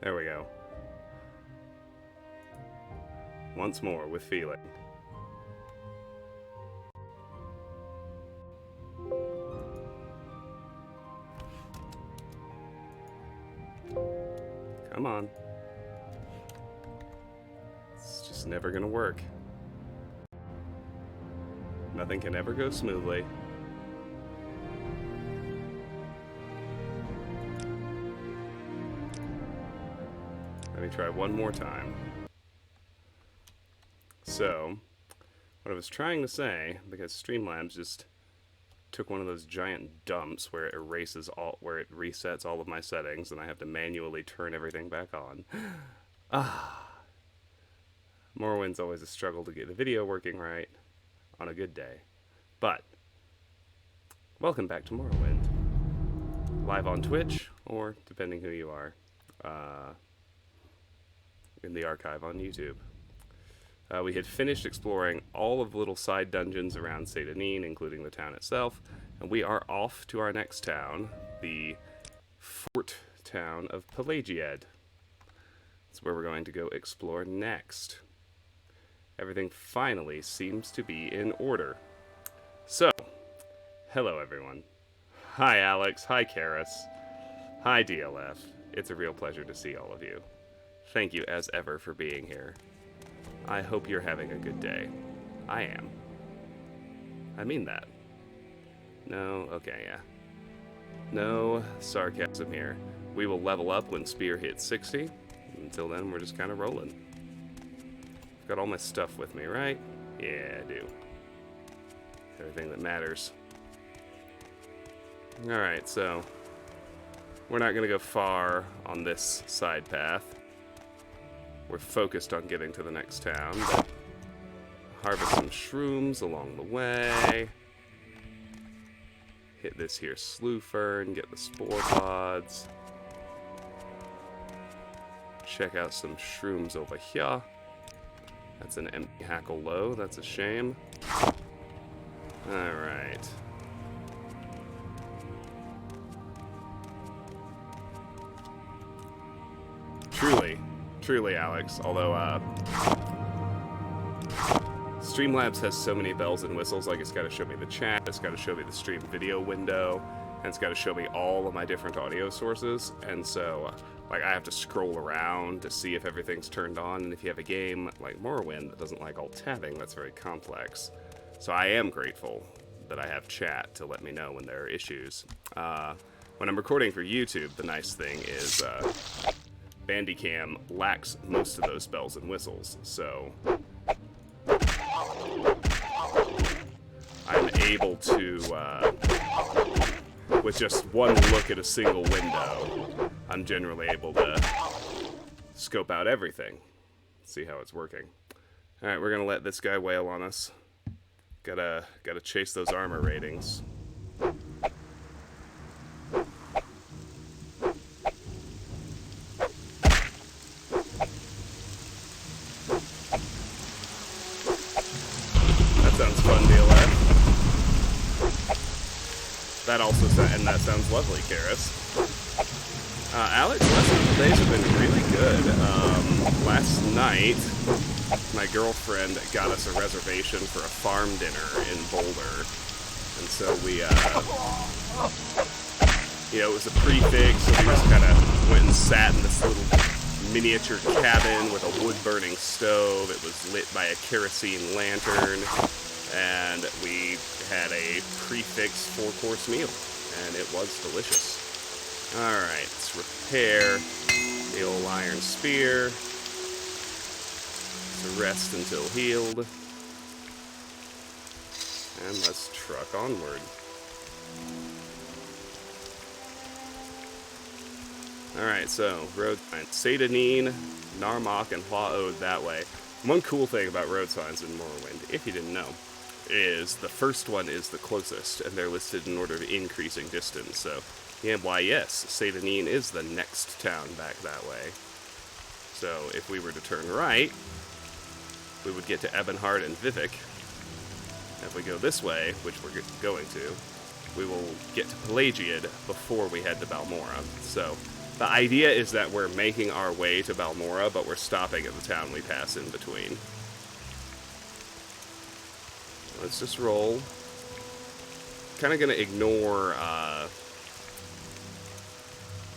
There we go. Once more with feeling. Come on. It's just never gonna work. Nothing can ever go smoothly. Let me try one more time. So, what I was trying to say, because Streamlabs just took one of those giant dumps where it resets all of my settings, and I have to manually turn everything back on. Morrowind's always a struggle to get the video working right on a good day. But, welcome back to Morrowind. Live on Twitch, or, depending who you are, in the archive on YouTube. We had finished exploring all of the little side dungeons around Seyda-Neen, including the town itself, and we are off to our next town, the fort town of Pelagiad. That's where we're going to go explore next. Everything finally seems to be in order. So, hello everyone. Hi Alex, hi Karis, hi DLF. It's a real pleasure to see all of you. Thank you as ever for being here. I hope you're having a good day. I am. I mean that. No, okay, yeah. No sarcasm here. We will level up when Spear hits 60. Until then, we're just kind of rolling. I've got all my stuff with me, right? Yeah, I do. Everything that matters. Alright, so we're not going to go far on this side path. We're focused on getting to the next town, but harvest some shrooms along the way. Hit this here slew fern, get the spore pods. Check out some shrooms over here. That's an empty hackle low, that's a shame. Alright. Truly, Alex, although, Streamlabs has so many bells and whistles, like it's got to show me the chat, it's got to show me the stream video window, and it's got to show me all of my different audio sources, and so, like, I have to scroll around to see if everything's turned on, and if you have a game like Morrowind that doesn't like alt tabbing, that's very complex. So I am grateful that I have chat to let me know when there are issues. When I'm recording for YouTube, the nice thing is, Bandicam lacks most of those bells and whistles, so I'm able to, with just one look at a single window, I'm generally able to scope out everything, see how it's working. Alright, we're gonna let this guy wail on us. Gotta chase those armor ratings. That also and that sounds lovely, Karis. Alex, last couple days have been really good. Last night, my girlfriend got us a reservation for a farm dinner in Boulder, and so we, you know, it was a prefix, so we just kind of went and sat in this little miniature cabin with a wood-burning stove. It was lit by a kerosene lantern. And we had a prefix 4-course meal, and it was delicious. Alright, let's repair the old iron spear. Let's rest until healed. And let's truck onward. Alright, so, road signs. Seyda-Neen, Narmak, and Hua-Ode that way. One cool thing about road signs in Morrowind, if you didn't know, is the first one is the closest, and they're listed in order of increasing distance, so, yeah, why yes, Seyda-Neen is the next town back that way. So, if we were to turn right, we would get to Ebonheart and Vivek. If we go this way, which we're going to, we will get to Pelagiad before we head to Balmora. So, The idea is that we're making our way to Balmora, but we're stopping at the town we pass in between. Let's just roll. Kind of going to ignore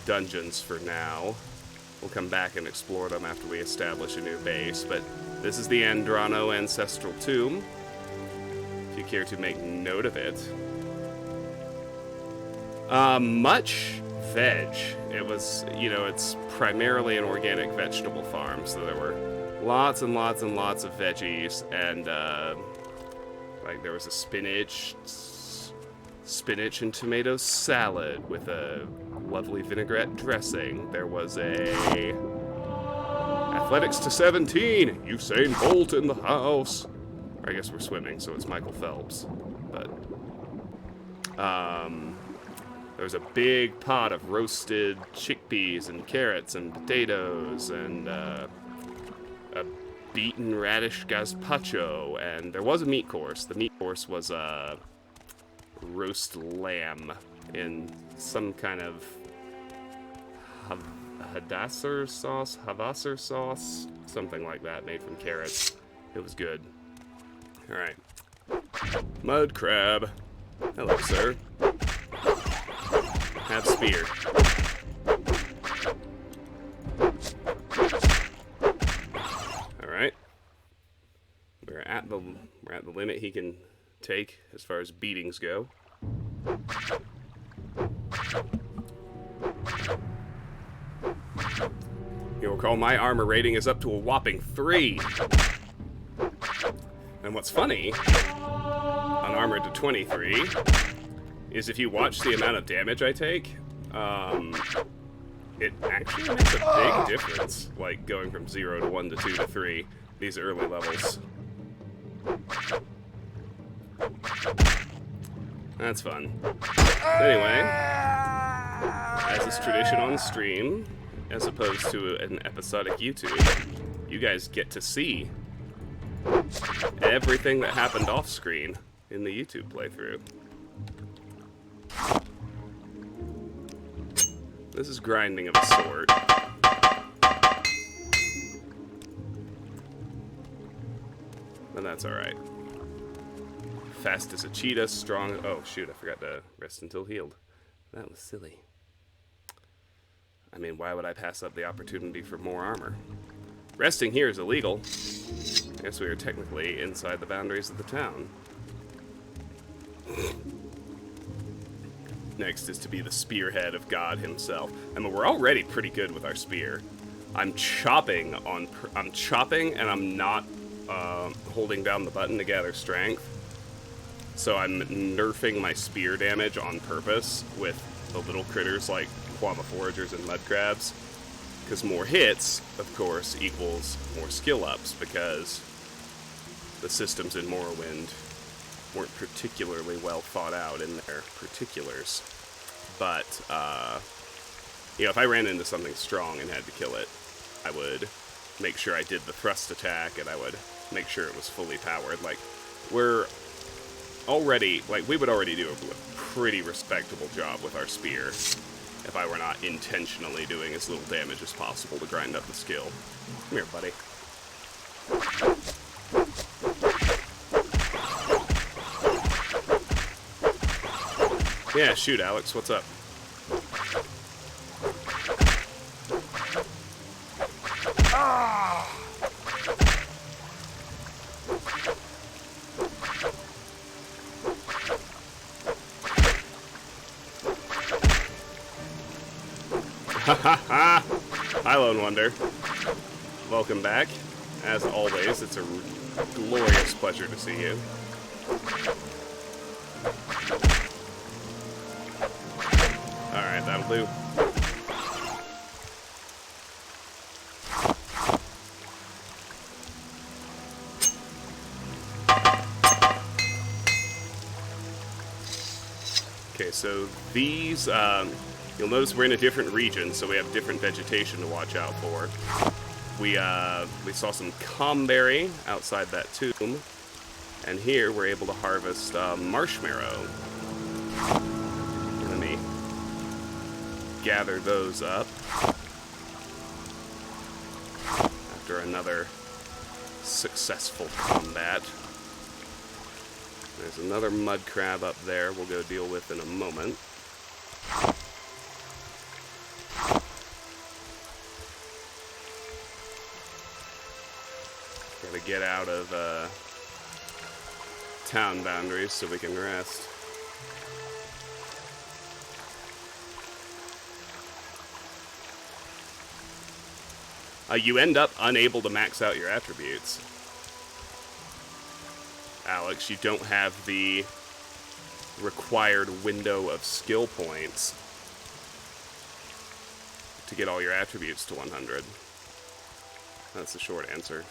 dungeons for now. We'll come back and explore them after we establish a new base, but this is the Andrano Ancestral Tomb, if you care to make note of it. Much veg. It was, you know, it's primarily an organic vegetable farm, so there were lots and lots and lots of veggies, and like there was a spinach and tomato salad with a lovely vinaigrette dressing. There was a athletics to 17, Usain Bolt in the house. Or I guess we're swimming, so it's Michael Phelps. But there was a big pot of roasted chickpeas and carrots and potatoes and a beaten radish gazpacho, and there was a meat course. The meat course was roast lamb in some kind of Havasser sauce, something like that, made from carrots. It was good. Alright. Mud crab. Hello, sir. Have spear. Alright. We're at the limit he can take as far as beatings go. You'll recall my armor rating is up to a whopping 3. And what's funny, on armored to 23, is if you watch the amount of damage I take, it actually makes a big difference, like going from 0 to 1 to 2 to 3, these early levels. That's fun. Anyway, as is tradition on stream, as opposed to an episodic YouTube, you guys get to see everything that happened off screen in the YouTube playthrough. This is grinding of a sort. But that's alright. Fast as a cheetah, strong... Oh, shoot, I forgot to rest until healed. That was silly. I mean, why would I pass up the opportunity for more armor? Resting here is illegal. I guess we are technically inside the boundaries of the town. Next is to be the spearhead of God himself. I mean, we're already pretty good with our spear. I'm chopping and I'm not holding down the button to gather strength. So I'm nerfing my spear damage on purpose with the little critters like Quama Foragers and Mud Crabs. Because more hits, of course, equals more skill ups, because the systems in Morrowind weren't particularly well thought out in their particulars. But, you know, if I ran into something strong and had to kill it, I would make sure I did the thrust attack, and I would make sure it was fully powered. Like, we're already, like, we would already do a pretty respectable job with our spear if I were not intentionally doing as little damage as possible to grind up the skill. Come here, buddy. Yeah, shoot, Alex, what's up? Hi, Lone Wonder. Welcome back. As always, it's a glorious pleasure to see you. Alright, that'll do. Okay, so these, you'll notice we're in a different region, so we have different vegetation to watch out for. We saw some comberry outside that tomb, and here we're able to harvest marshmallow. Let me gather those up after another successful combat. There's another mud crab up there we'll go deal with in a moment. Gotta get out of town boundaries so we can rest. You end up unable to max out your attributes. Alex, you don't have the required window of skill points to get all your attributes to 100. That's the short answer.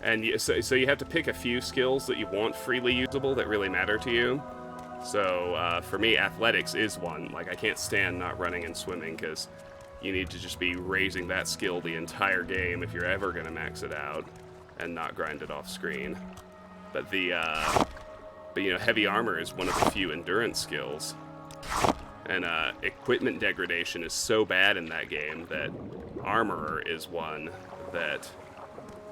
And so you have to pick a few skills that you want freely usable that really matter to you. So for me, athletics is one. Like, I can't stand not running and swimming because you need to just be raising that skill the entire game if you're ever going to max it out and not grind it off screen. But you know, heavy armor is one of the few endurance skills. And equipment degradation is so bad in that game that armorer is one that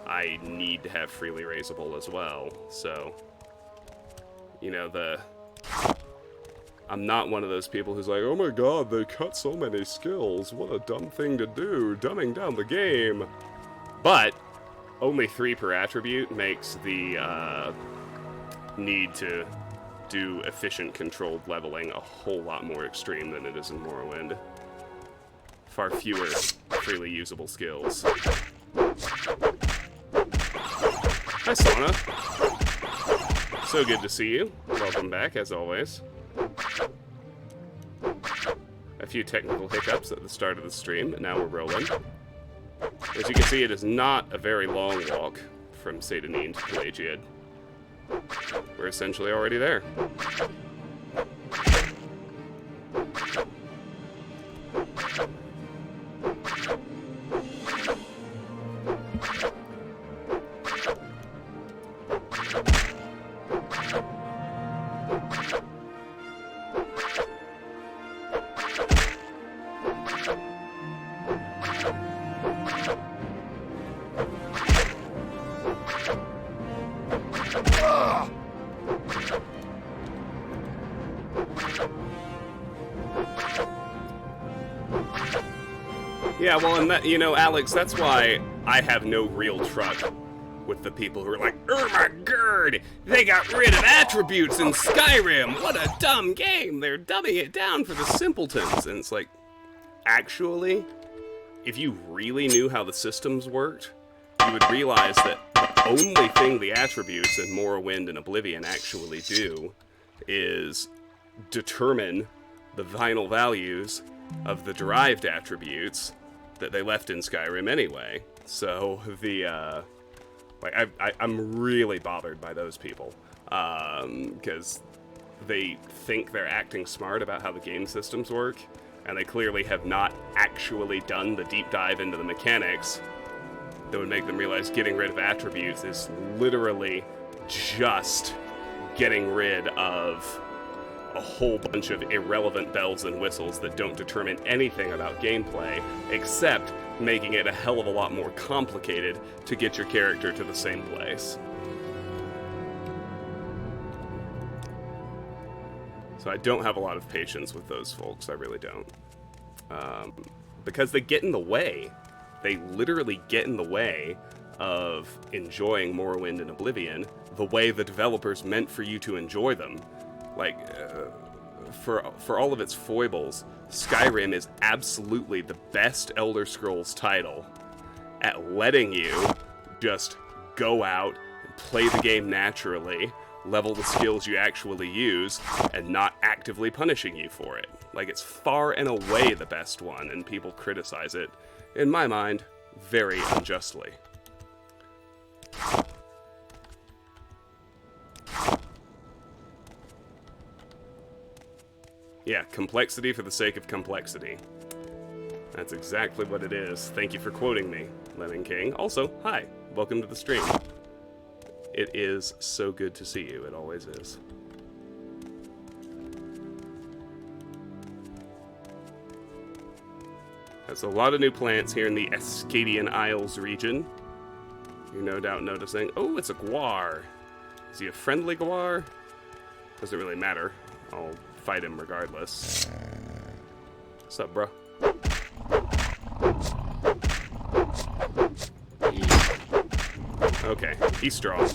I need to have freely raisable as well. So, you know, I'm not one of those people who's like, oh my god, they cut so many skills. What a dumb thing to do, dumbing down the game. But only 3 per attribute makes the need to do efficient controlled leveling a whole lot more extreme than it is in Morrowind. Far fewer freely usable skills. Hi, Sona. So good to see you. Welcome back, as always. A few technical hiccups at the start of the stream, but now we're rolling. As you can see, it is not a very long walk from Satanin to Pelagiad. We're essentially already there. Yeah, well, and that, you know, Alex, that's why I have no real truck with the people who are like, oh my god, they got rid of attributes in Skyrim, what a dumb game, they're dumbing it down for the simpletons. And it's like, actually, if you really knew how the systems worked, you would realize that the only thing the attributes in Morrowind and Oblivion actually do is determine the final values of the derived attributes that they left in Skyrim anyway. So I'm really bothered by those people because they think they're acting smart about how the game systems work, and they clearly have not actually done the deep dive into the mechanics that would make them realize getting rid of attributes is literally just getting rid of a whole bunch of irrelevant bells and whistles that don't determine anything about gameplay, except making it a hell of a lot more complicated to get your character to the same place. So I don't have a lot of patience with those folks, I really don't. Because they get in the way. They literally get in the way of enjoying Morrowind and Oblivion the way the developers meant for you to enjoy them. Like, for all of its foibles, Skyrim is absolutely the best Elder Scrolls title at letting you just go out and play the game naturally, level the skills you actually use, and not actively punishing you for it. Like, it's far and away the best one, and people criticize it, in my mind, very unjustly. Yeah, complexity for the sake of complexity. That's exactly what it is. Thank you for quoting me, Lemon King. Also, hi. Welcome to the stream. It is so good to see you. It always is. There's a lot of new plants here in the Escadian Isles region. You're no doubt noticing. Oh, it's a guar. Is he a friendly guar? Doesn't really matter. I'll fight him regardless. What's up, bro? Okay, he's strong.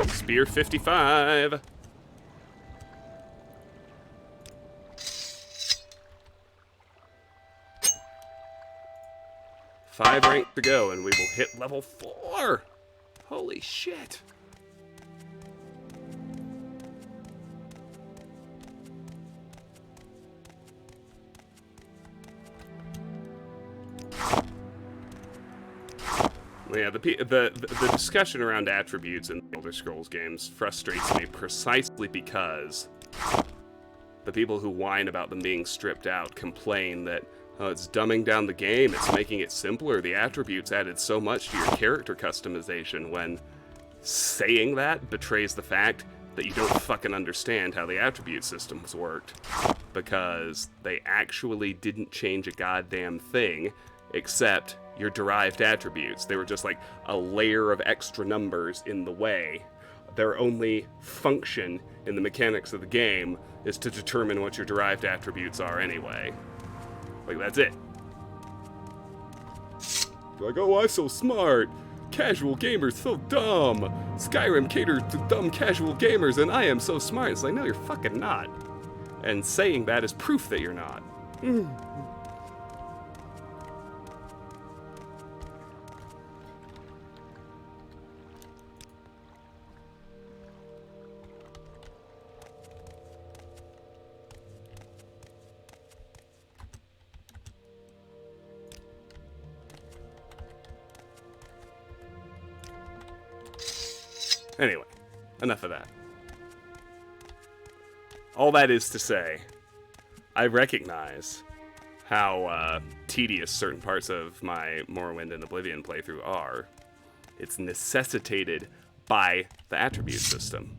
Spear 55. Five rank to go, and we will hit level 4. Holy shit. Yeah, the discussion around attributes in the Elder Scrolls games frustrates me precisely because the people who whine about them being stripped out complain that, oh, it's dumbing down the game, it's making it simpler, the attributes added so much to your character customization, when saying that betrays the fact that you don't fucking understand how the attribute systems worked, because they actually didn't change a goddamn thing except your derived attributes. They were just like a layer of extra numbers in the way. Their only function in the mechanics of the game is to determine what your derived attributes are anyway. Like, that's it. Like, oh, I'm so smart. Casual gamers so dumb. Skyrim caters to dumb casual gamers, and I am so smart. It's like, no, you're fucking not. And saying that is proof that you're not. Anyway, enough of that. All that is to say, I recognize how tedious certain parts of my Morrowind and Oblivion playthrough are. It's necessitated by the attribute system.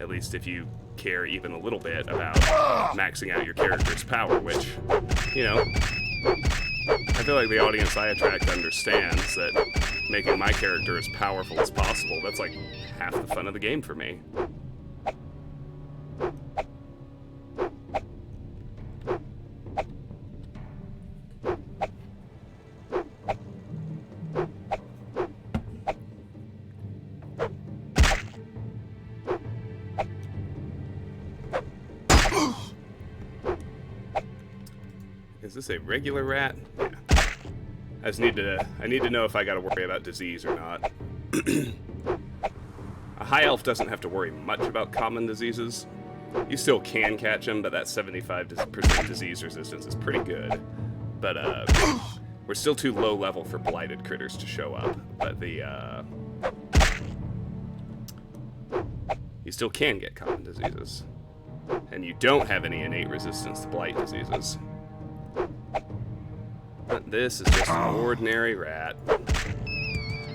At least if you care even a little bit about maxing out your character's power, which, you know, I feel like the audience I attract understands that making my character as powerful as possible, that's like half the fun of the game for me. Is this a regular rat? Yeah. I need to know if I gotta worry about disease or not. A high elf doesn't have to worry much about common diseases. You still can catch them, but that 75% disease resistance is pretty good. But we're still too low level for blighted critters to show up. But you still can get common diseases. And you don't have any innate resistance to blight diseases. But this is just an ordinary rat.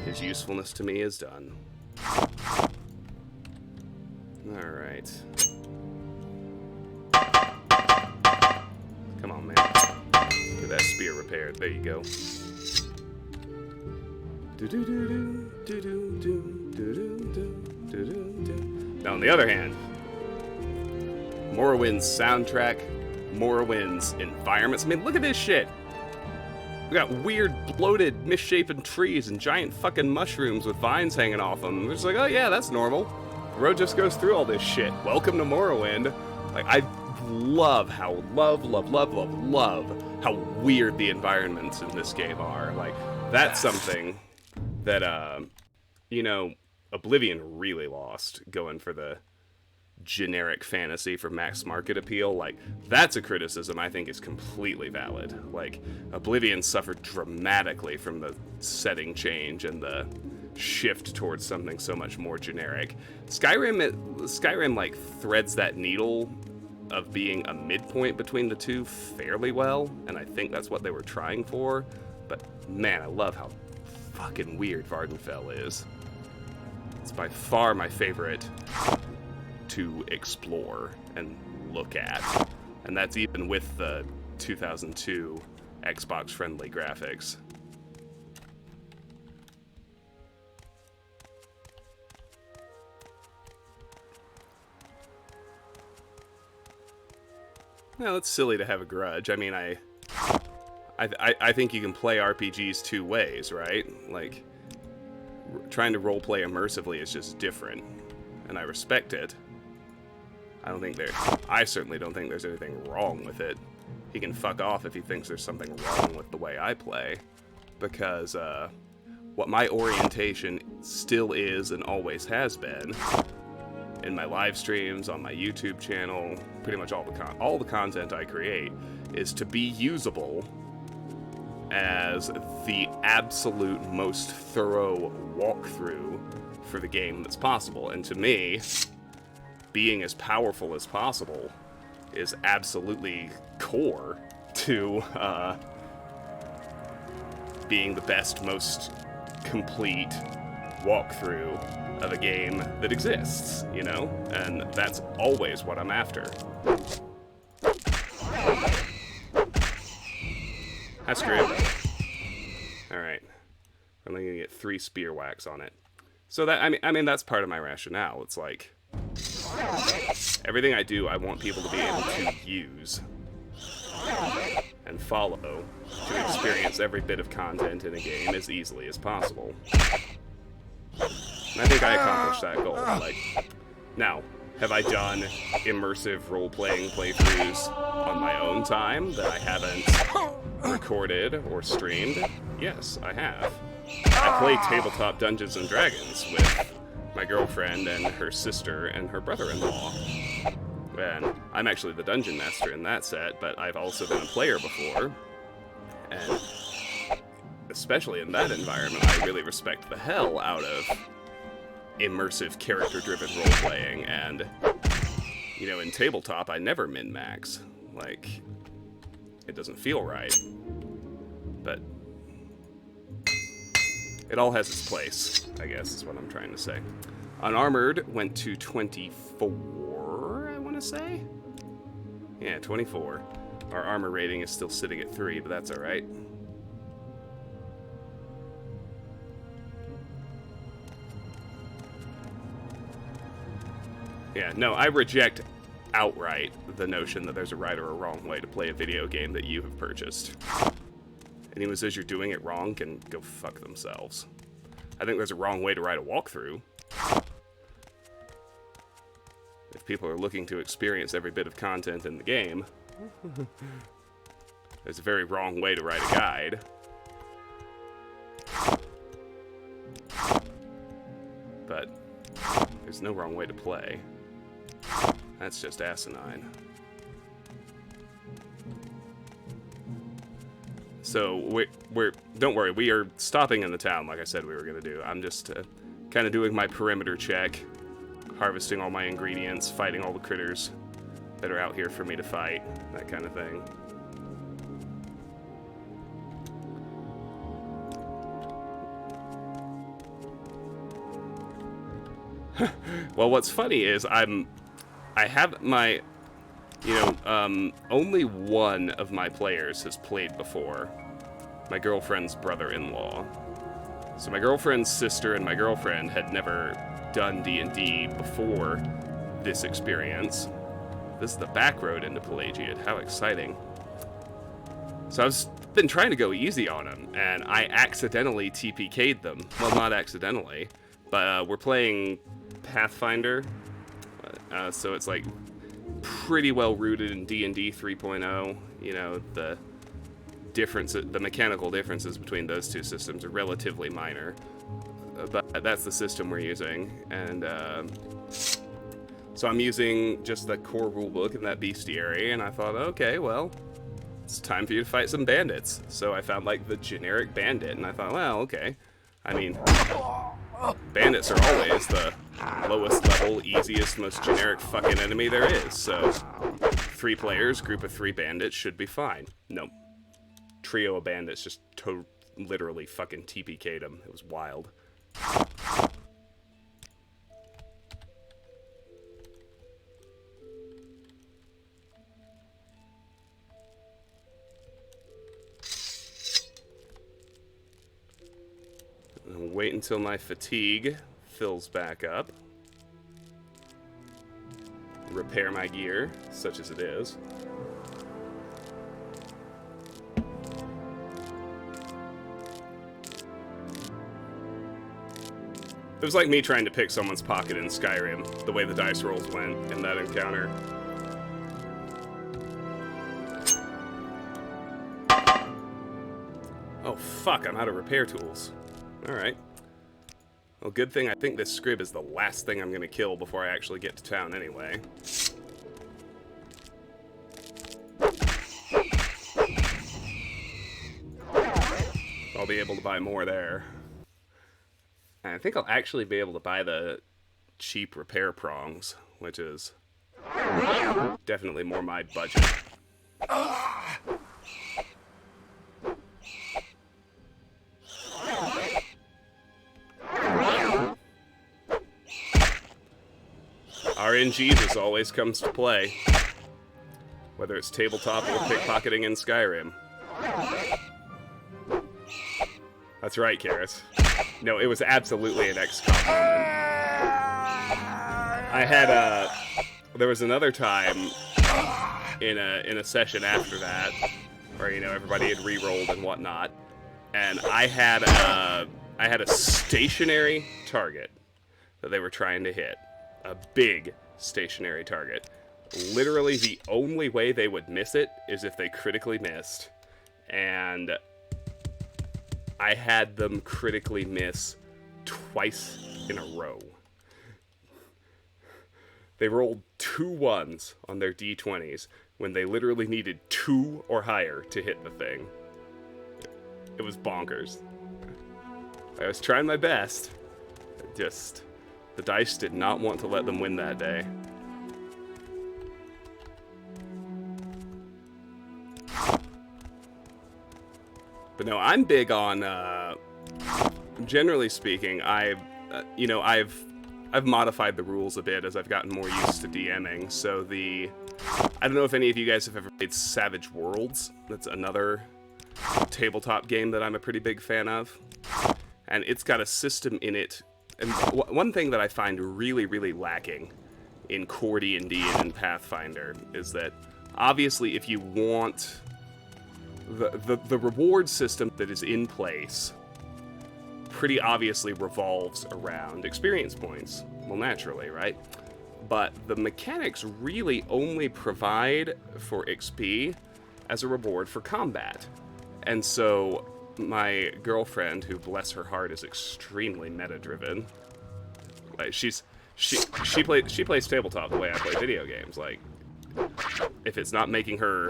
His usefulness to me is done. Alright. Come on, man. Get that spear repaired. There you go. Now, on the other hand, Morrowind's soundtrack, Morrowind's environments. I mean, look at this shit. We got weird, bloated, misshapen trees and giant fucking mushrooms with vines hanging off them. We're just like, oh yeah, that's normal. The road just goes through all this shit. Welcome to Morrowind. Like, I love how, love how weird the environments in this game are. Like, that's something that, you know, Oblivion really lost going for the generic fantasy for mass market appeal. Like, that's a criticism I think is completely valid. Like, Oblivion suffered dramatically from the setting change and the shift towards something so much more generic. Skyrim like threads that needle of being a midpoint between the two fairly well, and I think that's what they were trying for. But man, I love how fucking weird Vardenfell is. It's by far my favorite to explore and look at, and that's even with the 2002 Xbox-friendly graphics. Well, it's silly to have a grudge. I mean, I think you can play RPGs two ways, right? Like, trying to roleplay immersively is just different, and I respect it. I certainly don't think there's anything wrong with it. He can fuck off if he thinks there's something wrong with the way I play, because what my orientation still is and always has been, in my live streams, on my YouTube channel, pretty much all the content I create, is to be usable as the absolute most thorough walkthrough for the game that's possible. And to me, being as powerful as possible is absolutely core to being the best, most complete walkthrough of a game that exists, you know? And that's always what I'm after. That's great. Alright. I'm only gonna get 3 spear whacks on it. So that, I mean, that's part of my rationale. It's like, everything I do, I want people to be able to use and follow to experience every bit of content in a game as easily as possible. And I think I accomplished that goal. Like, now, have I done immersive role-playing playthroughs on my own time that I haven't recorded or streamed? Yes, I have. I play tabletop Dungeons & Dragons with my girlfriend and her sister and her brother-in-law. And I'm actually the dungeon master in that set, but I've also been a player before. And especially in that environment, I really respect the hell out of immersive character-driven role-playing. And, you know, in tabletop, I never min-max. Like, it doesn't feel right. But it all has its place, I guess, is what I'm trying to say. Unarmored went to 24, I want to say? Yeah, 24. Our armor rating is still sitting at 3, but that's alright. Yeah, no, I reject outright the notion that there's a right or a wrong way to play a video game that you have purchased. Anyone who says you're doing it wrong can go fuck themselves. I think there's a wrong way to write a walkthrough. If people are looking to experience every bit of content in the game, there's a very wrong way to write a guide. But there's no wrong way to play. That's just asinine. So don't worry, we are stopping in the town like I said we were going to do. I'm just kind of doing my perimeter check, harvesting all my ingredients, fighting all the critters that are out here for me to fight, that kind of thing. Well, what's funny is I have my, you know, only one of my players has played before. My girlfriend's brother-in-law. So my girlfriend's sister and my girlfriend had never done D&D before this experience. This is the back road into Pelagiad. How exciting. So I've been trying to go easy on them, and I accidentally TPK'd them. Well, not accidentally, but we're playing Pathfinder, so it's like pretty well rooted in D&D 3.0. You know, the mechanical differences between those two systems are relatively minor, but that's the system we're using. And so I'm using just the core rulebook and that bestiary, and I thought, okay, well, it's time for you to fight some bandits. So I found like the generic bandit, and I thought, well, okay. I mean, bandits are always the lowest level, easiest, most generic fucking enemy there is, so 3 players, group of 3 bandits should be fine. Nope. Trio of bandits just literally fucking TPK'd him. It was wild. I'll wait until my fatigue fills back up. Repair my gear, such as it is. It was like me trying to pick someone's pocket in Skyrim, the way the dice rolls went in that encounter. Oh fuck, I'm out of repair tools. Alright. Well, good thing I think this scrib is the last thing I'm gonna kill before I actually get to town anyway. I'll be able to buy more there. And I think I'll actually be able to buy the cheap repair prongs, which is definitely more my budget. RNG just always comes to play, whether it's tabletop or pickpocketing in Skyrim. That's right, Karis. No, it was absolutely an XCOM moment. I had there was another time in a session after that, where, you know, everybody had re-rolled and whatnot, and I had a stationary target that they were trying to hit. A big stationary target. Literally the only way they would miss it is if they critically missed. And I had them critically miss twice in a row. They rolled 2 1s on their D20s when they literally needed 2 or higher to hit the thing. It was bonkers. I was trying my best. The dice did not want to let them win that day. But no, I'm big on, generally speaking, I've modified the rules a bit as I've gotten more used to DMing. So I don't know if any of you guys have ever played Savage Worlds. That's another tabletop game that I'm a pretty big fan of. And it's got a system in it. And one thing that I find really, really lacking in core D&D and in Pathfinder is that, obviously, if you want the reward system that is in place pretty obviously revolves around experience points. Well, naturally, right? But the mechanics really only provide for XP as a reward for combat. And so my girlfriend, who, bless her heart, is extremely meta-driven. Like, she plays tabletop the way I play video games. Like, if it's not making her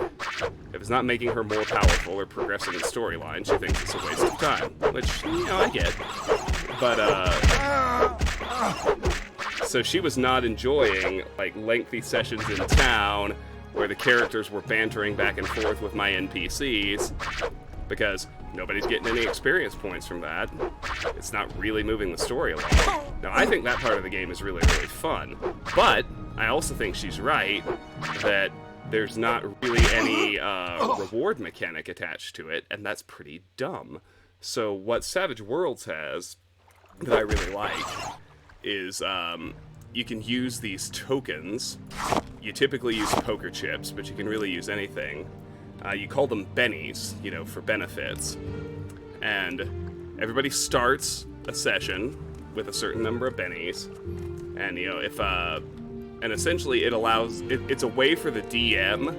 more powerful or progressing the storyline, she thinks it's a waste of time, which, you know, I get. But so she was not enjoying like lengthy sessions in town where the characters were bantering back and forth with my NPCs, because nobody's getting any experience points from that. It's not really moving the story along. Now, I think that part of the game is really, really fun, but I also think she's right that there's not really any reward mechanic attached to it, and that's pretty dumb. So what Savage Worlds has that I really like is you can use these tokens. You typically use poker chips, but you can really use anything. You call them bennies, you know, for benefits. And everybody starts a session with a certain number of bennies. And, you know, and essentially it's a way for the DM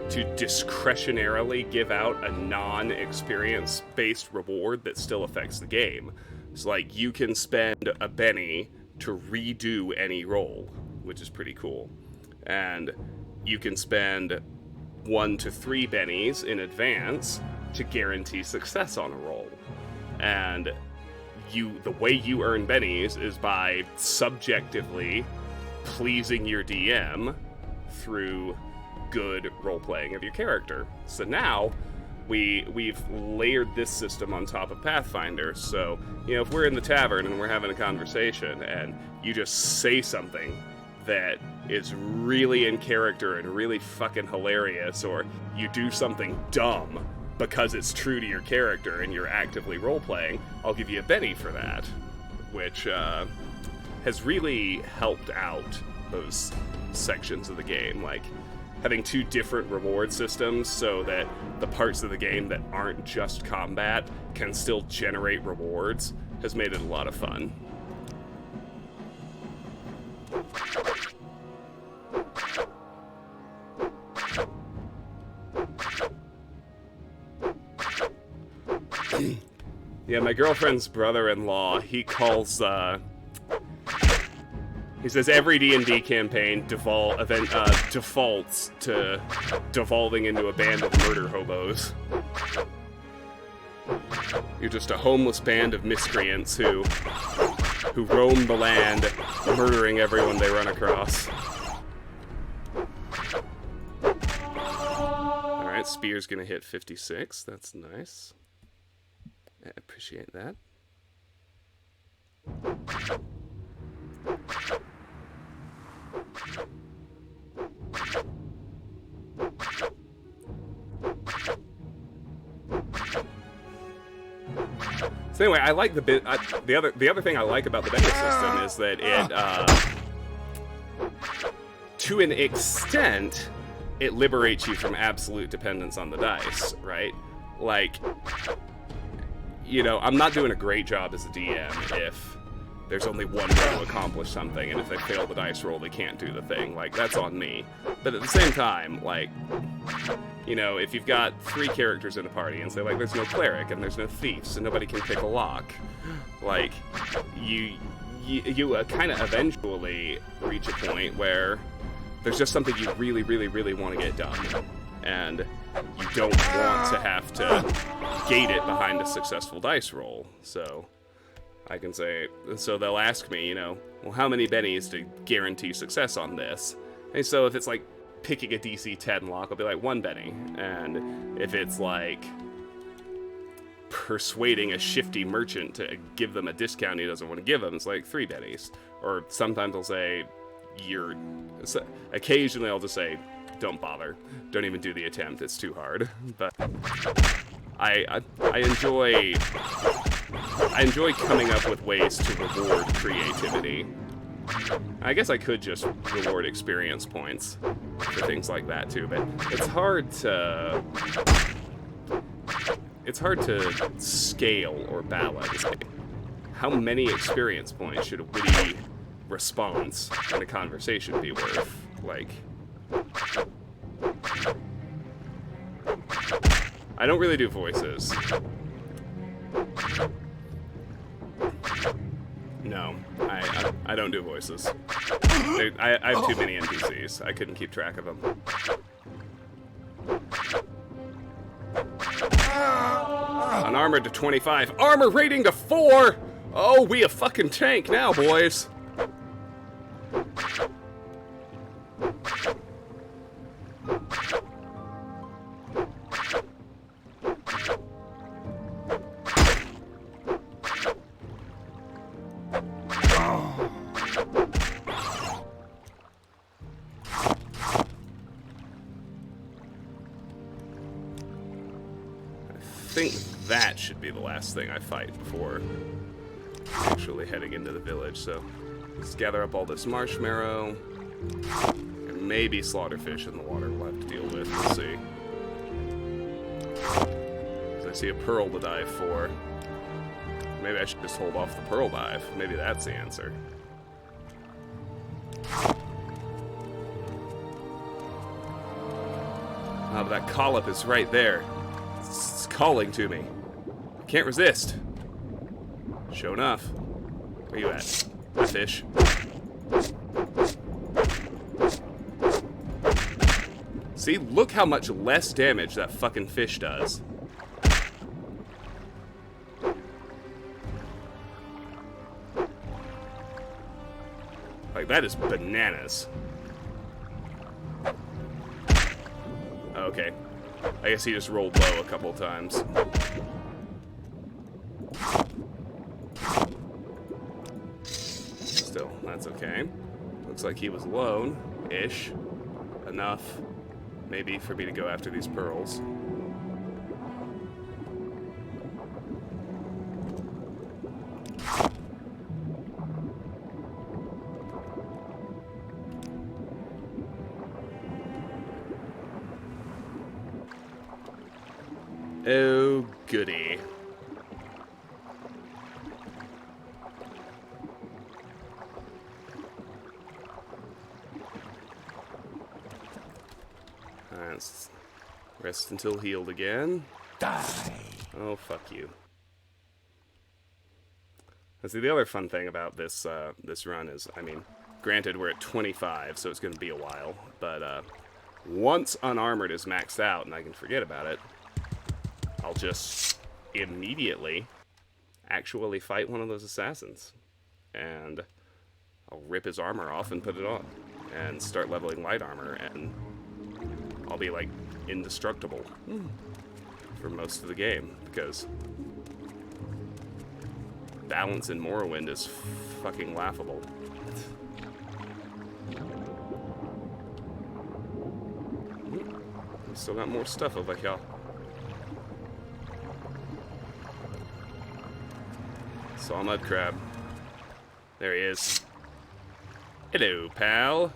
to discretionarily give out a non-experience-based reward that still affects the game. So, like, you can spend a benny to redo any roll, which is pretty cool. And you can spend 1 to 3 bennies in advance to guarantee success on a roll. And the way you earn bennies is by subjectively pleasing your DM through good role-playing of your character. So now we've layered this system on top of Pathfinder. So, you know, if we're in the tavern and we're having a conversation and you just say something that is really in character and really fucking hilarious, or you do something dumb because it's true to your character and you're actively role-playing, I'll give you a Benny for that, which has really helped out those sections of the game, like having two different reward systems so that the parts of the game that aren't just combat can still generate rewards has made it a lot of fun. Yeah, my girlfriend's brother-in-law, he calls, he says every D&D campaign defaults to devolving into a band of murder hobos. You're just a homeless band of miscreants who roam the land, murdering everyone they run across. Alright, Spear's gonna hit 56. That's nice. I appreciate that. So anyway, I like the other thing I like about the Benny system is that it, to an extent, it liberates you from absolute dependence on the dice, right? Like, you know, I'm not doing a great job as a DM if there's only one way to accomplish something, and if they fail the dice roll, they can't do the thing. Like, that's on me. But at the same time, like, you know, if you've got 3 characters in a party and say, like, there's no cleric and there's no thief, so nobody can pick a lock, like, you kind of eventually reach a point where there's just something you really, really, really want to get done, and you don't want to have to gate it behind a successful dice roll. So I can say, so they'll ask me, you know, well, how many bennies to guarantee success on this? And so if it's like picking a DC 10 lock, I'll be like 1 benny. And if it's like persuading a shifty merchant to give them a discount he doesn't want to give them, it's like 3 bennies. Or sometimes I'll say, occasionally I'll just say, don't bother. Don't even do the attempt. It's too hard. But I enjoy coming up with ways to reward creativity. I guess I could just reward experience points for things like that too, but it's hard to scale or balance. How many experience points should a witty response in a conversation be worth? Like, I don't really do voices. No, I don't do voices. I have too many NPCs. I couldn't keep track of them. Unarmored to 25. Armor rating to 4! Oh, we a fucking tank now, boys. I think that should be the last thing I fight before actually heading into the village. So let's gather up all this marshmallow and maybe slaughterfish in the water we'll have to deal with. We'll see. I see a pearl to dive for. Maybe I should just hold off the pearl dive. Maybe that's the answer. Ah, but that collop is right there. It's calling to me. I can't resist. Sure enough. Where you at? My fish. See, look how much less damage that fucking fish does. Like, that is bananas. Okay. I guess he just rolled low a couple times. Still, that's okay. Looks like he was alone-ish. Enough, maybe, for me to go after these pearls. Oh, goody. Alright, let's rest until healed again. Die. Oh, fuck you. And see, the other fun thing about this this run is, I mean, granted we're at 25, so it's going to be a while, but once Unarmored is maxed out and I can forget about it, I'll just immediately actually fight one of those assassins. And I'll rip his armor off and put it on. And start leveling light armor, and I'll be, like, indestructible for most of the game. Because balance in Morrowind is fucking laughable. Still got more stuff over here. Saw mud crab. There he is. Hello, pal.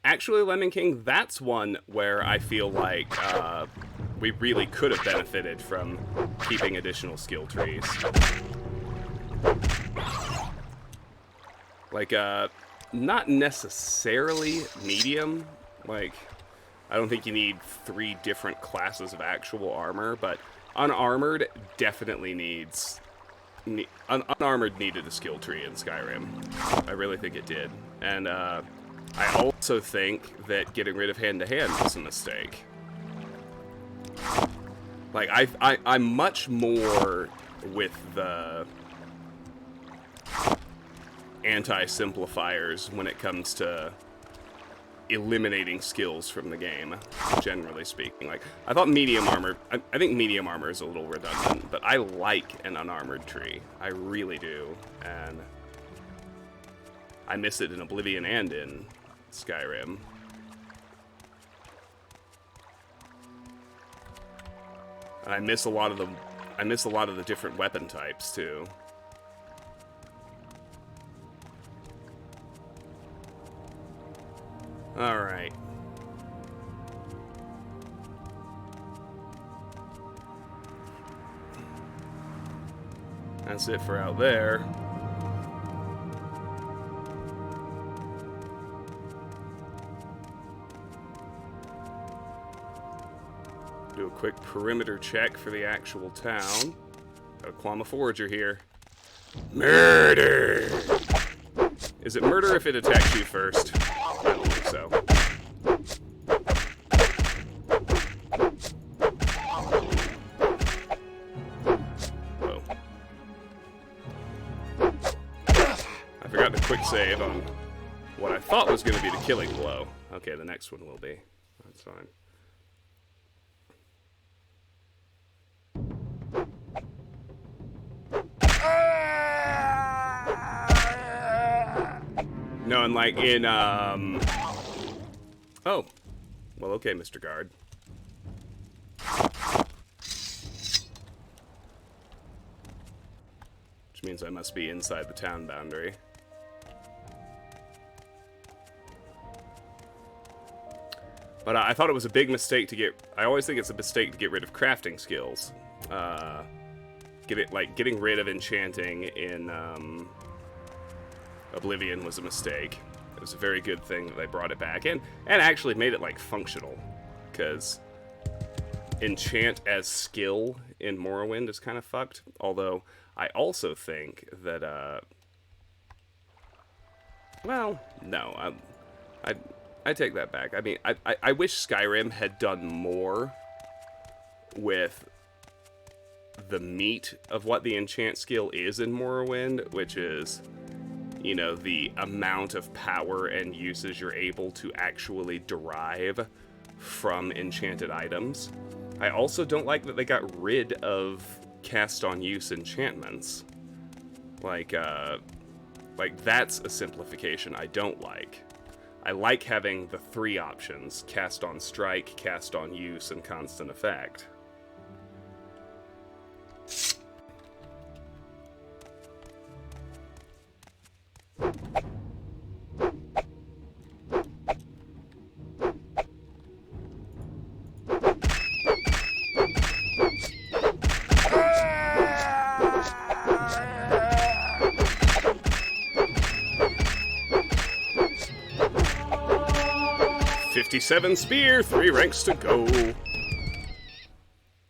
Actually, Lemon King, that's one where I feel like we really could have benefited from keeping additional skill trees. Like, not necessarily medium. Like, I don't think you need 3 different classes of actual armor, but unarmored definitely needs... Unarmored needed a skill tree in Skyrim. I really think it did. And, I also think that getting rid of hand-to-hand was a mistake. Like, I'm much more with the anti-simplifiers when it comes to eliminating skills from the game, generally speaking. Like, I thought medium armor... I think medium armor is a little redundant, but I like an unarmored tree. I really do. And I miss it in Oblivion and in Skyrim. And I miss a lot of the different weapon types too. All right. That's it for out there. Do a quick perimeter check for the actual town. Got a Quama Forager here. Murder! Is it murder if it attacks you first? I don't think so. Whoa. I forgot to quick save on what I thought was going to be the killing blow. Okay, the next one will be. That's fine. No, and like in, oh. Well, okay, Mr. Guard. means I must be inside the town boundary. But I thought it was a big mistake to get... I always think it's a mistake to get rid of crafting skills. Getting rid of enchanting in Oblivion was a mistake. It was a very good thing that they brought it back in, and actually made it, like, functional. Because enchant as skill in Morrowind is kind of fucked. Although, I also think that, well, no, I take that back. I mean, I wish Skyrim had done more with the meat of what the enchant skill is in Morrowind, which is, you know, the amount of power and uses you're able to actually derive from enchanted items. I also don't like that they got rid of cast on use enchantments. Like that's a simplification I don't like. I like having the 3 options: cast on strike, cast on use, and constant effect. '57 spear, 3 ranks to go.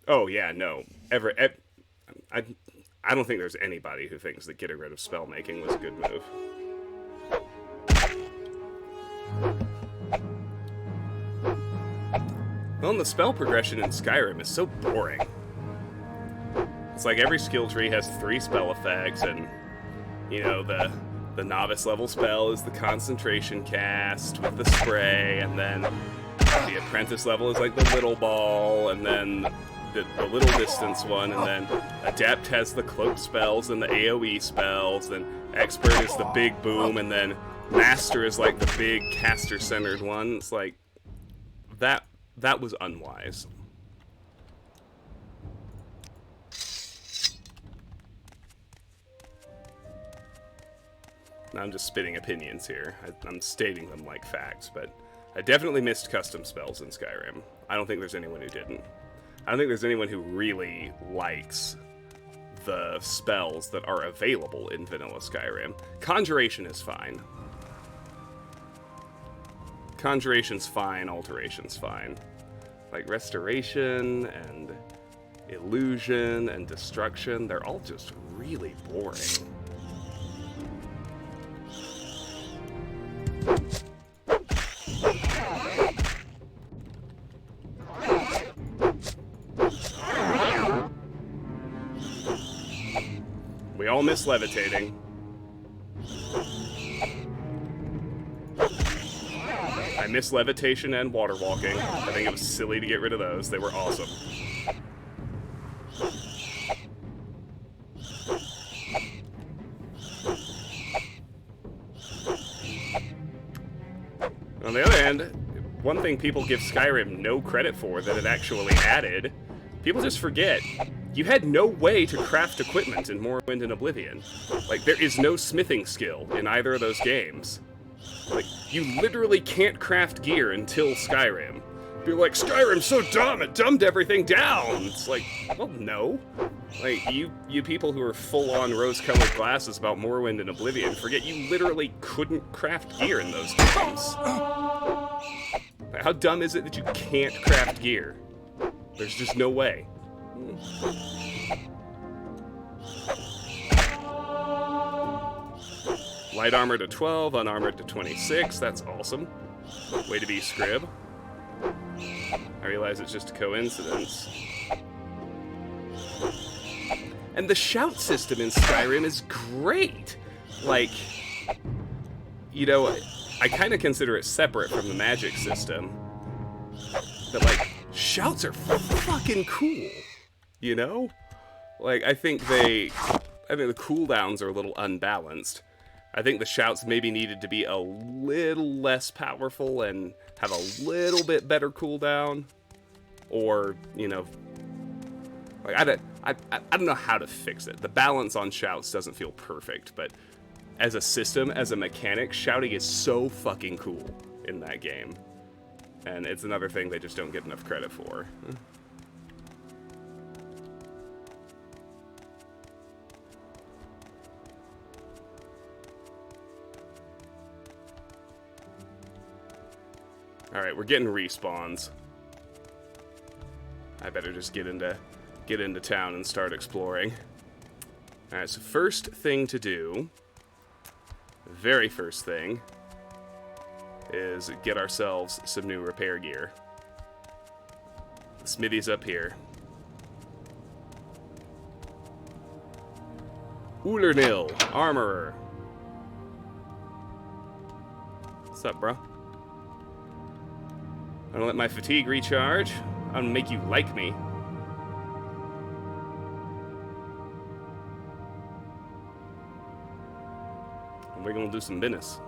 Oh yeah, no. I don't think there's anybody who thinks that getting rid of spell making was a good move. Well, and the spell progression in Skyrim is so boring. It's like every skill tree has 3 spell effects, and, you know, the novice level spell is the concentration cast with the spray, and then the apprentice level is like the little ball, and then the little distance one, and then adept has the cloak spells and the AoE spells, then expert is the big boom, and then master is like the big caster centered one. It's like that was unwise. I'm just spitting opinions here. I'm stating them like facts, but I definitely missed custom spells in Skyrim. I don't think there's anyone who didn't. I don't think there's anyone who really likes the spells that are available in vanilla Skyrim. Conjuration is fine. Conjuration's fine, alteration's fine. Like restoration and illusion and destruction, they're all just really boring. We all miss levitating. I miss levitation and water walking. I think it was silly to get rid of those. They were awesome. On the other hand, one thing people give Skyrim no credit for that it actually added, people just forget. You had no way to craft equipment in Morrowind and Oblivion. Like, there is no smithing skill in either of those games. Like, you literally can't craft gear until Skyrim. You're like, Skyrim's so dumb, it dumbed everything down! It's like, well, no. Like, you people who are full-on rose-colored glasses about Morrowind and Oblivion forget you literally couldn't craft gear in those games. How dumb is it that you can't craft gear? There's just no way. Light armor to 12, unarmored to 26. That's awesome. Way to be, Scrib. I realize it's just a coincidence. And the shout system in Skyrim is great. Like, you know, I kind of consider it separate from the magic system. But, like, shouts are fucking cool. You know? Like, I think the cooldowns are a little unbalanced. I think the shouts maybe needed to be a little less powerful and have a little bit better cooldown. Or, you know, like, I don't know how to fix it. The balance on shouts doesn't feel perfect, but as a system, as a mechanic, shouting is so fucking cool in that game. And it's another thing they just don't get enough credit for. Alright, we're getting respawns. I better just get into town and start exploring. Alright, so first thing to do, very first thing, is get ourselves some new repair gear. The smithy's up here. Ulernil, armorer. What's up, bro? I'm gonna let my fatigue recharge. I'm gonna make you like me. And we're gonna do some business.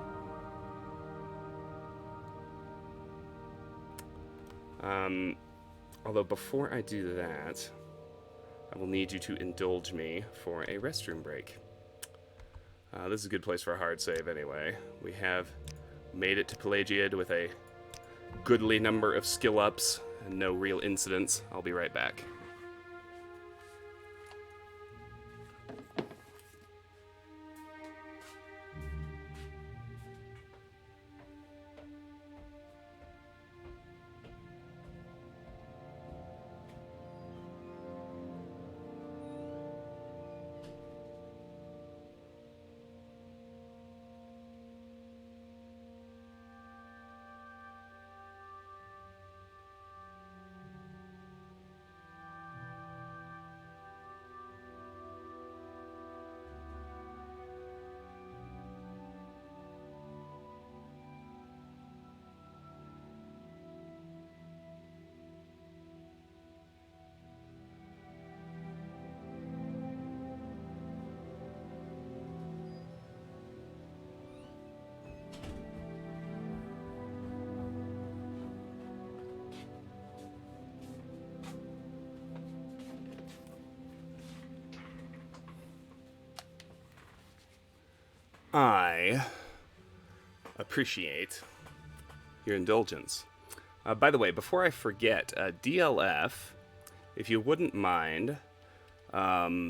Although before I do that, I will need you to indulge me for a restroom break. This is a good place for a hard save anyway. We have made it to Pelagiad with a goodly number of skill ups and no real incidents. I'll be right back. I appreciate your indulgence. By the way, before I forget, DLF, if you wouldn't mind, after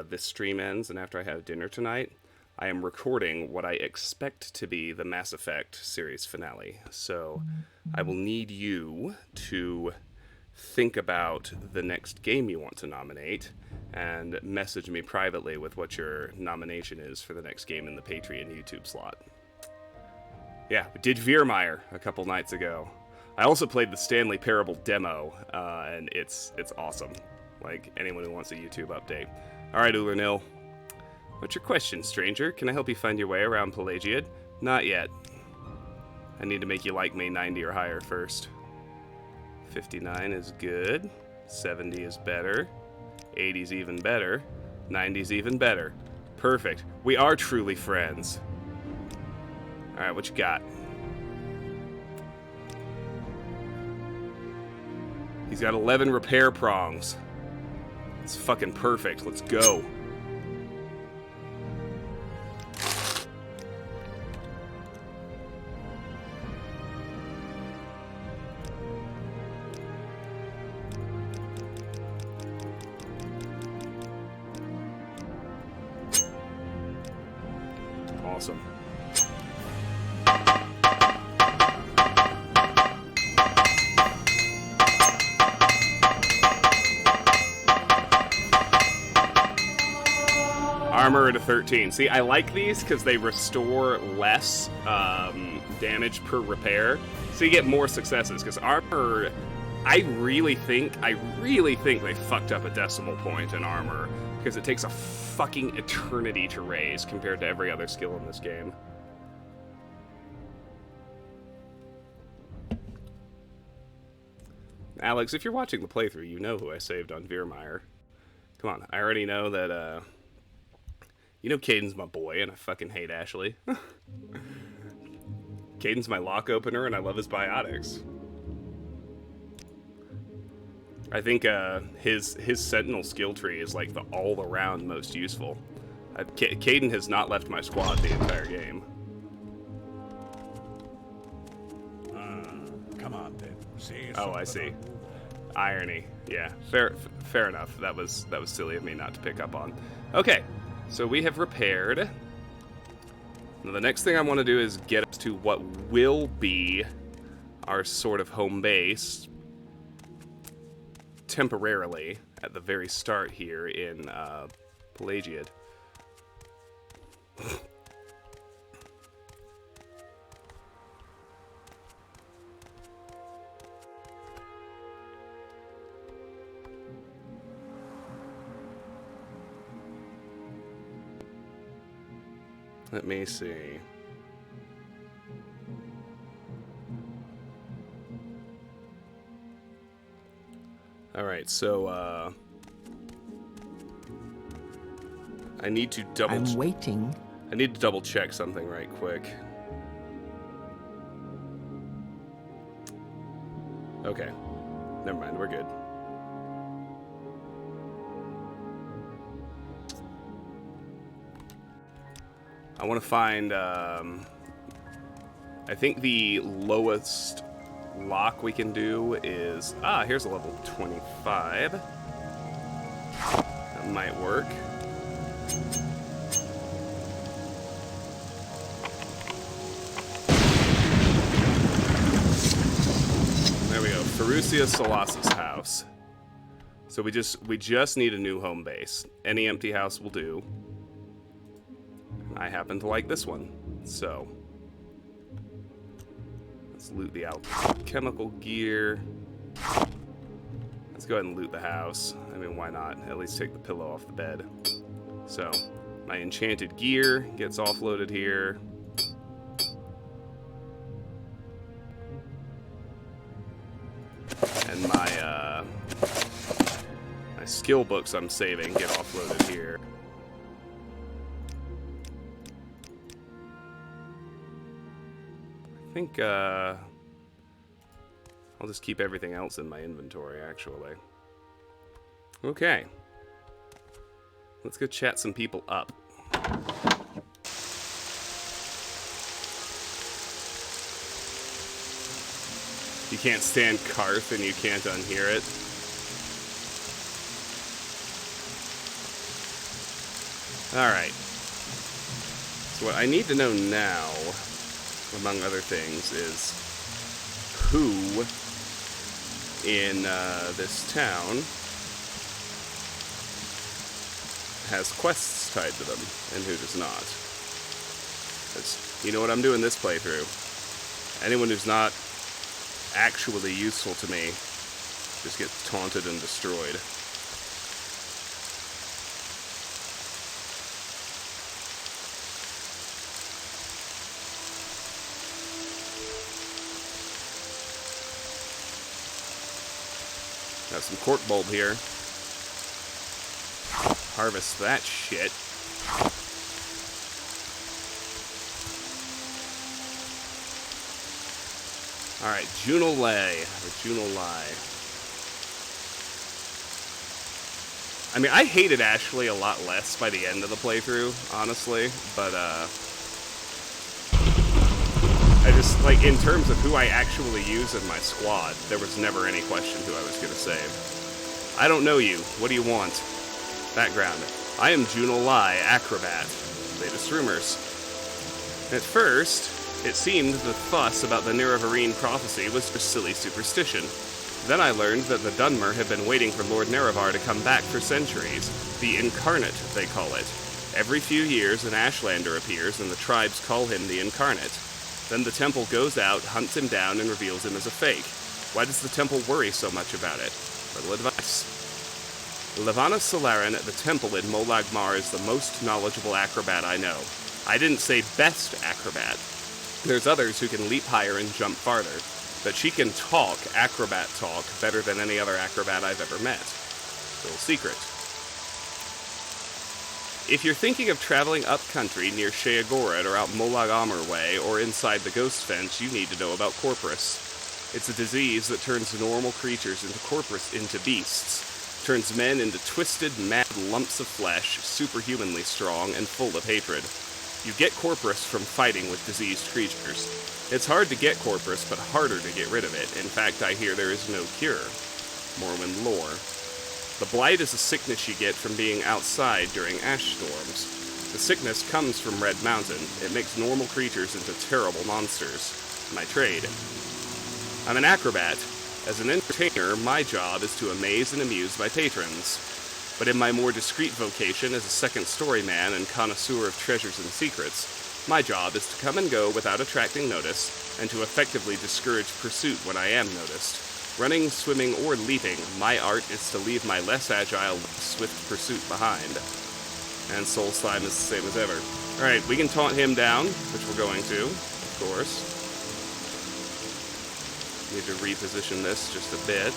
this stream ends and after I have dinner tonight, I am recording what I expect to be the Mass Effect series finale. So I will need you to think about the next game you want to nominate and message me privately with what your nomination is for the next game in the Patreon YouTube slot. Yeah, we did Veermeyer a couple nights ago. I also played the Stanley Parable demo, and it's awesome. Like, anyone who wants a YouTube update. Alright, Ulernil. What's your question, stranger? Can I help you find your way around Pelagiad? Not yet. I need to make you like me 90 or higher first. 59 is good. 70 is better. 80's even better. 90's even better. Perfect. We are truly friends. Alright, what you got? He's got 11 repair prongs. It's fucking perfect. Let's go. Awesome. Armor at a 13. See, I like these because they restore less damage per repair, so you get more successes. Because armor, I really think they fucked up a decimal point in armor because it takes a fucking eternity to raise compared to every other skill in this game. Alex, if you're watching the playthrough, you know who I saved on Veermeyer. Come on, I already know that, you know Caden's my boy, and I fucking hate Ashley. Caden's my lock opener, and I love his biotics. I think his Sentinel skill tree is like the all-around most useful. Caden has not left my squad the entire game. Come on, then. Say Oh, I see. Irony. Yeah, fair enough. That was silly of me not to pick up on. Okay, so we have repaired. Now the next thing I want to do is get us to what will be our sort of home base temporarily at the very start here in Pelagiad. Let me see. Alright, so, I need to I'm waiting. I need to double check something right quick. Okay. Never mind, we're good. I want to find, I think the lowest lock we can do is, here's a level 25. That might work. There we go, Ferucia Solas's house. So we just need a new home base. Any empty house will do. I happen to like this one, so let's loot the alchemical gear. Let's go ahead and loot the house. I mean, why not? At least take the pillow off the bed. So, my enchanted gear gets offloaded here. And my skill books I'm saving get offloaded here. I think I'll just keep everything else in my inventory, actually. Okay. Let's go chat some people up. You can't stand Karth and you can't unhear it. Alright. So what I need to know now, among other things, is who in this town has quests tied to them and who does not. Because you know what I'm doing this playthrough. Anyone who's not actually useful to me just gets taunted and destroyed. Got some cork bulb here. Harvest that shit. Alright, Junolay, or Junolai. I mean, I hated Ashley a lot less by the end of the playthrough, honestly, but, I just, like, in terms of who I actually use in my squad, there was never any question who I was gonna save. I don't know you. What do you want? Background. I am Junolai, acrobat. Latest rumors. At first, it seemed the fuss about the Nerevarine prophecy was just silly superstition. Then I learned that the Dunmer had been waiting for Lord Nerevar to come back for centuries. The Incarnate, they call it. Every few years, an Ashlander appears, and the tribes call him the Incarnate. Then the temple goes out, hunts him down, and reveals him as a fake. Why does the temple worry so much about it? Little advice. Levana Solarin at the temple in Molag Mar is the most knowledgeable acrobat I know. I didn't say best acrobat. There's others who can leap higher and jump farther, but she can talk acrobat talk better than any other acrobat I've ever met. Little secret. If you're thinking of traveling up country near Sheagorad or out Molag Amur way or inside the Ghost Fence, you need to know about Corporus. It's a disease that turns normal creatures into beasts, turns men into twisted, mad lumps of flesh, superhumanly strong and full of hatred. You get Corpus from fighting with diseased creatures. It's hard to get Corpus, but harder to get rid of it. In fact, I hear there is no cure. Morrowind lore. The blight is a sickness you get from being outside during ash storms. The sickness comes from Red Mountain. It makes normal creatures into terrible monsters. My trade. I'm an acrobat. As an entertainer, my job is to amaze and amuse my patrons. But in my more discreet vocation as a second-story man and connoisseur of treasures and secrets, my job is to come and go without attracting notice, and to effectively discourage pursuit when I am noticed. Running, swimming, or leaping, my art is to leave my less agile, swift pursuit behind. And Soul Slime is the same as ever. Alright, we can taunt him down, which we're going to, of course. Need to reposition this just a bit.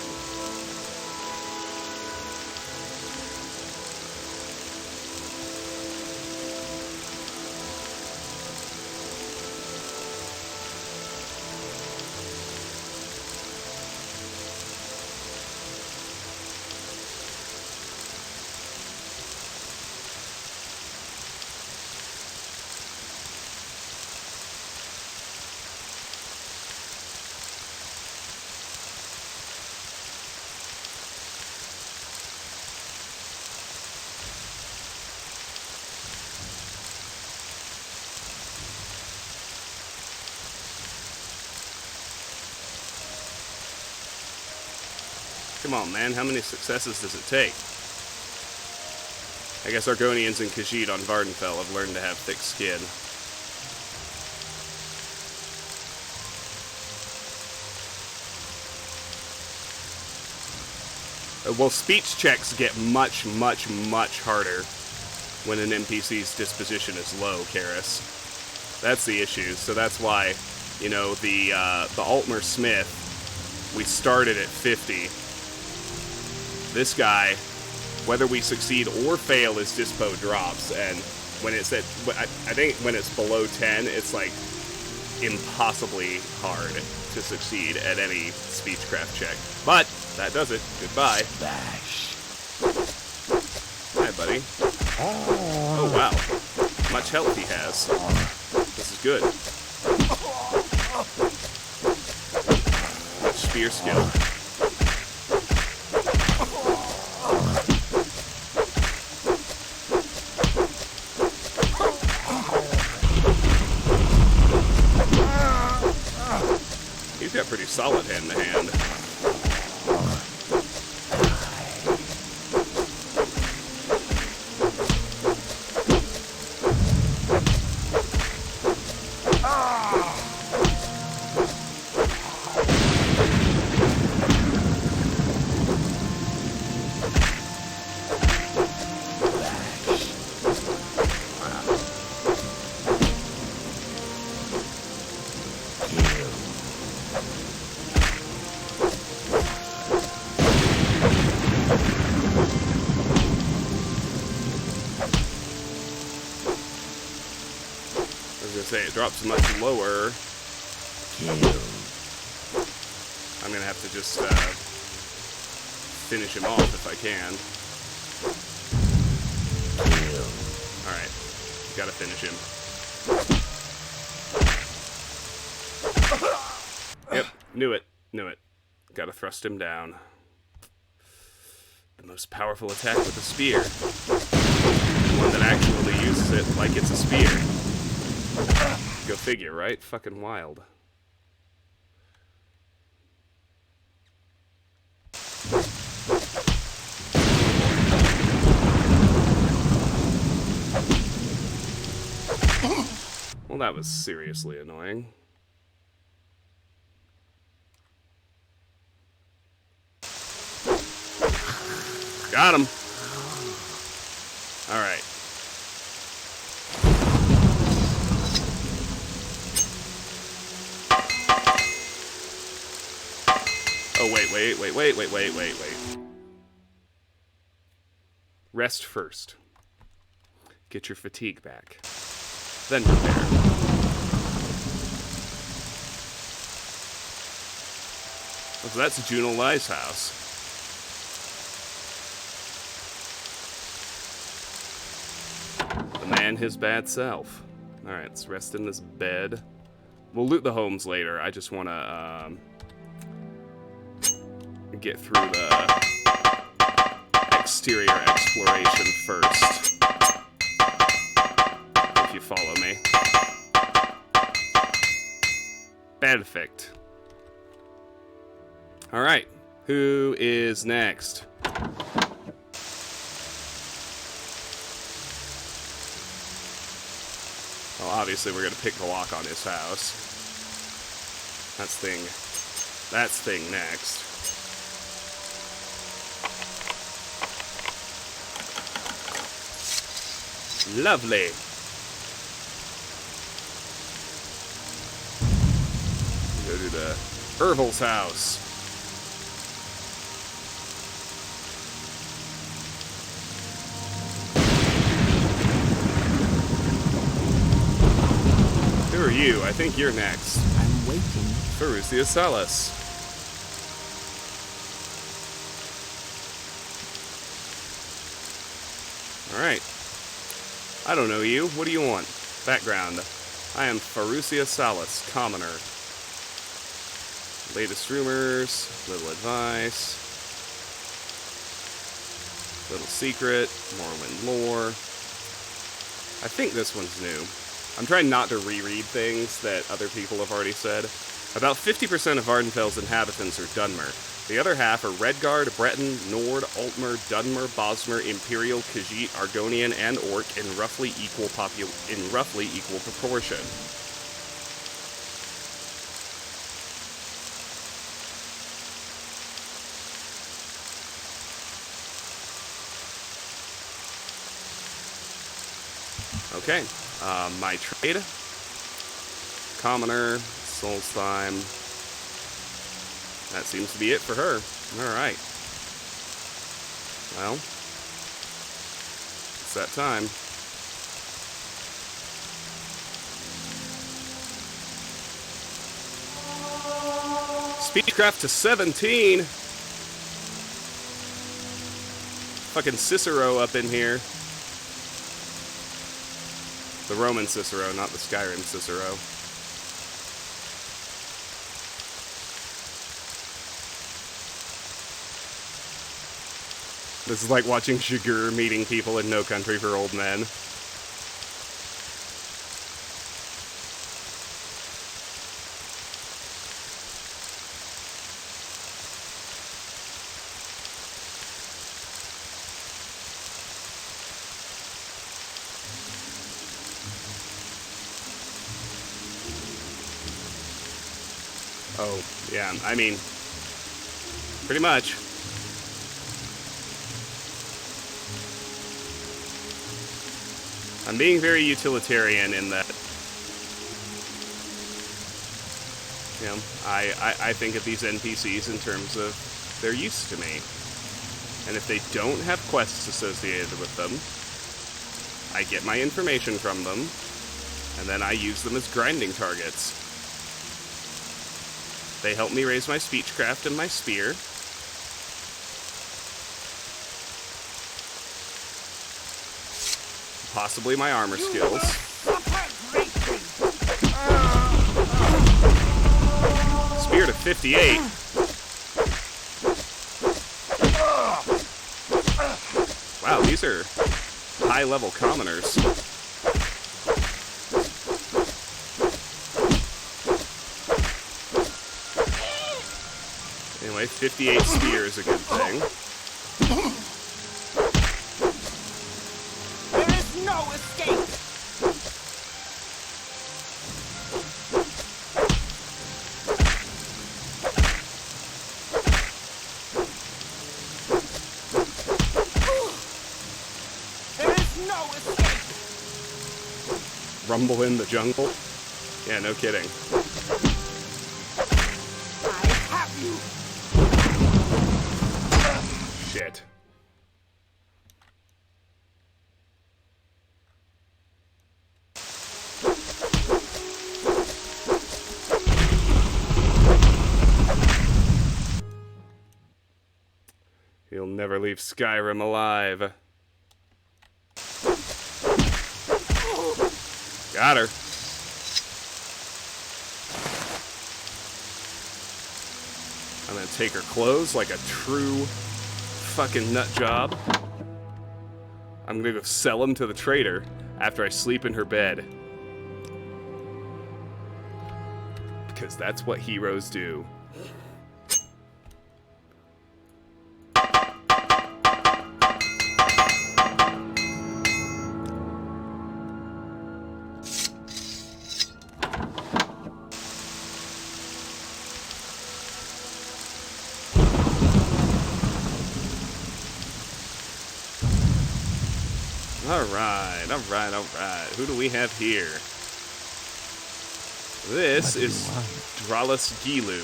Come on, man. How many successes does it take? I guess Argonians and Khajiit on Vardenfell have learned to have thick skin. Well, speech checks get much, much, much harder when an NPC's disposition is low, Karis. That's the issue. So that's why, you know, the Altmer Smith, we started at 50. This guy, whether we succeed or fail, his dispo drops, and when it's at, I think when it's below 10, it's like impossibly hard to succeed at any speechcraft check. But that does it. Goodbye. Bash. Hi, buddy. Oh wow, much health he has. This is good. Much spear skill. He's got pretty solid hand-to-hand. Say it drops much lower. I'm gonna have to just finish him off if I can. Alright, gotta finish him. Yep, knew it. Gotta thrust him down. The most powerful attack with a spear. One that actually uses it like it's a spear. Go figure, right? Fucking wild. Well, that was seriously annoying. Got him. All right. Oh, wait. Rest first. Get your fatigue back. Then prepare. Oh, so that's Juno Lai's house. The man, his bad self. Alright, let's rest in this bed. We'll loot the homes later. I just want to get through the exterior exploration first. If you follow me. Perfect. Alright, who is next? Well, obviously we're gonna pick the lock on his house. That's thing next. Lovely. Go to the Ervil's house. Who are you? I think you're next. I'm waiting. Pelagiad Salas. Alright. I don't know you. What do you want? Background. I am Pelagiad Salas, commoner. Latest rumors, little advice, little secret, Morrowind lore. I think this one's new. I'm trying not to reread things that other people have already said. About 50% of Vardenfell's inhabitants are Dunmer. The other half are Redguard, Breton, Nord, Altmer, Dunmer, Bosmer, Imperial, Khajiit, Argonian, and Orc in roughly equal proportion. Okay, my trade, Commoner, Solstheim, that seems to be it for her. Alright. Well, it's that time. Speechcraft to 17! Fucking Cicero up in here. The Roman Cicero, not the Skyrim Cicero. This is like watching Shigur meeting people in No Country for Old Men. Oh, yeah, I mean, pretty much. I'm being very utilitarian in that, you know, I think of these NPCs in terms of their use to me. And if they don't have quests associated with them, I get my information from them, and then I use them as grinding targets. They help me raise my speechcraft and my spear. Possibly my armor skills. Spear to 58. Wow, these are high-level commoners. Anyway, 58 spear is a good thing. There is no escape! There is no escape! Rumble in the jungle? Yeah, no kidding. Shit. never leave Skyrim alive. Got her. I'm gonna take her clothes like a true fucking nut job. I'm gonna go sell them to the trader after I sleep in her bed. Because that's what heroes do. Alright. Who do we have here? This is Dralas Gilu.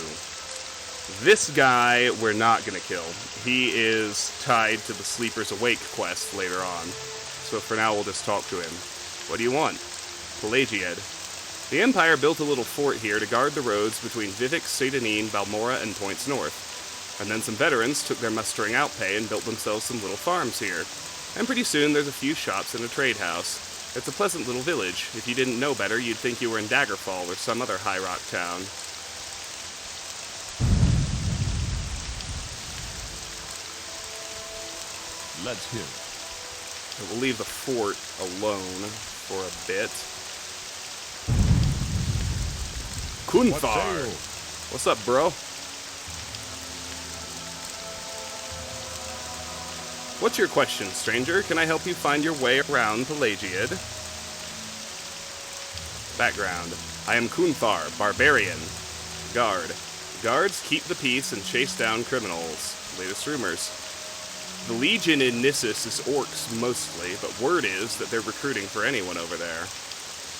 This guy we're not gonna kill. He is tied to the Sleeper's Awake quest later on. So for now we'll just talk to him. What do you want? Pelagiad. The Empire built a little fort here to guard the roads between Vivek, Sedanine, Balmora, and Points North. And then some veterans took their mustering out pay and built themselves some little farms here. And pretty soon there's a few shops and a trade house. It's a pleasant little village. If you didn't know better, you'd think you were in Daggerfall or some other high rock town. Let's hear it. But we'll leave the fort alone for a bit. Kunthar! What's up, bro? What's your question, stranger? Can I help you find your way around Pelagiad? Background. I am Kunthar, barbarian. Guard. Guards keep the peace and chase down criminals. Latest rumors. The Legion in Nissus is orcs mostly, but word is that they're recruiting for anyone over there.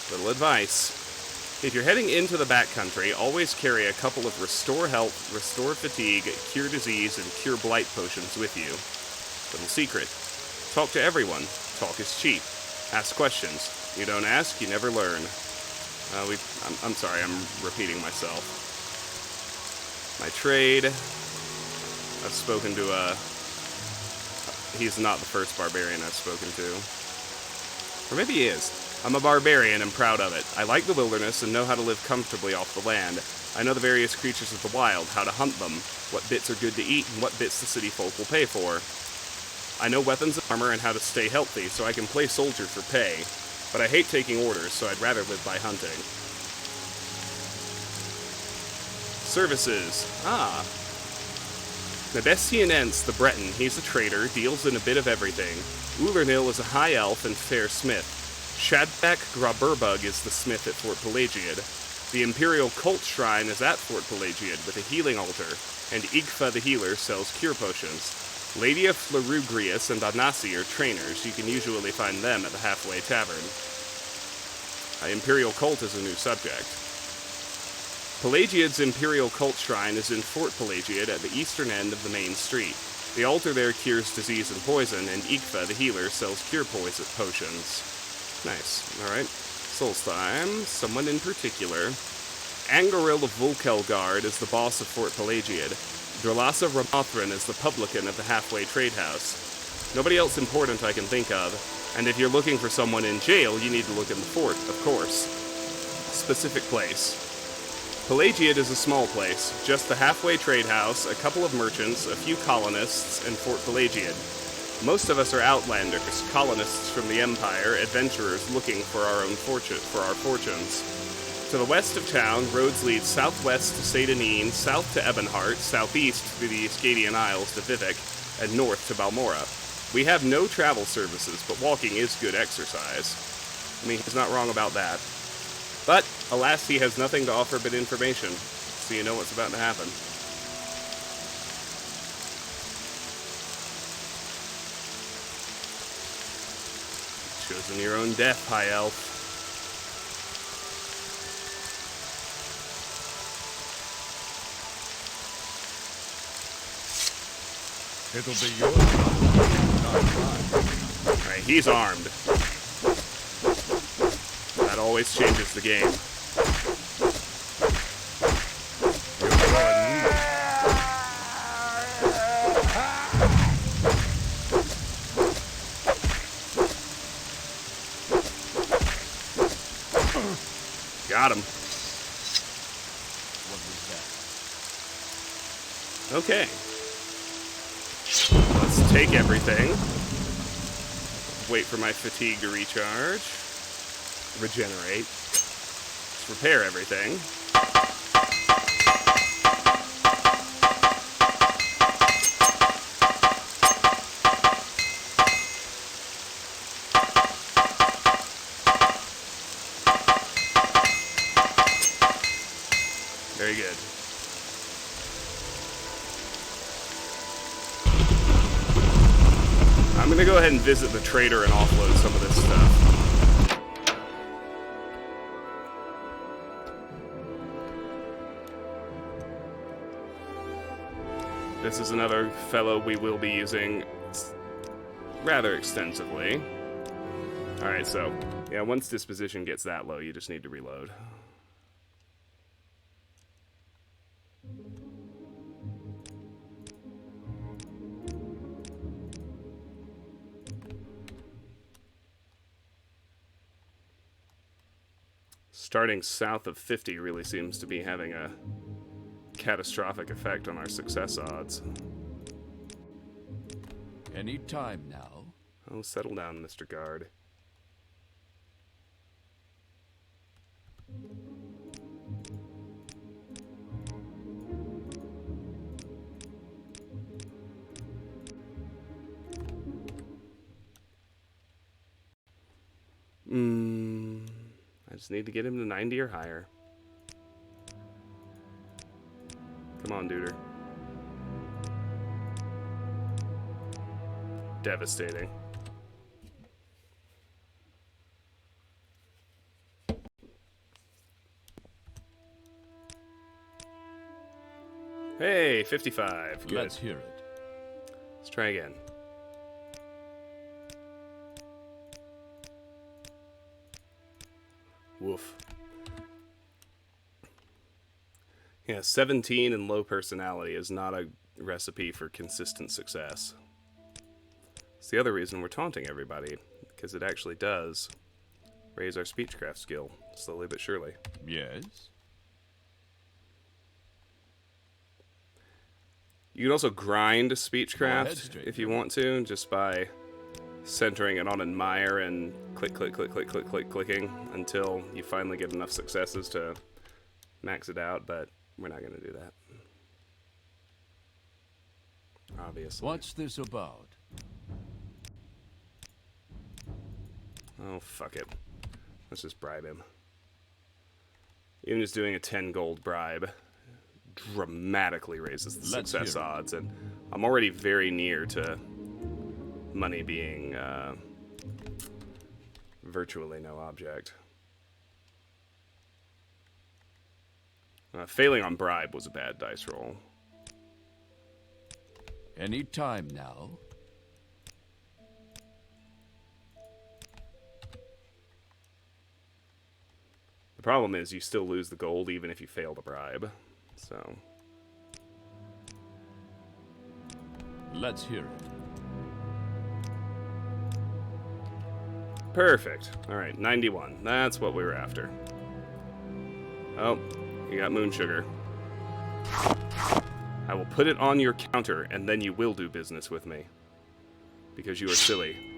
Little advice. If you're heading into the backcountry, always carry a couple of Restore Health, Restore Fatigue, Cure Disease, and Cure Blight potions with you. Little secret. Talk to everyone. Talk is cheap. Ask questions. You don't ask, you never learn. I'm sorry, I'm repeating myself. My trade. I've spoken to he's not the first barbarian I've spoken to. Or maybe he is. I'm a barbarian and proud of it. I like the wilderness and know how to live comfortably off the land. I know the various creatures of the wild, how to hunt them, what bits are good to eat, and what bits the city folk will pay for. I know weapons and armor and how to stay healthy, so I can play soldier for pay. But I hate taking orders, so I'd rather live by hunting. Services. Nebestianense, the Breton, he's a trader, deals in a bit of everything. Ulernil is a high elf and fair smith. Shadbak Graburbug is the smith at Fort Pelagiad. The Imperial Cult Shrine is at Fort Pelagiad with a healing altar, and Igfa the healer sells cure potions. Ladia Florugrius and Anasi are trainers. You can usually find them at the Halfway Tavern. Imperial Cult is a new subject. Pelagiad's Imperial Cult Shrine is in Fort Pelagiad at the eastern end of the main street. The altar there cures disease and poison, and Igfa the healer sells cure potions. Nice. Alright. Solstheim, someone in particular. Angaril of Volkelgard is the boss of Fort Pelagiad. Dralasa Ramothran is the publican of the Halfway Trade House. Nobody else important I can think of, and if you're looking for someone in jail, you need to look in the fort, of course. Specific place. Pelagiad is a small place, just the Halfway Trade House, a couple of merchants, a few colonists, and Fort Pelagiad. Most of us are outlanders, colonists from the Empire, adventurers looking for our fortunes. To the west of town, roads lead southwest to Sedanine, south to Ebonheart, southeast through the Ascadian Isles to Vivek, and north to Balmora. We have no travel services, but walking is good exercise. I mean, he's not wrong about that. But, alas, he has nothing to offer but information, so you know what's about to happen. Chosen your own death, High Elf. It'll be yours, not mine. Alright, he's armed. That always changes the game. You're gonna need Got him. What was that? Okay. Let's take everything. Wait for my fatigue to recharge. Regenerate. Let's repair everything. Very good. I'm gonna go ahead and visit the trader and offload some of this stuff. This is another fellow we will be using rather extensively. Alright, so, yeah, once disposition gets that low, you just need to reload. Starting south of 50 really seems to be having a catastrophic effect on our success odds. Any time now. Oh, settle down, Mr. Guard. I just need to get him to 90 or higher. Come on, duder. Devastating. Hey, 55. Good. Let's hear it. Let's try again. Woof. Yeah, 17 and low personality is not a recipe for consistent success. It's the other reason we're taunting everybody, because it actually does raise our speechcraft skill, slowly but surely. Yes? You can also grind Go ahead, speechcraft stranger. if you want to, just by centering it on admire and click, click, click, click, click, click, clicking until you finally get enough successes to max it out, but we're not going to do that. Obviously. What's this about? Oh, fuck it. Let's just bribe him. Even just doing a 10 gold bribe dramatically raises the Let's success hear it. odds, and I'm already very near to money being virtually no object. Failing on bribe was a bad dice roll. Any time now. The problem is you still lose the gold even if you fail the bribe. So, Let's hear it. perfect. All right, 91. That's what we were after. Oh, you got moon sugar. I will put it on your counter, and then you will do business with me. Because you are silly.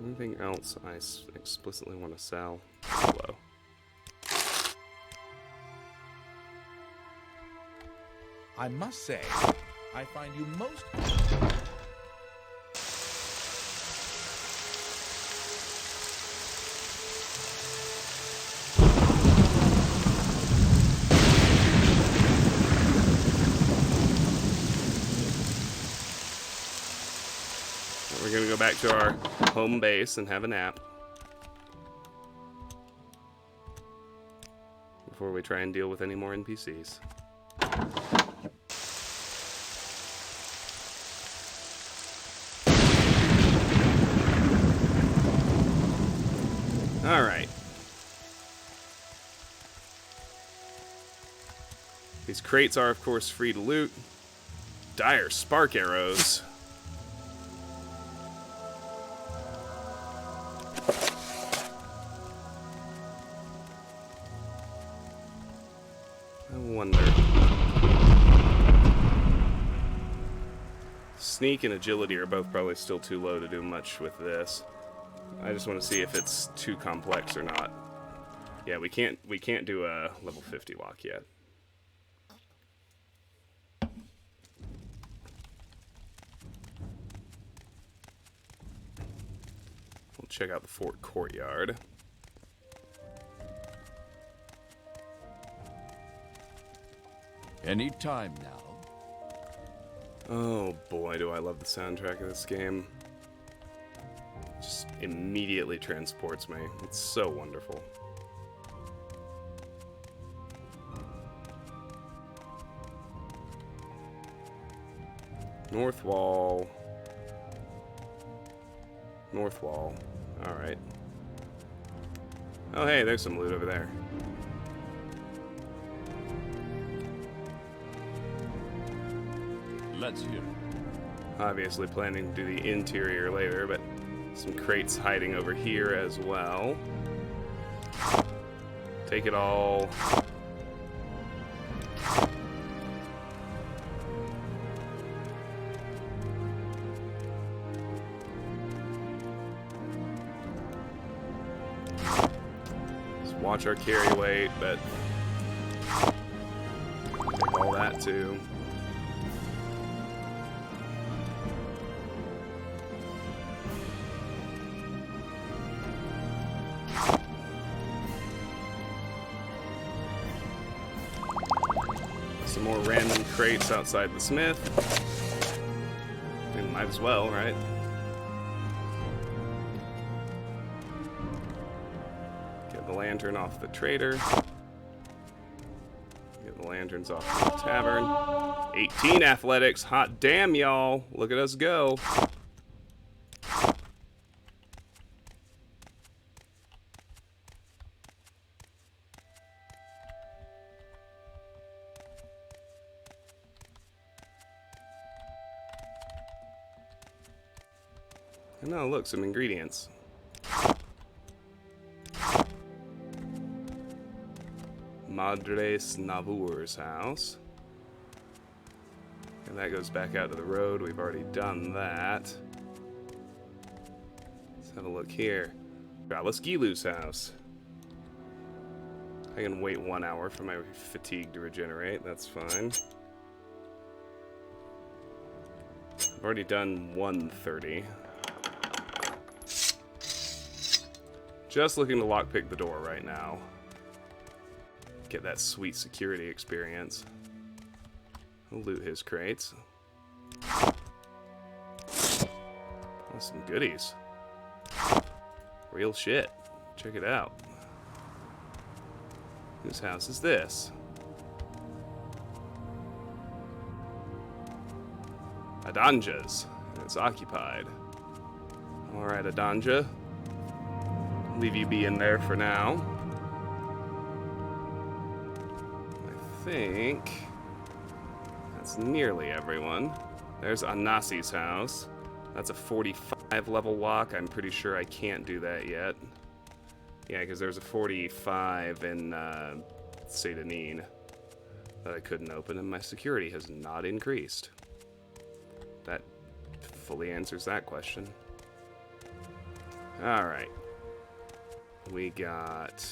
Anything else I explicitly want to sell? Hello. I must say, I find you most... We're gonna go back to our home base and have a nap. Before we try and deal with any more NPCs. Alright. These crates are, of course, free to loot. Dire spark arrows. I wonder. Sneak and agility are both probably still too low to do much with this. I just want to see if it's too complex or not. Yeah, we can't do a level 50 lock yet. We'll check out the fort courtyard. Any time now. Oh boy, do I love the soundtrack of this game. Just immediately transports me. It's so wonderful. North wall. North wall. Alright. Oh hey, there's some loot over there. Let's hear it. Obviously planning to do the interior later, but some crates hiding over here as well. Take it all. Just watch our carry weight, but take all that too. Some more random crates outside the smith. We might as well, right? Get the lantern off the trader. Get the lanterns off the tavern. 18 athletics. Hot damn, y'all. Look at us go. No, look, some ingredients. Madres Navur's house. And that goes back out to the road. We've already done that. Let's have a look here. Gilu's house. I can wait 1 hour for my fatigue to regenerate. That's fine. I've already done 130. Just looking to lockpick the door right now. Get that sweet security experience. We'll loot his crates. Oh, some goodies. Real shit. Check it out. Whose house is this? Adanja's. And it's occupied. Alright, Adanja. Leave you be in there for now. I think that's nearly everyone. There's Anasi's house. That's a 45 level lock. I'm pretty sure I can't do that yet. Yeah, because there's a 45 in Satanine that I couldn't open, and my security has not increased. That fully answers that question. Alright. We got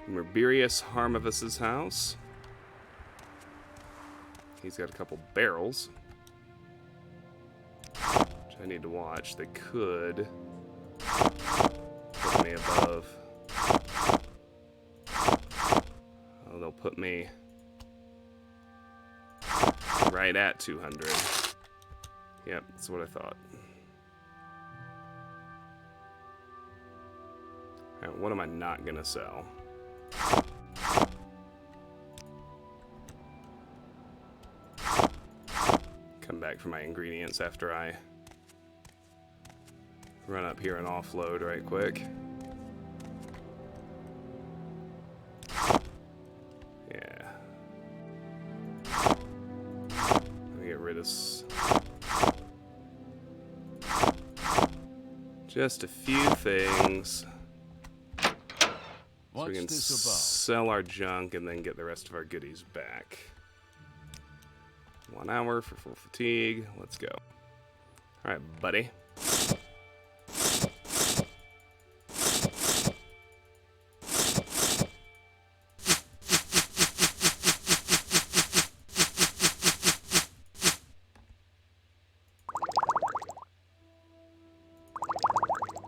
Merberius Harmavus's house. He's got a couple barrels, which I need to watch. They could put me above. Oh, they'll put me right at 200. Yep, that's what I thought. Alright, what am I not gonna sell? Come back for my ingredients after I run up here and offload right quick. Just a few things. So What's we can this about? sell our junk and then get the rest of our goodies back. 1 hour for full fatigue. Let's go. Alright, buddy.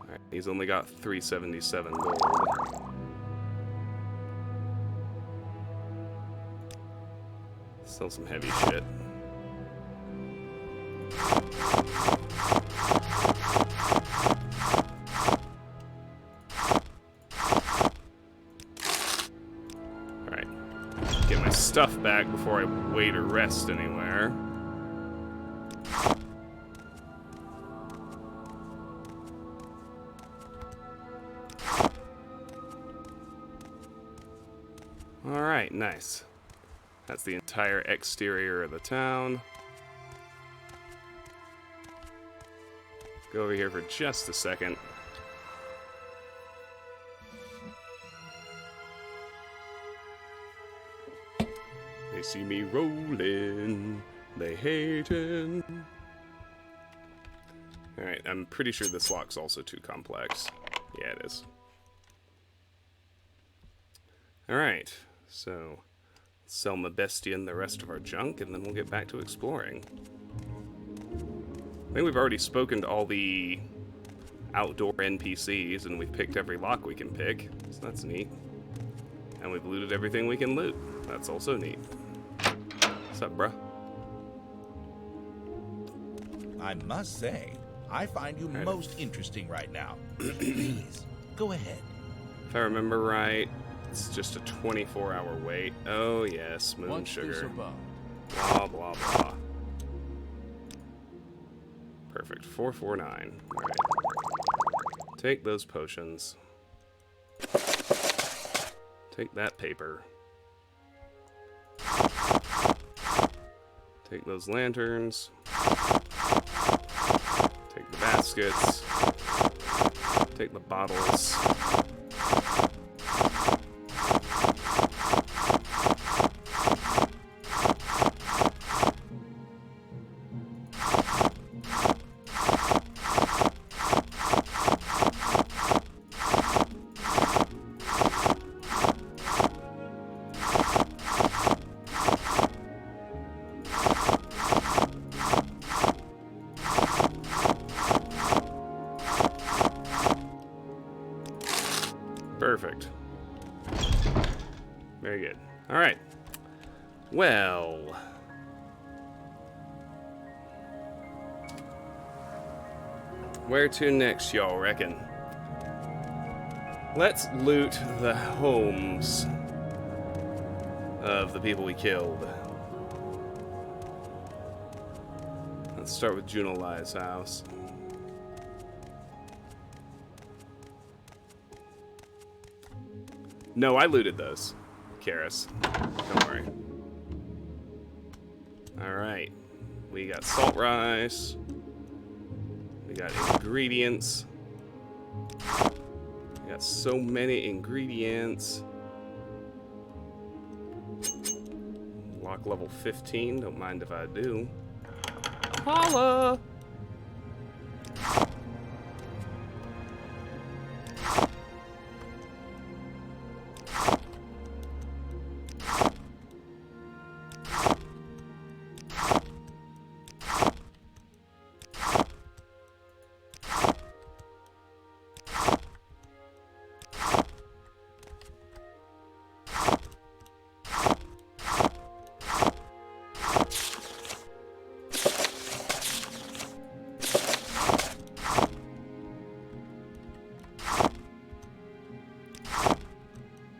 Alright, he's only got 377 gold. Sell some heavy shit. Alright. Get my stuff back before I wait or rest anywhere. Alright, nice. That's the entire exterior of the town. Go over here for just a second. They see me rolling, they hating. Alright, I'm pretty sure this lock's also too complex. Yeah, it is. Alright, so sell my bestia and the rest of our junk, and then we'll get back to exploring. I think we've already spoken to all the outdoor NPCs, and we've picked every lock we can pick, so that's neat. And we've looted everything we can loot. That's also neat. What's up, bruh? I must say, I find you most interesting right now. Please, go ahead. If I remember right, it's just a 24-hour wait. Oh, yes, moon What's this sugar. about? Blah, blah, blah. Perfect. 449. Alright. Take those potions. Take that paper. Take those lanterns. Take the baskets. Take the bottles. Perfect. Very good. Alright. Well. Where to next, y'all reckon? Let's loot the homes of the people we killed. Let's start with Juno Lai's house. No, I looted those, Karis. Don't worry. Alright. We got salt rice. We got ingredients. We got so many ingredients. Lock level 15. Don't mind if I do. Holla!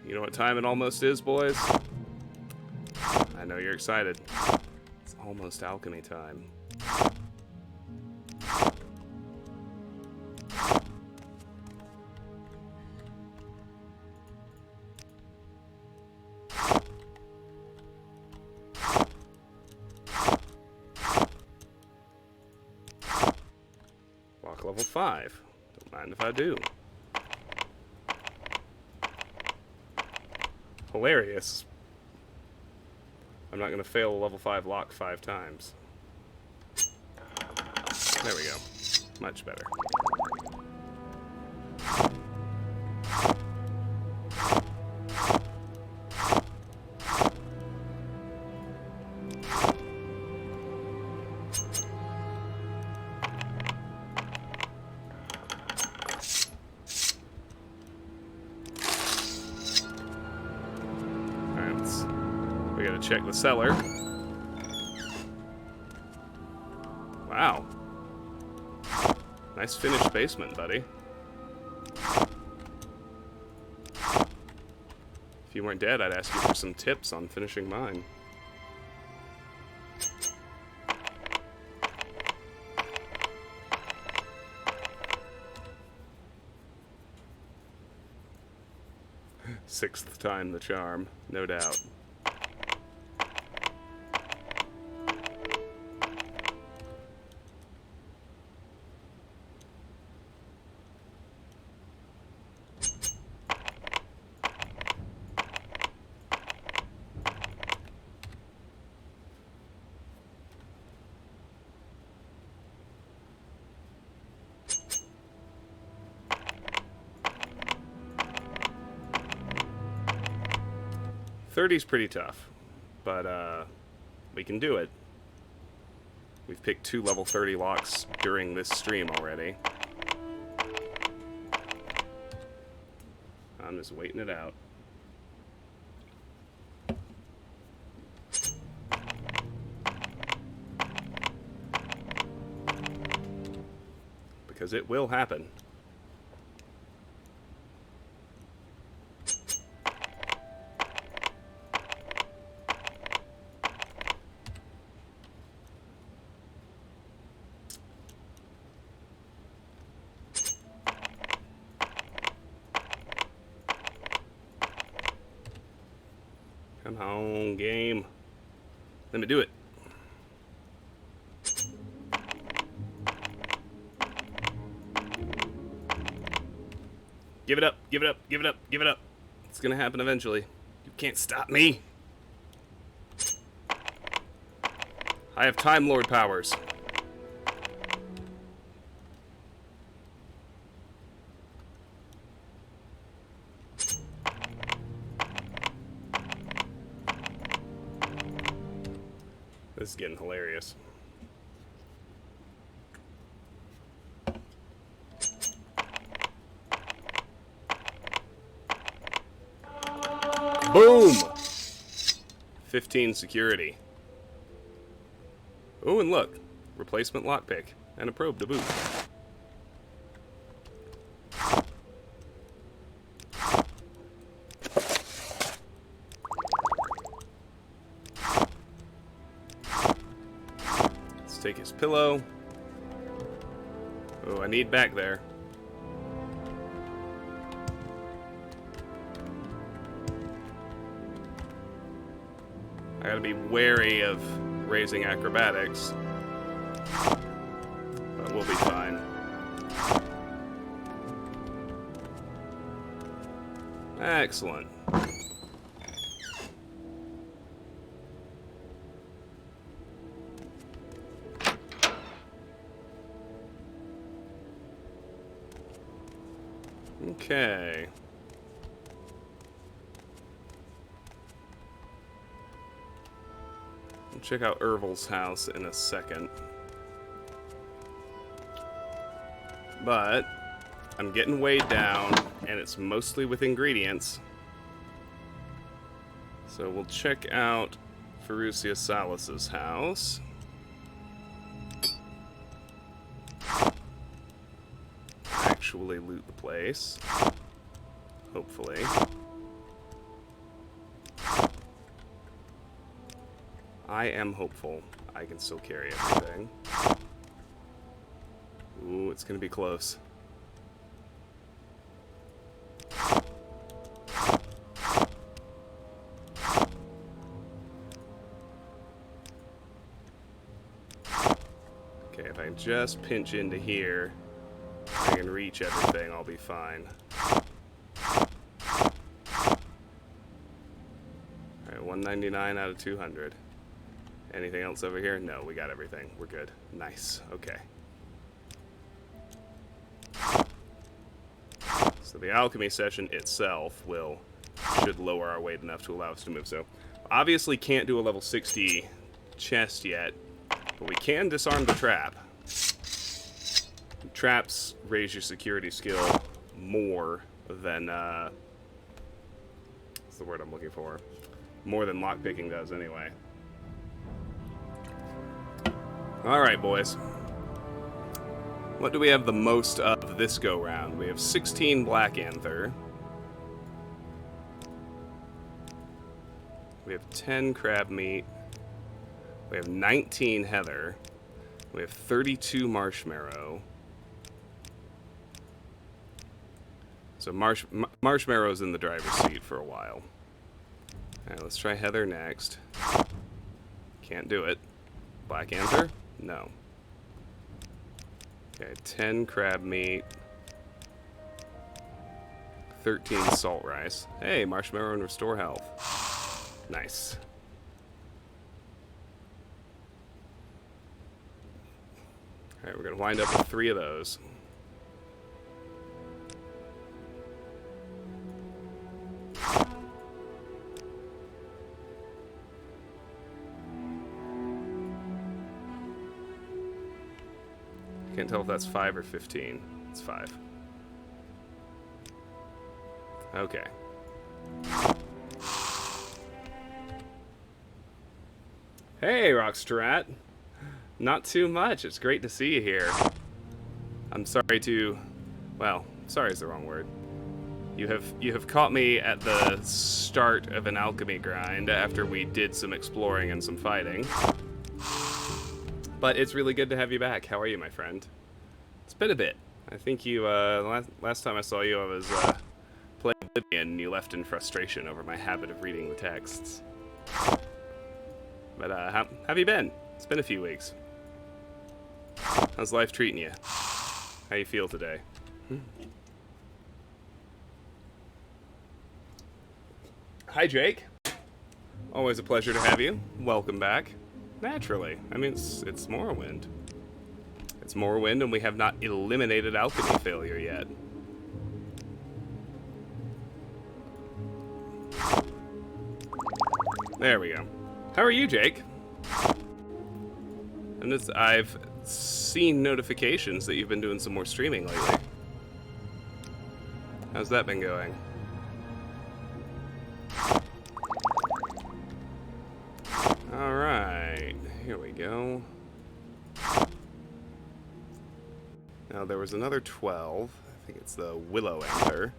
You know what time it almost is, boys? I know you're excited. It's almost alchemy time. Lock level 5. Don't Mind if I do? Hilarious. I'm not going to fail a level 5 lock 5 times. There we go. Much better. We gotta check the cellar. Wow. Nice finished basement, buddy. If you weren't dead, I'd ask you for some tips on finishing mine. Sixth time the charm, no doubt. .30's pretty tough, but we can do it. We've picked 2 level 30 locks during this stream already. I'm just waiting it out. Because it will happen. Come on, game. Let me do it. Give it up, give it up, give it up, give it up. It's gonna happen eventually. You can't stop me. I have Time Lord powers. This is getting hilarious. Boom! 15 security. Oh, and look. Replacement lockpick. And a probe to boot. Take his pillow. Oh, I need back there. I gotta be wary of raising acrobatics. But we'll be fine. Excellent. Okay. We'll check out Ervil's house in a second. But I'm getting weighed down, and it's mostly with ingredients. So we'll check out Ferucia Salas's house. Actually loot the place. Hopefully. I am hopeful I can still carry everything. Ooh, it's gonna be close. Okay, if I can just pinch into here. I can reach everything, I'll be fine. Alright, 199 out of 200. Anything else over here? No, we got everything. We're good. Nice. Okay. So the alchemy session itself should lower our weight enough to allow us to move. So obviously can't do a level 60 chest yet, but we can disarm the trap. Traps raise your security skill more than what's the word I'm looking for? More than lockpicking does anyway. Alright, boys. What do we have the most of this go-round? We have 16 Black Anther. We have 10 crab meat. We have 19 heather. We have 32 marshmallow. So marshmallow's in the driver's seat for a while. Alright, let's try heather next. Can't do it. Black Anther? No. Okay, 10 crab meat. 13 salt rice. Hey, marshmallow and restore health. Nice. Alright, we're gonna wind up with 3 of those. Can't tell if that's 5 or 15. It's 5. Okay. Hey, Rockstrat. Not too much. It's great to see you here. I'm sorry to... Well, sorry is the wrong word. You have caught me at the start of an alchemy grind after we did some exploring and some fighting. But it's really good to have you back. How are you, my friend? It's been a bit. I think you, last time I saw you, I was playing Oblivion, and you left in frustration over my habit of reading the texts. But, how have you been? It's been a few weeks. How's life treating you? How you feel today? Hi, Jake. Always a pleasure to have you. Welcome back. Naturally. I mean, it's Morrowind. It's Morrowind, and we have not eliminated alchemy failure yet. There we go. How are you, Jake? And I've seen notifications that you've been doing some more streaming lately. How's that been going? Alright, here we go. Now there was another 12. I think it's the Willow Anther.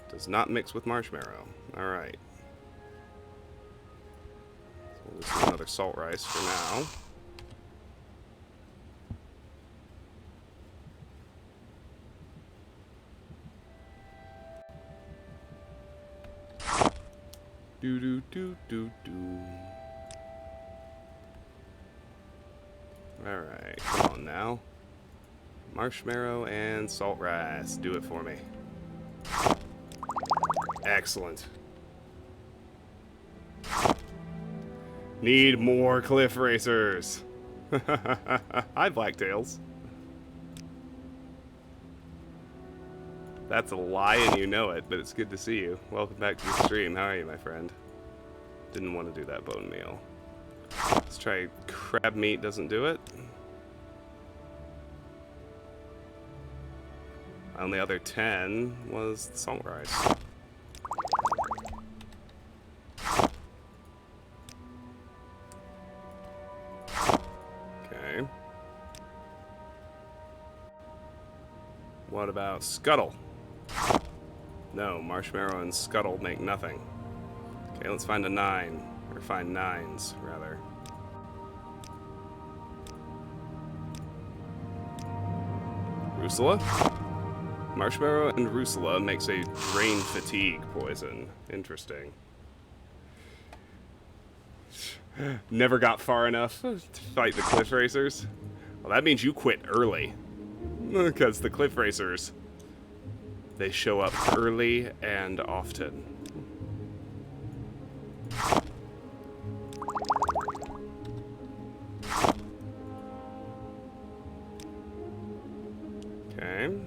Does not mix with marshmallow. Alright. So we'll just do another salt rice for now. Do do do do do. Alright, come on now. Marshmallow and salt rice. Do it for me. Excellent. Need more cliff racers. Hi, Blacktails. That's a lie and you know it, but it's good to see you. Welcome back to the stream. How are you, my friend? Didn't want to do that bone meal. Let's try crab meat. Doesn't do it. And the other 10 was the salt rice. Okay. What about Scuttle? No, marshmallow and Scuttle make nothing. Okay, let's find a 9. Or find 9s, rather. Rusula? Marshmallow and Rusula makes a drain fatigue poison. Interesting. Never got far enough to fight the cliff racers? Well, that means you quit early. Because the cliff racers, they show up early and often. Okay.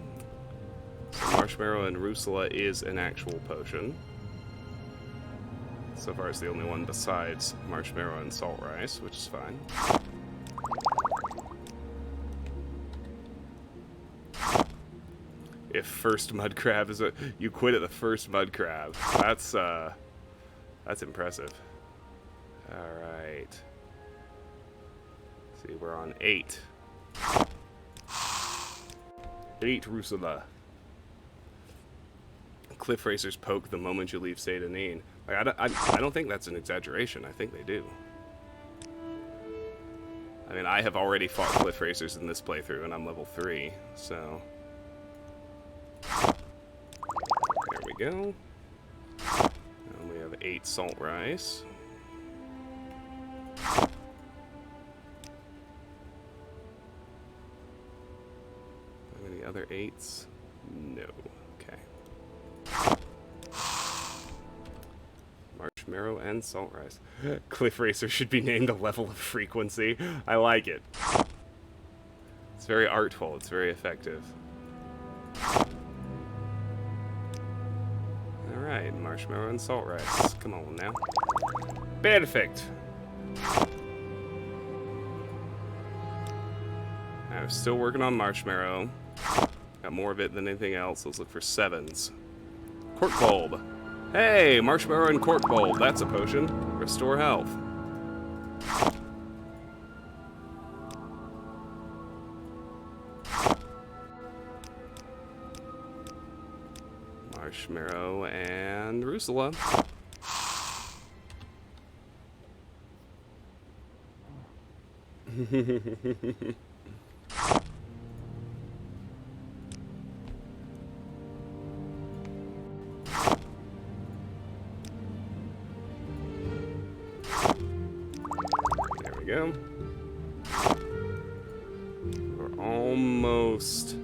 So Marshmallow and Rusula is an actual potion. So far, it's the only one besides Marshmallow and Salt Rice, which is fine. If first mud crab is you quit at the first mud crab. That's impressive. All right. Let's see, we're on 8. 8, Rusula. Cliff racers poke the moment you leave Sedanine. Like, I don't think that's an exaggeration. I think they do. I mean, I have already fought cliff racers in this playthrough, and I'm level 3, so... There we go. And we have 8 salt rice. How many other 8s? No. Okay. Marshmallow and salt rice. Cliff Racer should be named a level of frequency. I like it. It's very artful. It's very effective. Alright, marshmallow and salt rice. Come on now. Perfect. I'm still working on marshmallow. Got more of it than anything else. Let's look for 7s. Cork bulb. Hey, marshmallow and cork bulb. That's a potion. Restore health. Marshmallow and Rusula. There we go. We're almost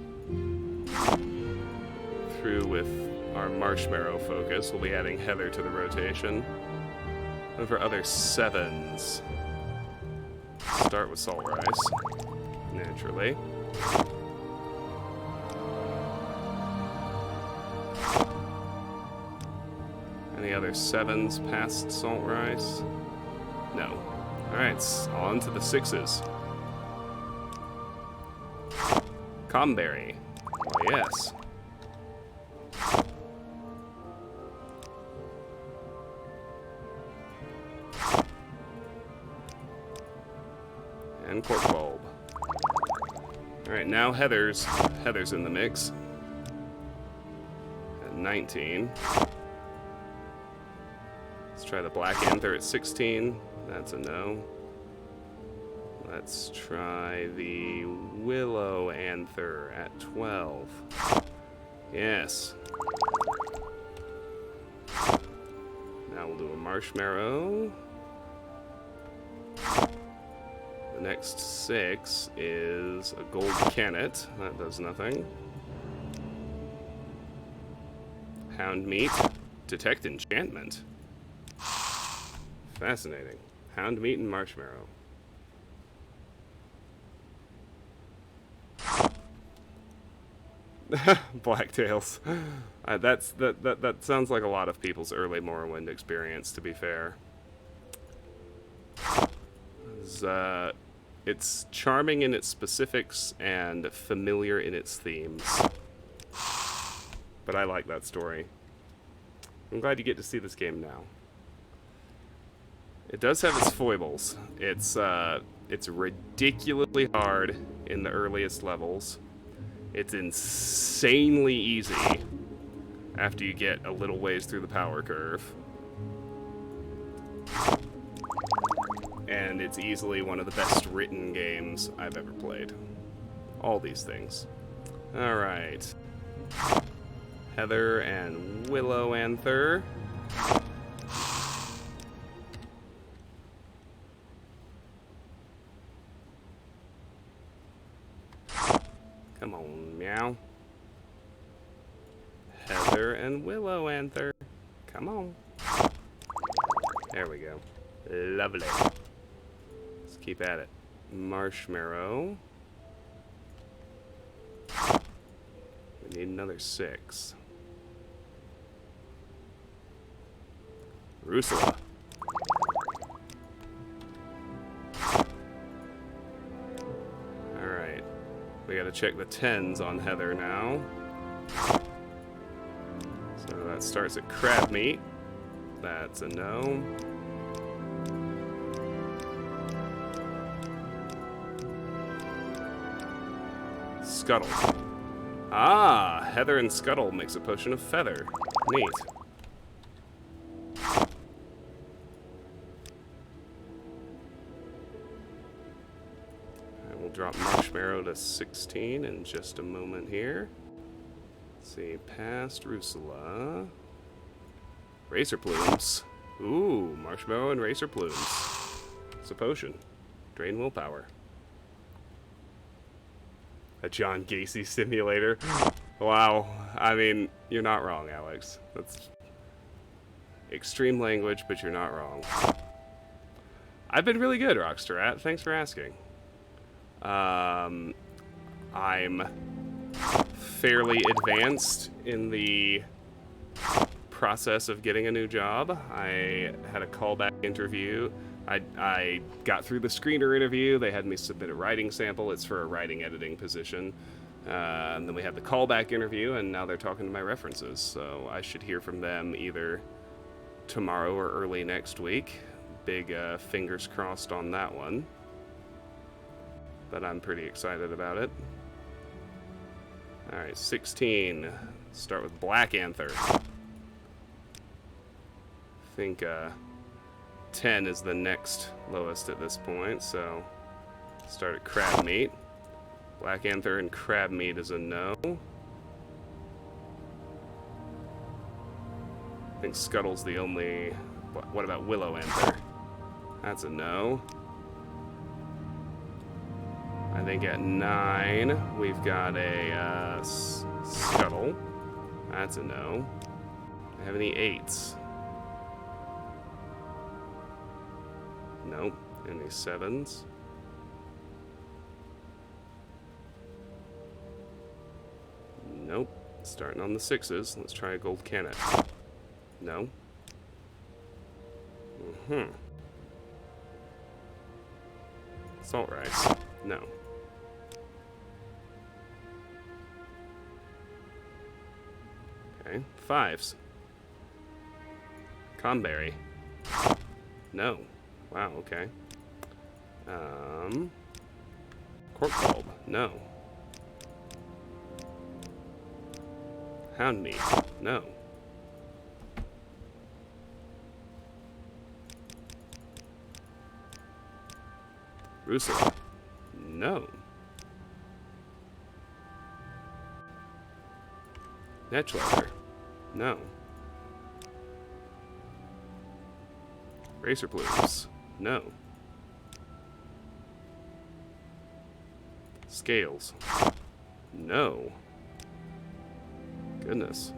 through with our marshmallow focus. We'll be adding Heather to the rotation. And for other 7s, start with salt rice, naturally. Any other 7s past salt rice? No. Alright, on to the 6s. Comberry. Why, yes. And cork bulb. Alright, now Heather's in the mix. At 19. Let's try the Black Anther at 16. That's a no. Let's try the Willow Anther at 12. Yes. Now we'll do a marshmallow. The next 6 is a gold cannet. That does nothing. Hound meat. Detect enchantment. Fascinating. Hound meat and marshmallow. Blacktails. That sounds like a lot of people's early Morrowind experience, to be fair. It's charming in its specifics and familiar in its themes. But I like that story. I'm glad you get to see this game now. It does have its foibles. It's ridiculously hard in the earliest levels. It's insanely easy after you get a little ways through the power curve. And it's easily one of the best written games I've ever played. All these things. Alright. Heather and Willow Anther. Come on Meow. Heather and Willow Anther. Come on. There we go. Lovely. Let's keep at it. Marshmallow. We need another 6. Rusula. Alright. We gotta check the 10s on Heather now. So that starts at crab meat. That's a no. Scuttle. Ah, Heather and Scuttle makes a potion of feather. Neat. I will drop Marshmallow to 16 in just a moment here. Let's see, past Rusula. Racer Plumes. Ooh, Marshmallow and Racer Plumes. It's a potion. Drain willpower. A John Gacy simulator. Wow. I mean, you're not wrong, Alex. That's extreme language, but you're not wrong. I've been really good, Rockstarat. Thanks for asking. I'm fairly advanced in the process of getting a new job. I had a callback interview. I got through the screener interview. They had me submit a writing sample. It's for a writing editing position. And then we had the callback interview, and now they're talking to my references. So I should hear from them either tomorrow or early next week. Big fingers crossed on that one. But I'm pretty excited about it. Alright, 16. Start with Black Anther. I think 10 is the next lowest at this point, so start at crab meat. Black Anther and crab meat is a no. I think Scuttle's the only... What about Willow Anther? That's a no. I think at 9 we've got a Scuttle. That's a no. Do I have any 8s? Nope. Any 7s? Nope. Starting on the 6s. Let's try a gold cannet. No. Salt rice. No. Okay. 5s. Conberry. No. Wow, okay. Cork bulb. No. Hound meat. No. Rusula. No. Netch leather. No. Racer plumes. No. Scales. No. Goodness.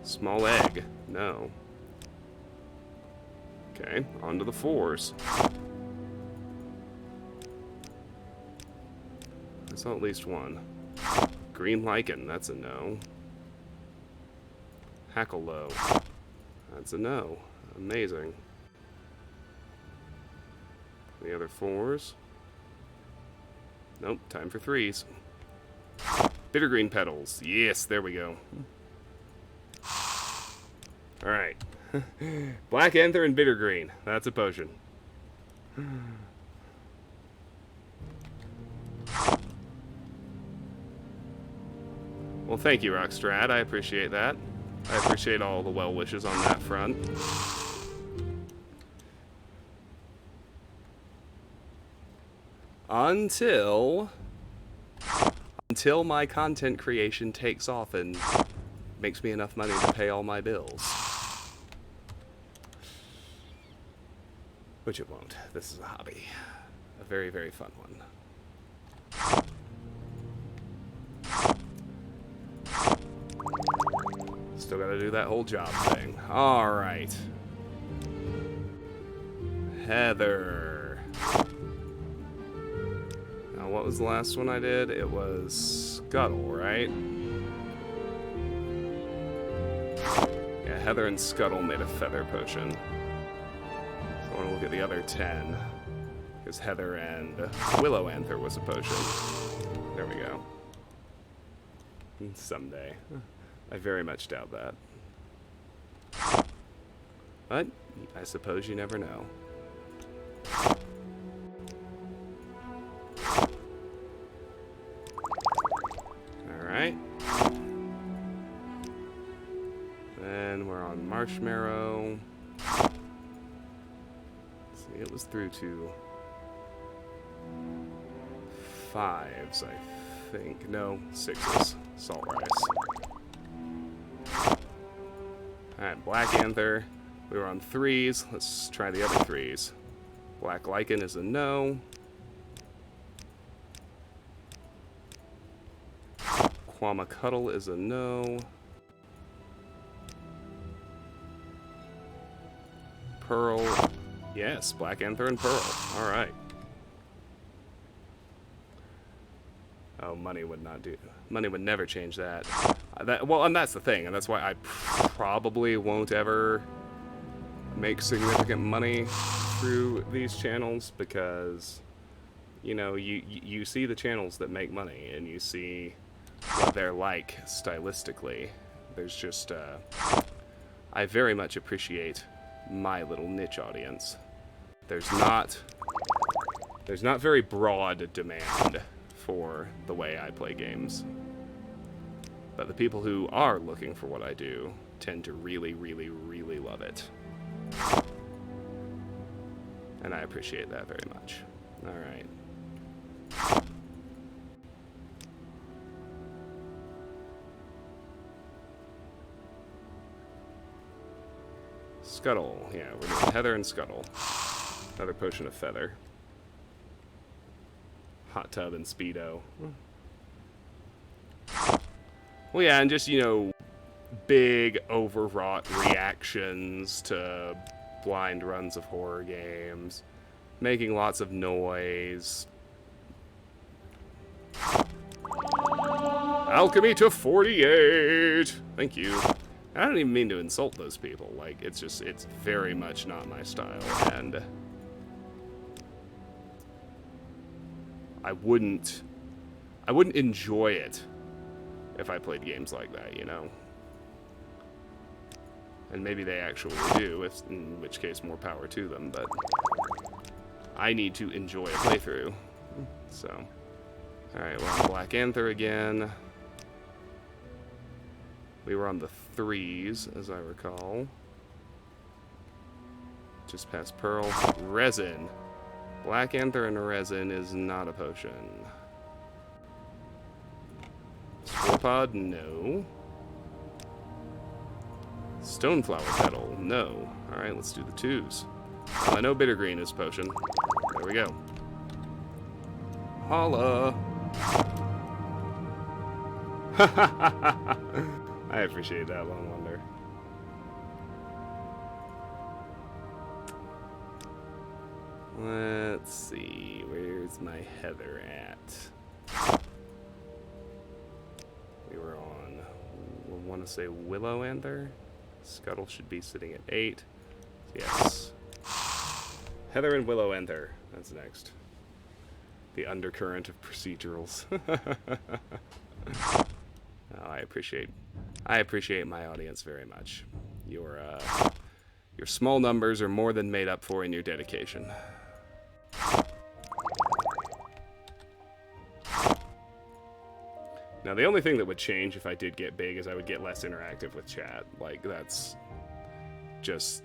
Small egg. No. Okay, on to the 4s. I saw at least one. Green lichen, that's a no. Hackle low. That's a no. Amazing. The other 4s? Nope, time for 3s. Bittergreen petals. Yes, there we go. Alright. Black Anther and Bittergreen. That's a potion. Well, thank you, Rockstrad. I appreciate that. I appreciate all the well wishes on that front. Until my content creation takes off and makes me enough money to pay all my bills. Which it won't. This is a hobby. A very, very fun one. Still gotta do that whole job thing. Alright. Heather. Now, what was the last one I did? It was Scuttle, right? Yeah, Heather and Scuttle made a feather potion. So I want to look at the other 10. Because Heather and Willow Anther was a potion. There we go. Someday. I very much doubt that. But I suppose you never know. Alright. Then we're on Marshmallow. Let's see, it was through to 5s, I think. No, 6s. Salt Rice. Alright, Black Anther. We were on 3s. Let's try the other 3s. Black Lichen is a no. Quamacuddle is a no. Pearl. Yes, Black Anther and Pearl. Alright. Oh, money would not do. Money would never change that. Well, and that's the thing, and that's why I probably won't ever make significant money through these channels, because, you know, you see the channels that make money, and you see what they're like stylistically. There's just, I very much appreciate my little niche audience. There's not very broad demand for the way I play games. But the people who are looking for what I do tend to really, really, really love it. And I appreciate that very much. Alright. Scuttle. Yeah, we're doing Heather and Scuttle. Another potion of feather. Hot tub and Speedo. Well, yeah, and just, you know, big overwrought reactions to blind runs of horror games. Making lots of noise. Alchemy to 48! Thank you. I don't even mean to insult those people. Like, it's just, it's very much not my style, and I wouldn't enjoy it if I played games like that, you know? And maybe they actually do, in which case more power to them, but I need to enjoy a playthrough. So, alright, we're on Black Anther again. We were on the 3s, as I recall. Just past Pearl. Resin. Black Anther and Resin is not a potion. Sporepod? No. Stoneflower Petal? No. Alright, let's do the 2s. I know Bittergreen is potion. There we go. Holla! I appreciate that, Lone Wonder. Let's see, where's my Heather at? We were on, I want to say Willow Anther. Scuttle should be sitting at 8. Yes. Heather and Willow Anther. That's next. The undercurrent of procedurals. Oh, I appreciate my audience very much. Your small numbers are more than made up for in your dedication. Now, the only thing that would change if I did get big is I would get less interactive with chat. Like, that's just...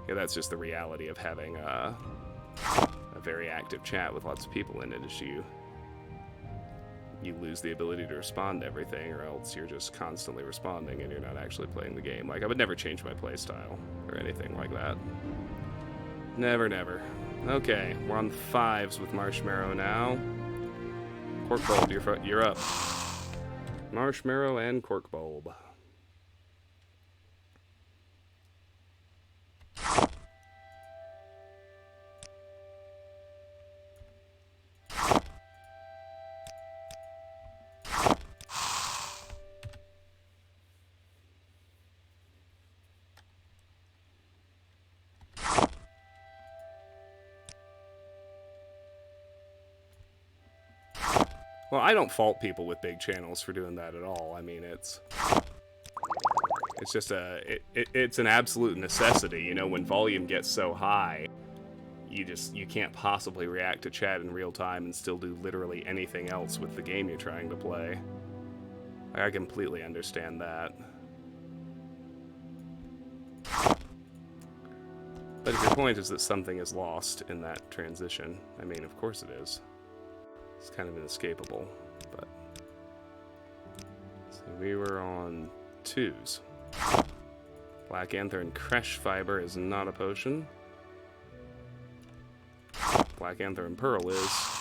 yeah, that's just the reality of having a very active chat with lots of people in it, is you lose the ability to respond to everything, or else you're just constantly responding and you're not actually playing the game. Like, I would never change my playstyle or anything like that. Never, never. Okay, we're on the 5s with Marshmallow now. Pork Bolt, you're up. Marshmallow and cork bulb. Well, I don't fault people with big channels for doing that at all. I mean, it's just it's an absolute necessity. You know, when volume gets so high, you can't possibly react to chat in real time and still do literally anything else with the game you're trying to play. I completely understand that. But if your point is that something is lost in that transition, I mean, of course it is. It's kind of inescapable, but... So we were on 2s. Black Anther and Crush Fiber is not a potion. Black Anther and Pearl is.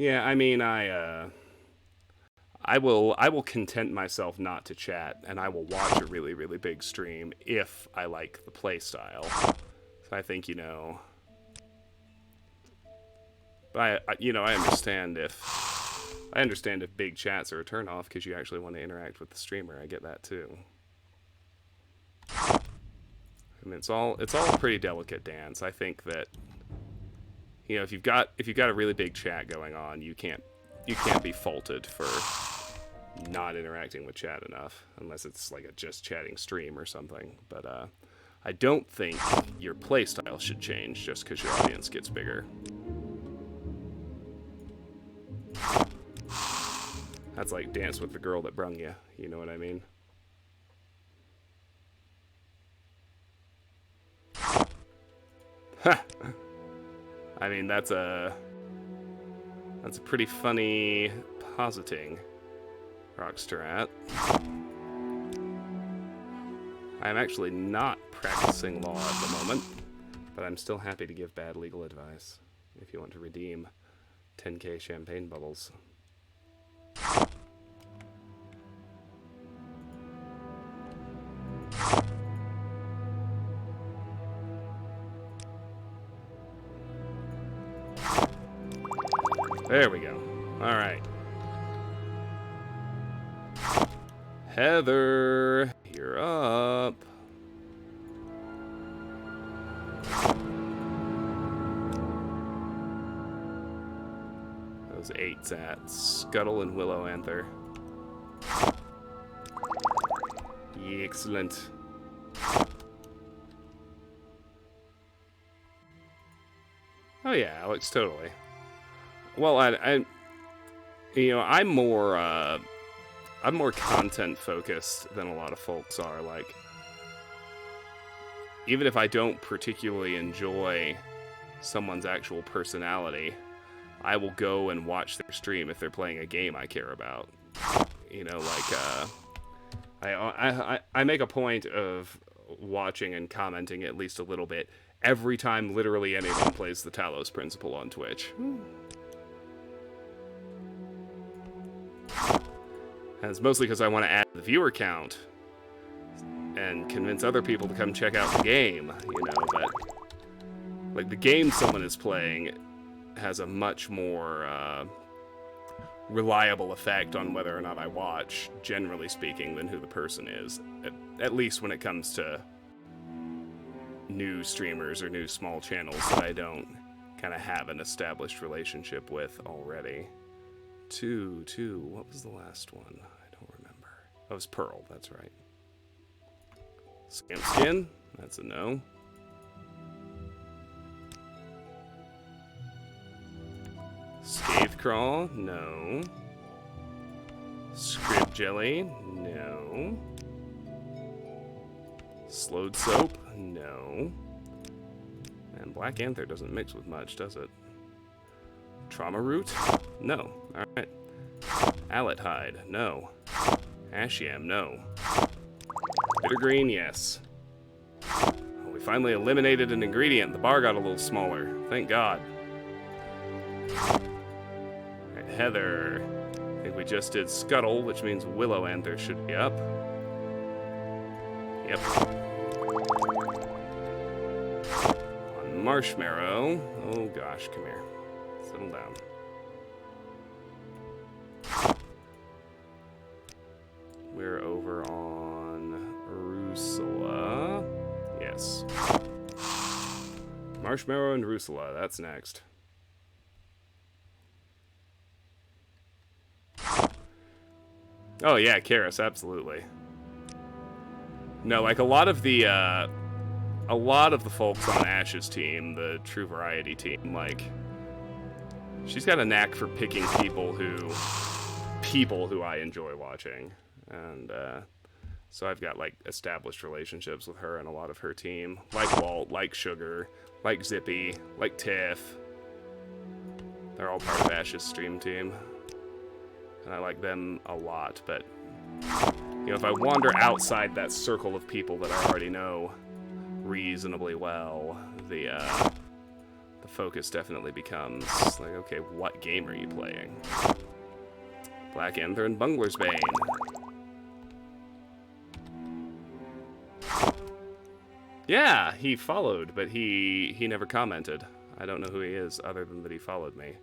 Yeah, I mean, I will content myself not to chat, and I will watch a really, really big stream if I like the play style. So I think, you know... But I understand if big chats are a turnoff because you actually want to interact with the streamer. I get that too. I mean, it's all a pretty delicate dance. I think that, you know, if you've got a really big chat going on, you can't be faulted for not interacting with chat enough, unless it's like a just chatting stream or something. But I don't think your playstyle should change just because your audience gets bigger. That's like Dance with the Girl That Brung You, you know what I mean? Ha! I mean, that's a pretty funny positing, Rocksterat. I'm actually not practicing law at the moment, but I'm still happy to give bad legal advice if you want to redeem 10k champagne bubbles. There we go. Alright. Heather, you're up. Those 8s at Scuttle and Willow Anther. Excellent. Oh yeah, Alex, totally. Well, I'm more content focused than a lot of folks are. Like, even if I don't particularly enjoy someone's actual personality, I will go and watch their stream if they're playing a game I care about. You know, like, I make a point of watching and commenting at least a little bit every time literally anyone plays the Talos Principle on Twitch. And it's mostly because I want to add the viewer count and convince other people to come check out the game, you know, but like the game someone is playing has a much more reliable effect on whether or not I watch, generally speaking, than who the person is, at least when it comes to new streamers or new small channels that I don't kind of have an established relationship with already. Two, what was the last one? I don't remember. That was Pearl, that's right. Scamp Skin, that's a no. Scathe Crawl, no. Scrib Jelly, no. Slowed Soap, no. And Black Anther doesn't mix with much, does it? Trauma root? No. Alright. Allet hide? No. Ash yam? No. Bitter green? Yes. Oh, we finally eliminated an ingredient. The bar got a little smaller. Thank God. Alright, heather. I think we just did scuttle, which means willow anther should be up. Yep. On marshmallow. Oh gosh, come here. Settle down. We're over on Rusula. Yes. Marshmallow and Rusula, that's next. Oh yeah, Karis, absolutely. No, like a lot of the folks on Ash's team, the True Variety team, like she's got a knack for picking people who I enjoy watching, and so I've got like established relationships with her and a lot of her team, like Walt, like Sugar, like Zippy, like Tiff. They're all part of Ash's stream team, and I like them a lot. But you know, if I wander outside that circle of people that I already know reasonably well, the focus definitely becomes like, okay, what game are you playing? Black Anther and Bungler's Bane. Yeah, he followed, but he never commented. I don't know who he is, other than that he followed me.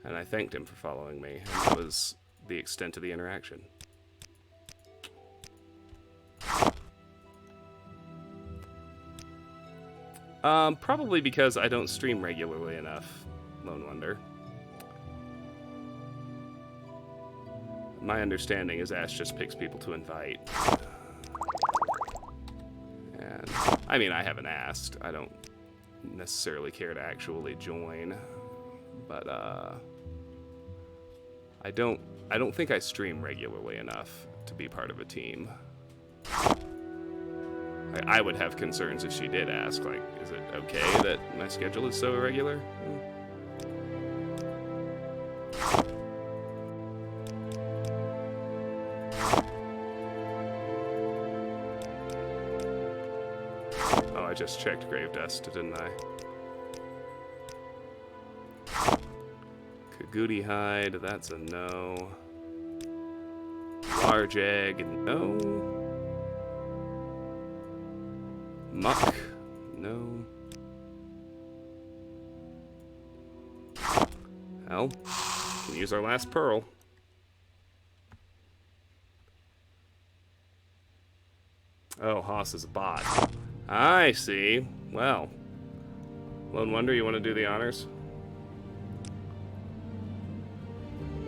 And I thanked him for following me. And that was the extent of the interaction. Probably because I don't stream regularly enough, Lone Wonder. My understanding is Ash just picks people to invite. And, I mean, I haven't asked. I don't necessarily care to actually join. But, I don't think I stream regularly enough to be part of a team. I would have concerns if she did ask, like, is it okay that my schedule is so irregular? Oh, I just checked Grave Dust, didn't I? Kagooty Hide, that's a no. Large Egg, no. Muck, no. Well, we can use our last pearl. Oh, Haas is a bot. I see. Well, Lone Wonder, you want to do the honors?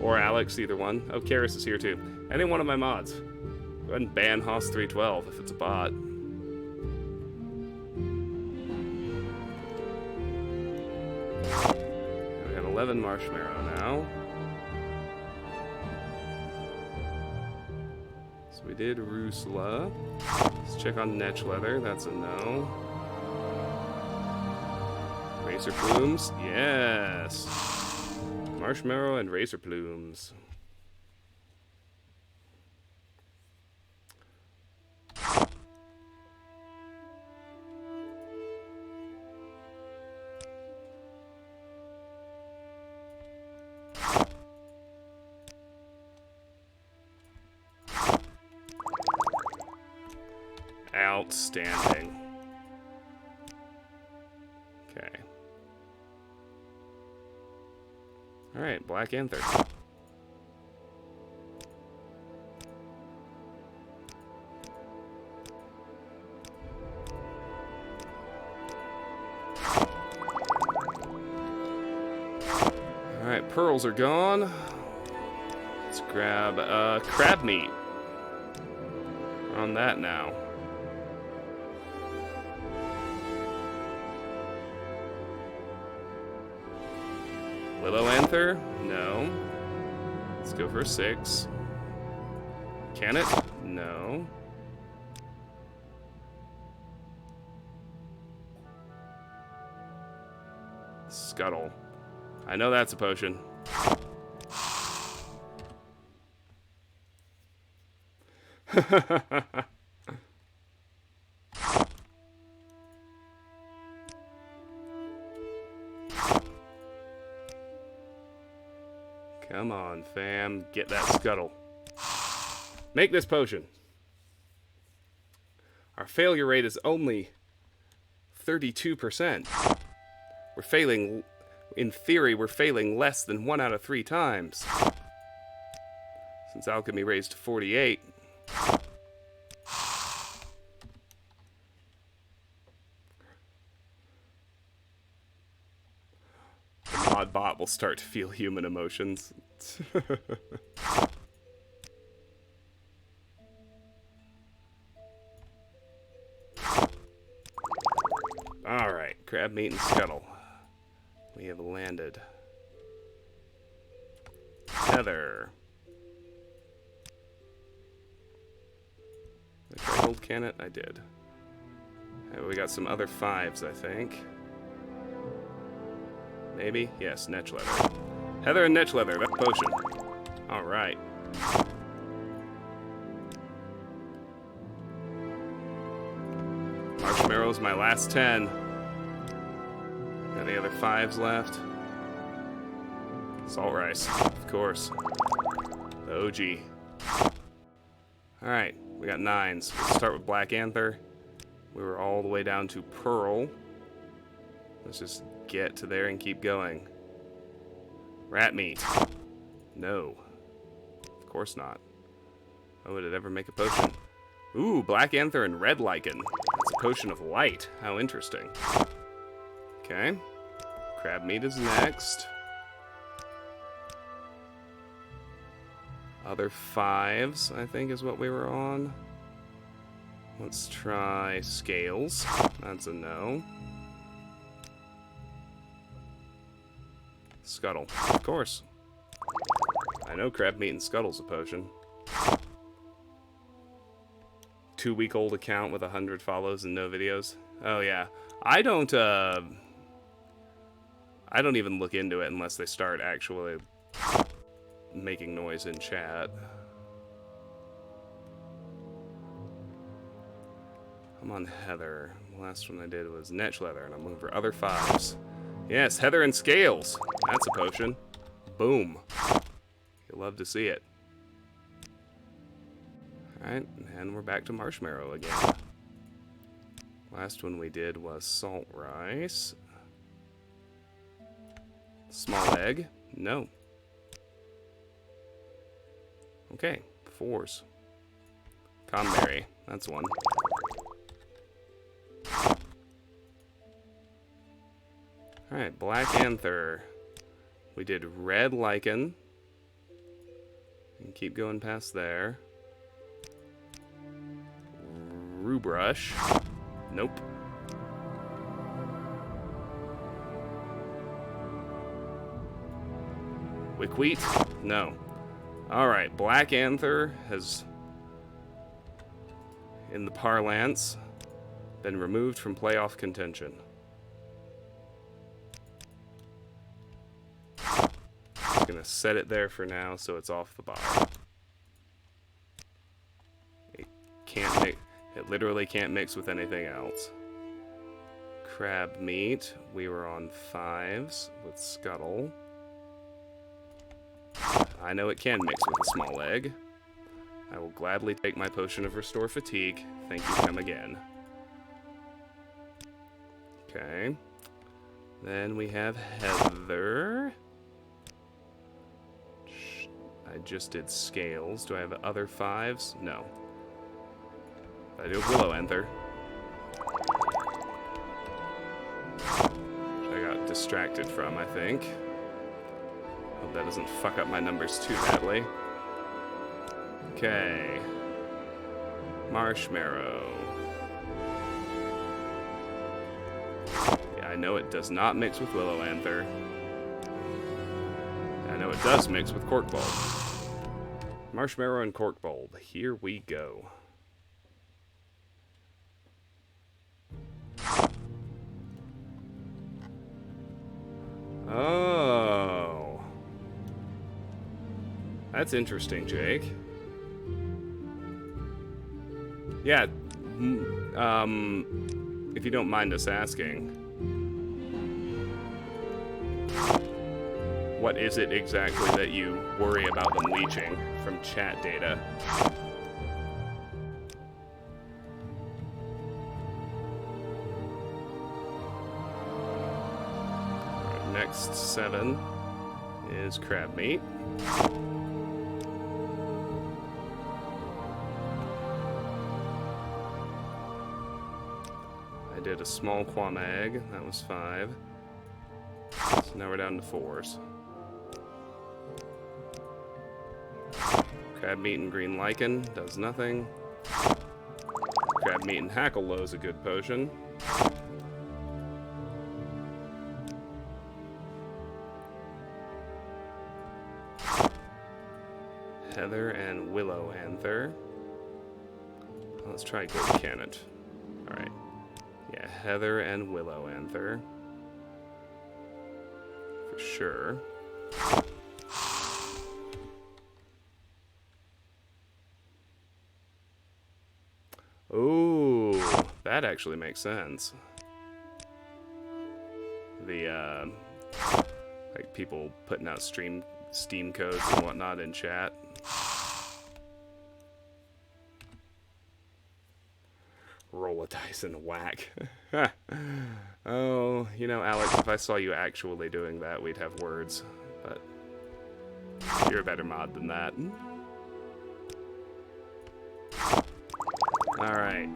Or Alex, either one. Oh, Karis is here too. Any one of my mods. Go ahead and ban Haas 312 if it's a bot. We have 11 marshmallow now. So we did Rusula. Let's check on Netch Leather. That's a no. Razor Plumes. Yes. Marshmallow and Razor Plumes. Outstanding. Okay. Alright, Black Anther. Alright, pearls are gone. Let's grab crab meat. We're on that now. Willow Anther? No. Let's go for a 6. Can it? No. Scuttle. I know that's a potion. Come on, fam. Get that scuttle. Make this potion. Our failure rate is only 32%. We're failing, in theory, we're failing less than 1 out of 3 times. Since alchemy raised to 48. The mod bot will start to feel human emotions. Alright, crab meat and scuttle. We have landed. Heather. Did I gold can it? I did. Okay, we got some other 5s, I think. Maybe? Yes, netch leather. Heather and netch leather, that potion. Alright. Marshmallows, my last 10. Any other 5s left? Salt rice, of course. The OG. Alright, we got 9s. Let's start with Black Anther. We were all the way down to Pearl. Let's just get to there and keep going. Rat meat. No. Of course not. Why would it ever make a potion? Ooh, Black Anther and Red Lichen. It's a potion of light. How interesting. Okay. Crab meat is next. Other 5s, I think, is what we were on. Let's try scales. That's a no. Scuttle. Of course. I know crab meat and scuttle's a potion. 2-week-old account with 100 follows and no videos. Oh yeah. I don't even look into it unless they start actually making noise in chat. I'm on Heather. The last one I did was netch leather, and I'm looking for other 5s. Yes, Heather and scales. That's a potion. Boom. You'll love to see it. Alright, and we're back to marshmallow again. Last one we did was salt rice. Small egg. No. Okay, 4s. Conberry. That's one. Alright, Black Anther. We did Red Lichen. And keep going past there. Rubrush. Nope. Wickwheat? No. Alright, Black Anther has, in the parlance, been removed from playoff contention. Just gonna set it there for now so it's off the bar. It can't mix, it literally can't mix with anything else. Crab meat, we were on 5s with scuttle. I know it can mix with a small egg. I will gladly take my potion of restore fatigue. Thank you, come again. Okay. Then we have Heather. I just did scales. Do I have other 5s? No. I do have Willow Anther. I got distracted from, I think. Hope that doesn't fuck up my numbers too badly. Okay. Marshmallow. Yeah, I know it does not mix with Willow Anther. I know it does mix with Cork Bulb. Marshmallow and Cork Bulb. Here we go. Oh. That's interesting, Jake. Yeah, if you don't mind us asking, what is it exactly that you worry about them leeching from chat data? Alright, next 7 is crab meat. I did a small quam egg, that was 5. So now we're down to 4s. Crab meat and green lichen does nothing. Crab meat and hackle low is a good potion. Heather and willow anther. Let's try gold cannet. Alright. Yeah, heather and willow anther. For sure. Ooh, that actually makes sense. The, like people putting out Steam codes and whatnot in chat. Roll a dice and whack. Oh, you know, Alex, if I saw you actually doing that, we'd have words. But you're a better mod than that. Alright.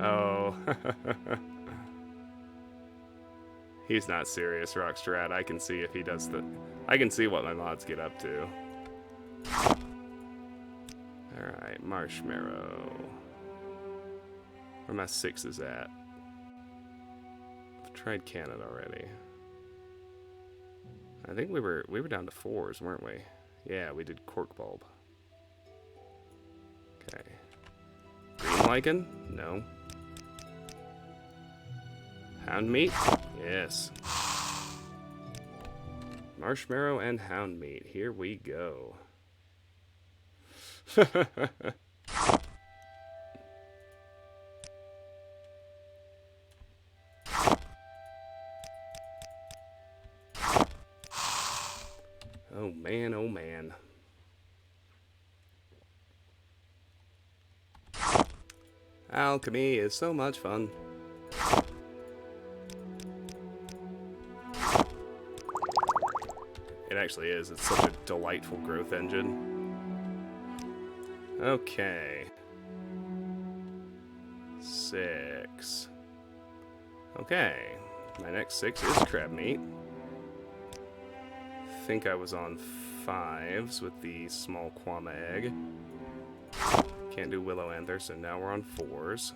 Oh. He's not serious, Rockstrat. I can see if he does the... I can see what my mods get up to. Alright, marshmallow. Where my 6s at? I've tried Canada already. I think we were down to 4s, weren't we? Yeah, we did cork bulb. Okay. Green lichen? No. Hound meat? Yes. Marshmallow and hound meat. Here we go. Oh man, oh man. Alchemy is so much fun. It actually is. It's such a delightful growth engine. Okay. 6. Okay. My next 6 is crab meat. I think I was on 5s with the small quam egg. Can't do willow anther, so now we're on 4s.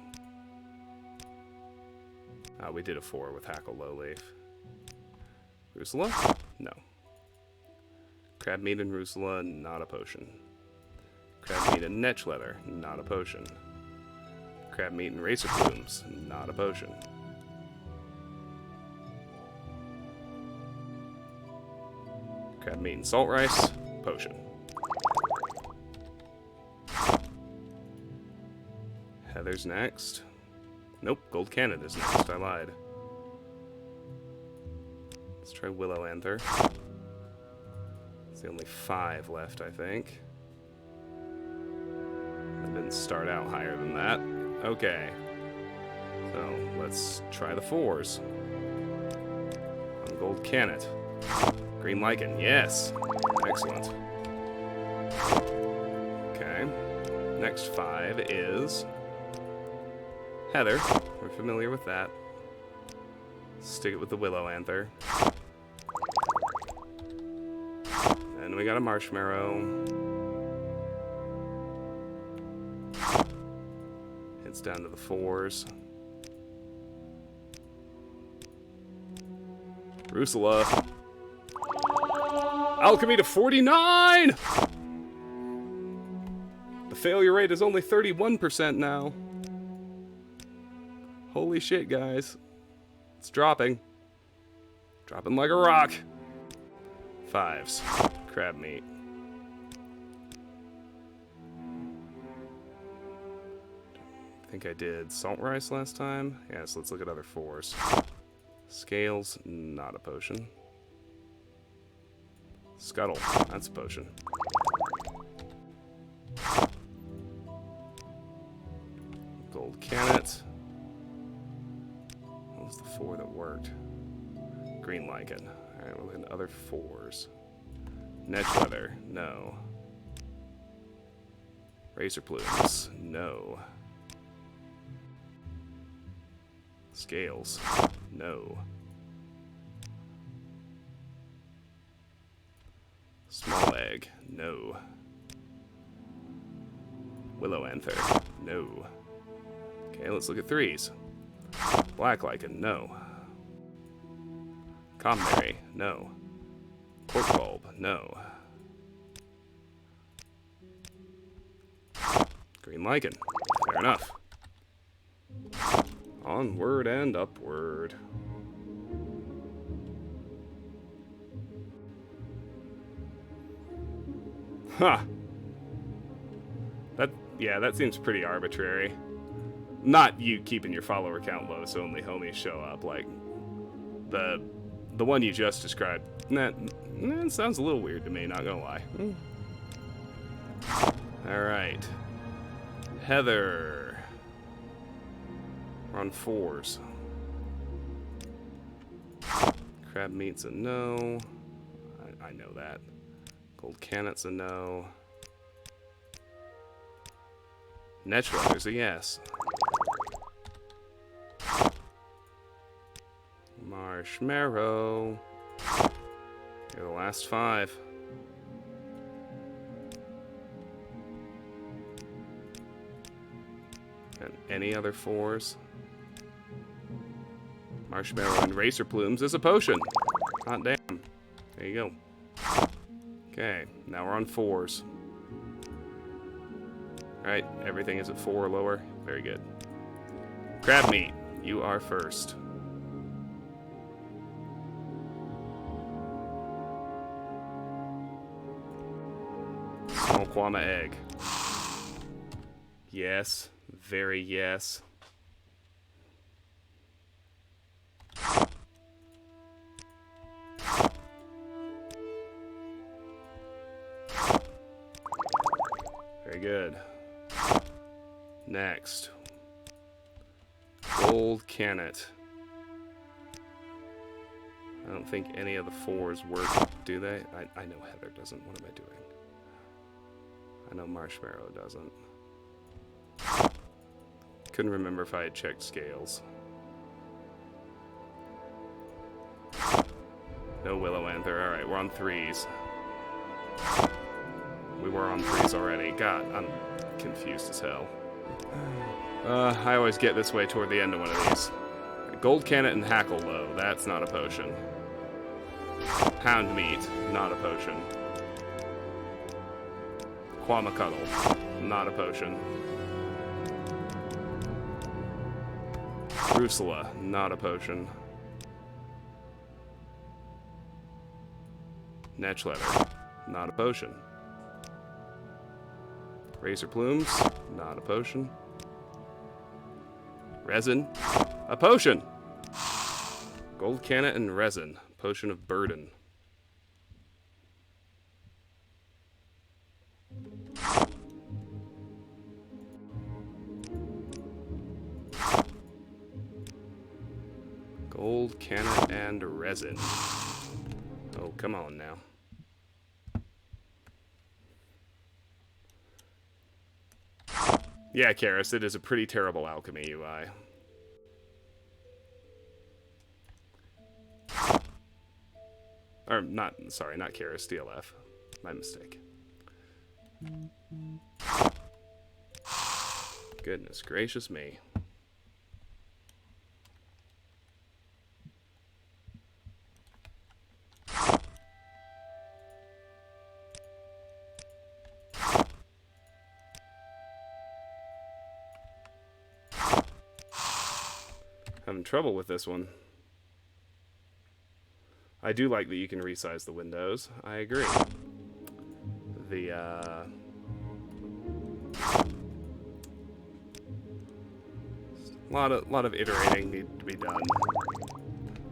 We did a 4 with hackle lowleaf. Rusula? No. Crab meat and Rusula, not a potion. Crab meat and netch leather, not a potion. Crab meat and racer plumes, not a potion. Crab meat and salt rice, potion. Heather's next. Nope, gold Canada's next, I lied. Let's try willow anther. It's the only 5 left, I think. I didn't start out higher than that. Okay. So, let's try the 4s. On gold cannet. Green lichen, yes! Excellent. Okay. Next 5 is... Heather. We're familiar with that. Stick it with the willow anther. And we got a marshmallow. It's down to the 4s. Rusula. Alchemy to 49! The failure rate is only 31% now. Holy shit, guys. It's dropping. Dropping like a rock. 5s. Crab meat. I think I did salt rice last time. Yeah, so let's look at other 4s. Scales, not a potion. Scuttle, that's a potion. Gold Cannet. What was the 4 that worked? Green Lichen. Alright, we're looking at other 4s. Netch Leather, no. Razor Plumes, no. Scales, no. Small Egg, no. Willow Anther, no. Okay, let's look at 3s. Black Lichen, no. Comberry, no. Cork Bulb, no. Green Lichen, fair enough. Onward and upward. Huh. That seems pretty arbitrary. Not you keeping your follower count low so only homies show up. Like, the one you just described. That sounds a little weird to me, not gonna lie. Alright. Heather. We're on 4s. Crab meat's a no. I know that. Gold Cannet's a no. Netch Leather's a yes. Marshmallow. You're the last 5. And any other 4s? Marshmallow and Racer Plumes is a potion. Hot damn. There you go. Okay, now we're on 4s. Alright, everything is at 4 or lower. Very good. Crab meat, you are first. Small Kwama egg. Yes, very yes. Very good. Next. Gold Cannet. I don't think any of the 4s work, do they? I know Heather doesn't. What am I doing? I know Marshmallow doesn't. Couldn't remember if I had checked scales. No Willow Anther. Alright, we're on 3s. We were on 3s already. God, I'm confused as hell. I always get this way toward the end of one of these. Gold Cannet and Hackle Low. That's not a potion. Hound Meat. Not a potion. Quamacuddle. Not a potion. Rusula. Not a potion. Netch Leather. Not a potion. Razor Plumes. Not a potion. Resin. A potion! Gold Cannet and Resin. Potion of Burden. Gold Cannet and Resin. Oh, come on now. Yeah, Karis, it is a pretty terrible alchemy UI. Or, not Karis, DLF. My mistake. Goodness gracious me. Having trouble with this one. I do like that you can resize the windows. I agree. The, a lot of iterating need to be done.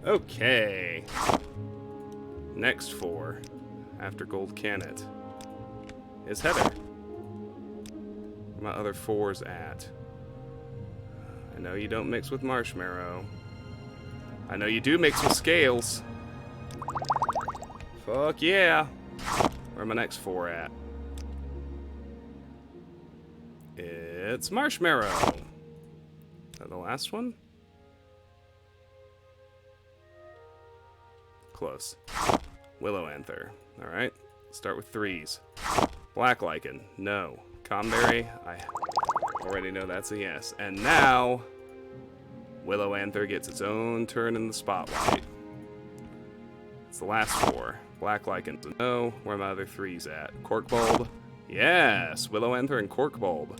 Okay. Next 4, after Gold Canet, is Heather. Where my other 4's at. I know you don't mix with Marshmallow. I know you do mix with Scales. Fuck yeah. Where are my next 4 at? It's Marshmallow. Is that the last one? Close. Willow Anther. Alright. Start with 3s. Black Lichen. No. Comberry. I already know that's a yes. And now, Willow Anther gets its own turn in the spotlight. It's the last 4. Black Lichen's a no. Where are my other 3s at? Cork Bulb. Yes! Willow Anther and Cork Bulb.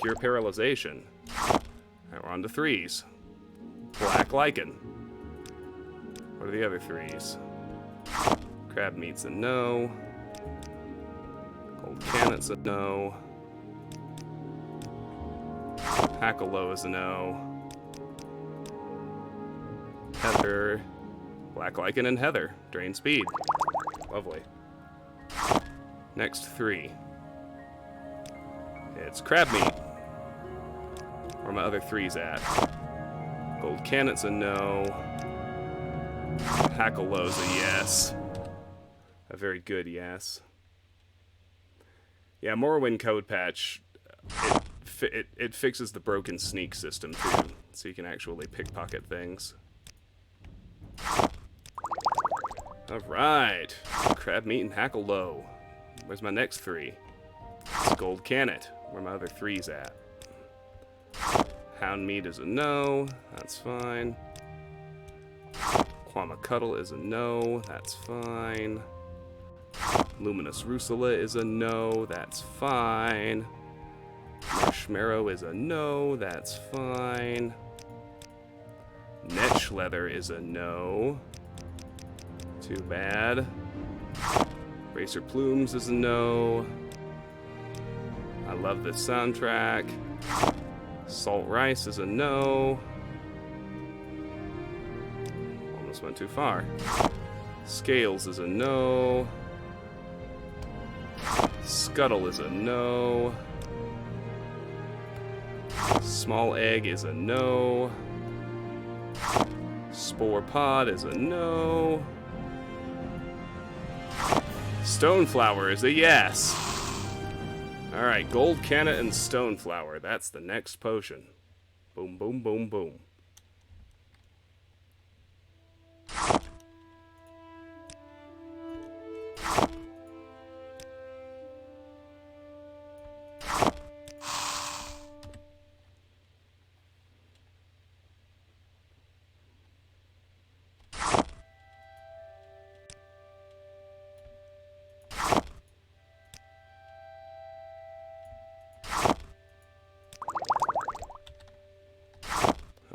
Cure Paralyzation. Alright, we're on to 3s. Black Lichen. What are the other 3s? Crab Meat's a no. Gold Canet's a no. Hackalow is a no. Heather. Black Lichen and Heather. Drain speed. Lovely. Next 3. It's Crab Meat. Where are my other 3s at? Gold Canet's a no. Hackalow's a yes. A very good yes. Yeah, Morrowind code patch, it fixes the broken sneak system too, so you can actually pickpocket things. Alright, Crab Meat and Hackalow. Where's my next 3? It's Gold Canet. Where are my other 3s at? Hound Meat is a no, that's fine. Quamacuddle is a no, that's fine. Luminous Rusula is a no, that's fine. Marshmallow is a no, that's fine. Netch Leather is a no. Too bad. Racer Plumes is a no. I love this soundtrack. Salt Rice is a no. Almost went too far. Scales is a no. Scuttle is a no. Small Egg is a no. Spore Pod is a no. Stoneflower is a yes. Alright, Gold Canet and Stoneflower. That's the next potion. Boom, boom, boom, boom.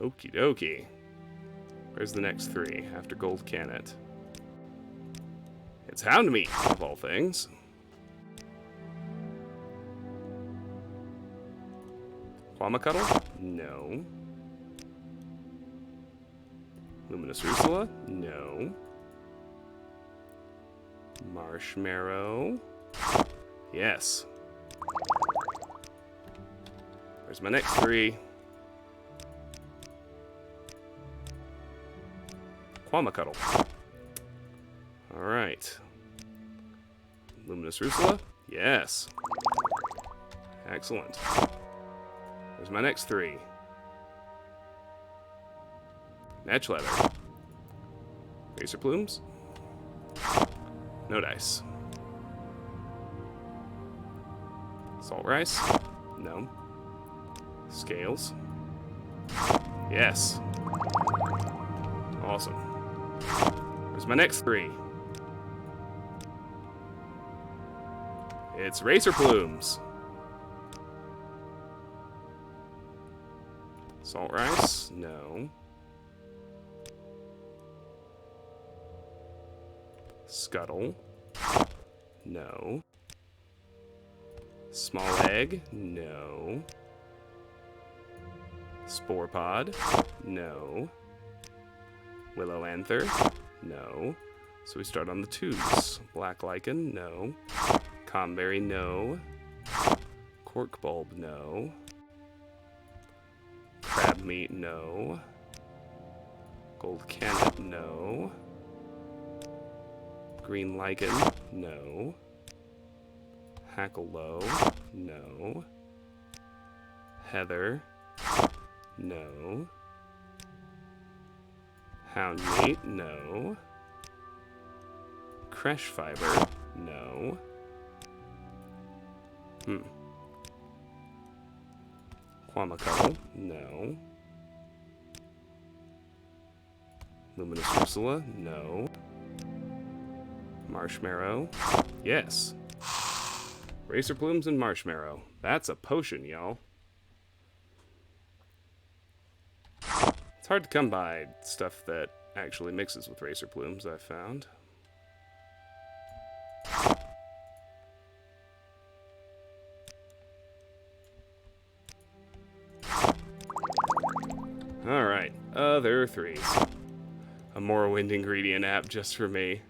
Okie dokie. Where's the next 3 after Gold Canet? It's Hound Meat, of all things. Quamacuddle? No. Luminous Rusula? No. Marshmallow? Yes. Where's my next 3? Quamacuddle. Alright. Luminous Rusula? Yes. Excellent. Where's my next 3? Netch Leather. Racer Plumes? No dice. Salt Rice? No. Scales? Yes. Awesome. Where's my next 3? It's Racer Plumes. Salt Rice? No. Scuttle. No. Small egg. No. Spore pod. No. Willow anther. No. So we start on the 2s. Black lichen. No. Comberry. No. Cork bulb. No. Crab meat. No. Gold cannet. No. Green lichen. No. Hackalow. No. Heather. No. Hound meat. No. Creche fiber. No. Quamacuddle. No. Luminous Ursula. No. Marshmallow. Yes. Racer plumes and marshmallow. That's a potion, y'all. It's hard to come by stuff that actually mixes with racer plumes, I've found. Alright, other 3s. A Morrowind ingredient app just for me.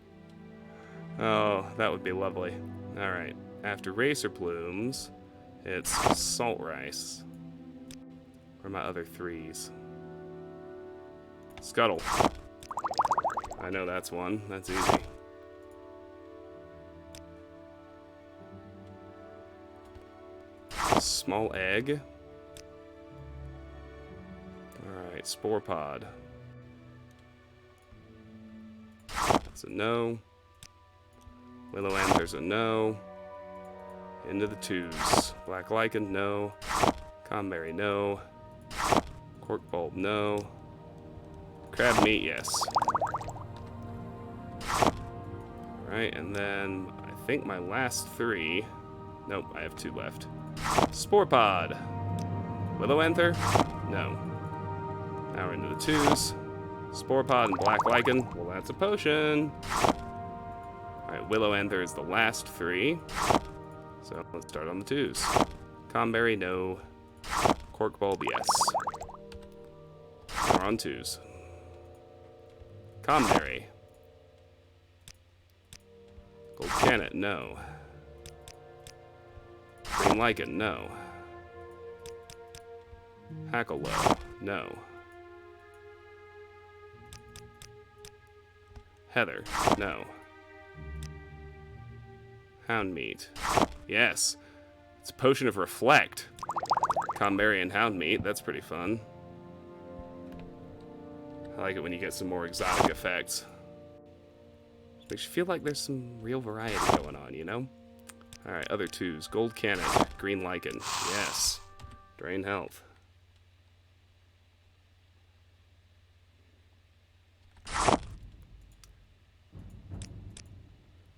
Oh, that would be lovely. Alright, after racer plumes, it's salt rice. Where are my other 3s? Scuttle. I know that's one. That's easy. Small egg. Alright, spore pod. That's a no. Willow anther's a no. Into the 2s. Black lichen, no. Comberry, no. Cork bulb, no. Crab meat, yes. Alright, and then I think my last 3. Nope, I have 2 left. Spore pod. Willow anther? No. Now we're into the 2s. Spore pod and black lichen. Well, that's a potion. Alright, willow anther is the last 3. So let's start on the 2s. Comberry, no. Cork bulb, yes. We're on 2s. Comberry. Gold cannet, no. Green lichen, no. Hackalow, no. Heather, no. Hound meat, yes. It's a potion of reflect. Comberry and hound meat, that's pretty fun. I like it when you get some more exotic effects. Makes you feel like there's some real variety going on, you know? Alright, other 2s. Gold cannet, green lichen, yes. Drain health.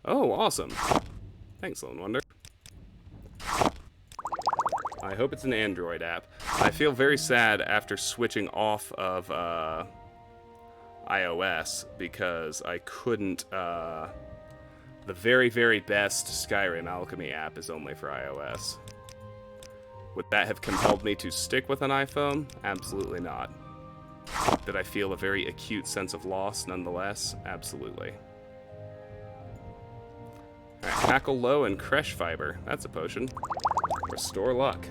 Oh, awesome. Thanks, Lone Wonder. I hope it's an Android app. I feel very sad after switching off of iOS because I couldn't... the very, very best Skyrim Alchemy app is only for iOS. Would that have compelled me to stick with an iPhone? Absolutely not. Did I feel a very acute sense of loss nonetheless? Absolutely. Alright, Hackalow and Creche Fiber. That's a potion. Restore luck.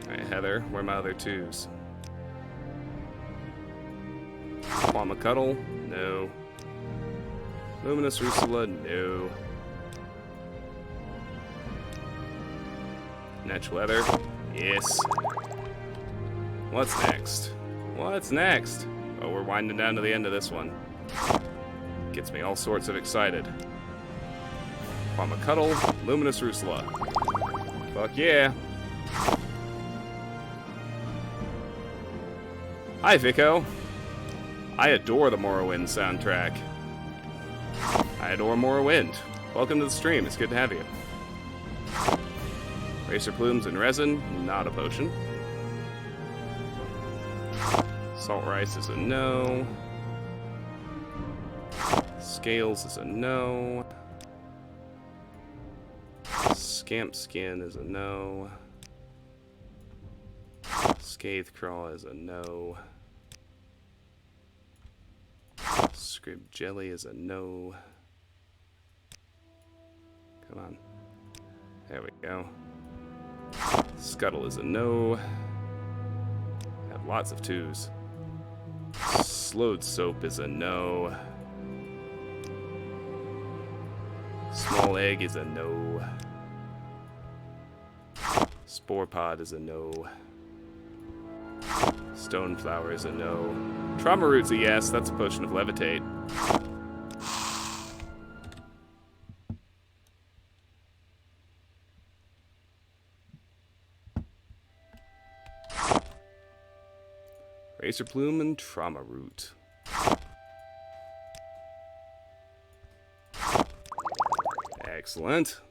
Alright, Heather, where are my other 2s? Quamacuddle, no. Luminous Ursula, no. Netch Weather, yes. What's next? What's next? Oh, we're winding down to the end of this one. Gets me all sorts of excited. Quamacuddle, Luminous Ursula. Fuck yeah. Hi, Vico. I adore the Morrowind soundtrack. I adore Morrowind. Welcome to the stream. It's good to have you. Racer plumes and resin, not a potion. Salt rice is a no. Scales is a no. Scamp skin is a no. Scathe craw is a no. Scrib jelly is a no. Come on. There we go. Scuttle is a no. Have lots of twos. Slowed soap is a no. Small egg is a no. Spore pod is a no. Stone flower is a no. Trauma root's a yes. That's a potion of levitate. Razor plume and trauma root. Excellent.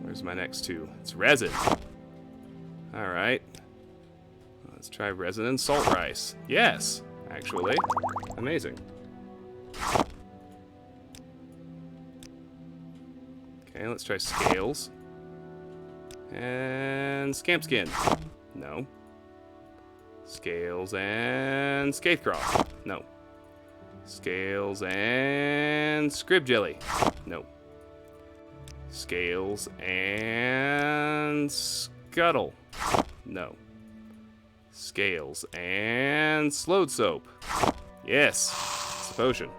Where's my next two? It's resin. Alright. Let's try resin and salt rice. Yes, actually. Amazing. Okay, let's try scales. And scamp skin. No. Scales and Scatecraw. No. Scales and Scrib Jelly. No. Scales and Scuttle. No. Scales and Slowed Soap. Yes. It's a potion.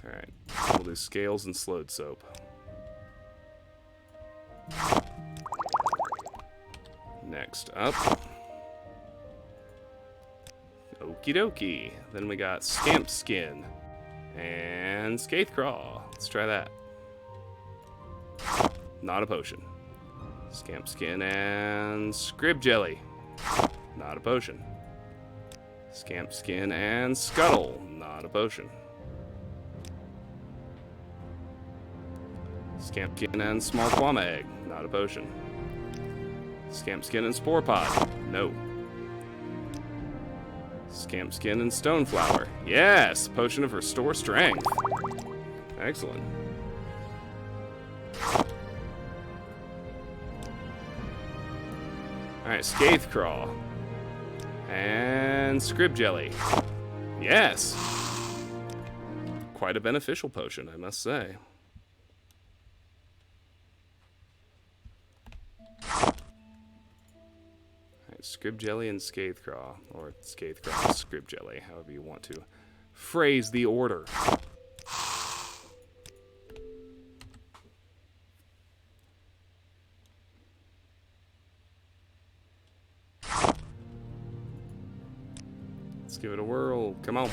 Alright. We'll do Scales and Slowed Soap. Next up. Okie dokie. Then we got Scamp Skin and Scatecraw. Let's try that. Not a potion. Scamp Skin and Scrib Jelly. Not a potion. Scamp Skin and Scuttle. Not a potion. Scamp Skin and Small Quama Egg. Not a potion. Scamp Skin and Spore Pod. No. Scamp Skin and Stone Flower. Yes! Potion of Restore Strength. Excellent. Alright, Scatecraw. And Scrib Jelly. Yes! Quite a beneficial potion, I must say. Scrib Jelly and Scatecraw, or Scatecraw and Scrib Jelly, however you want to phrase the order. Let's give it a whirl. Come on.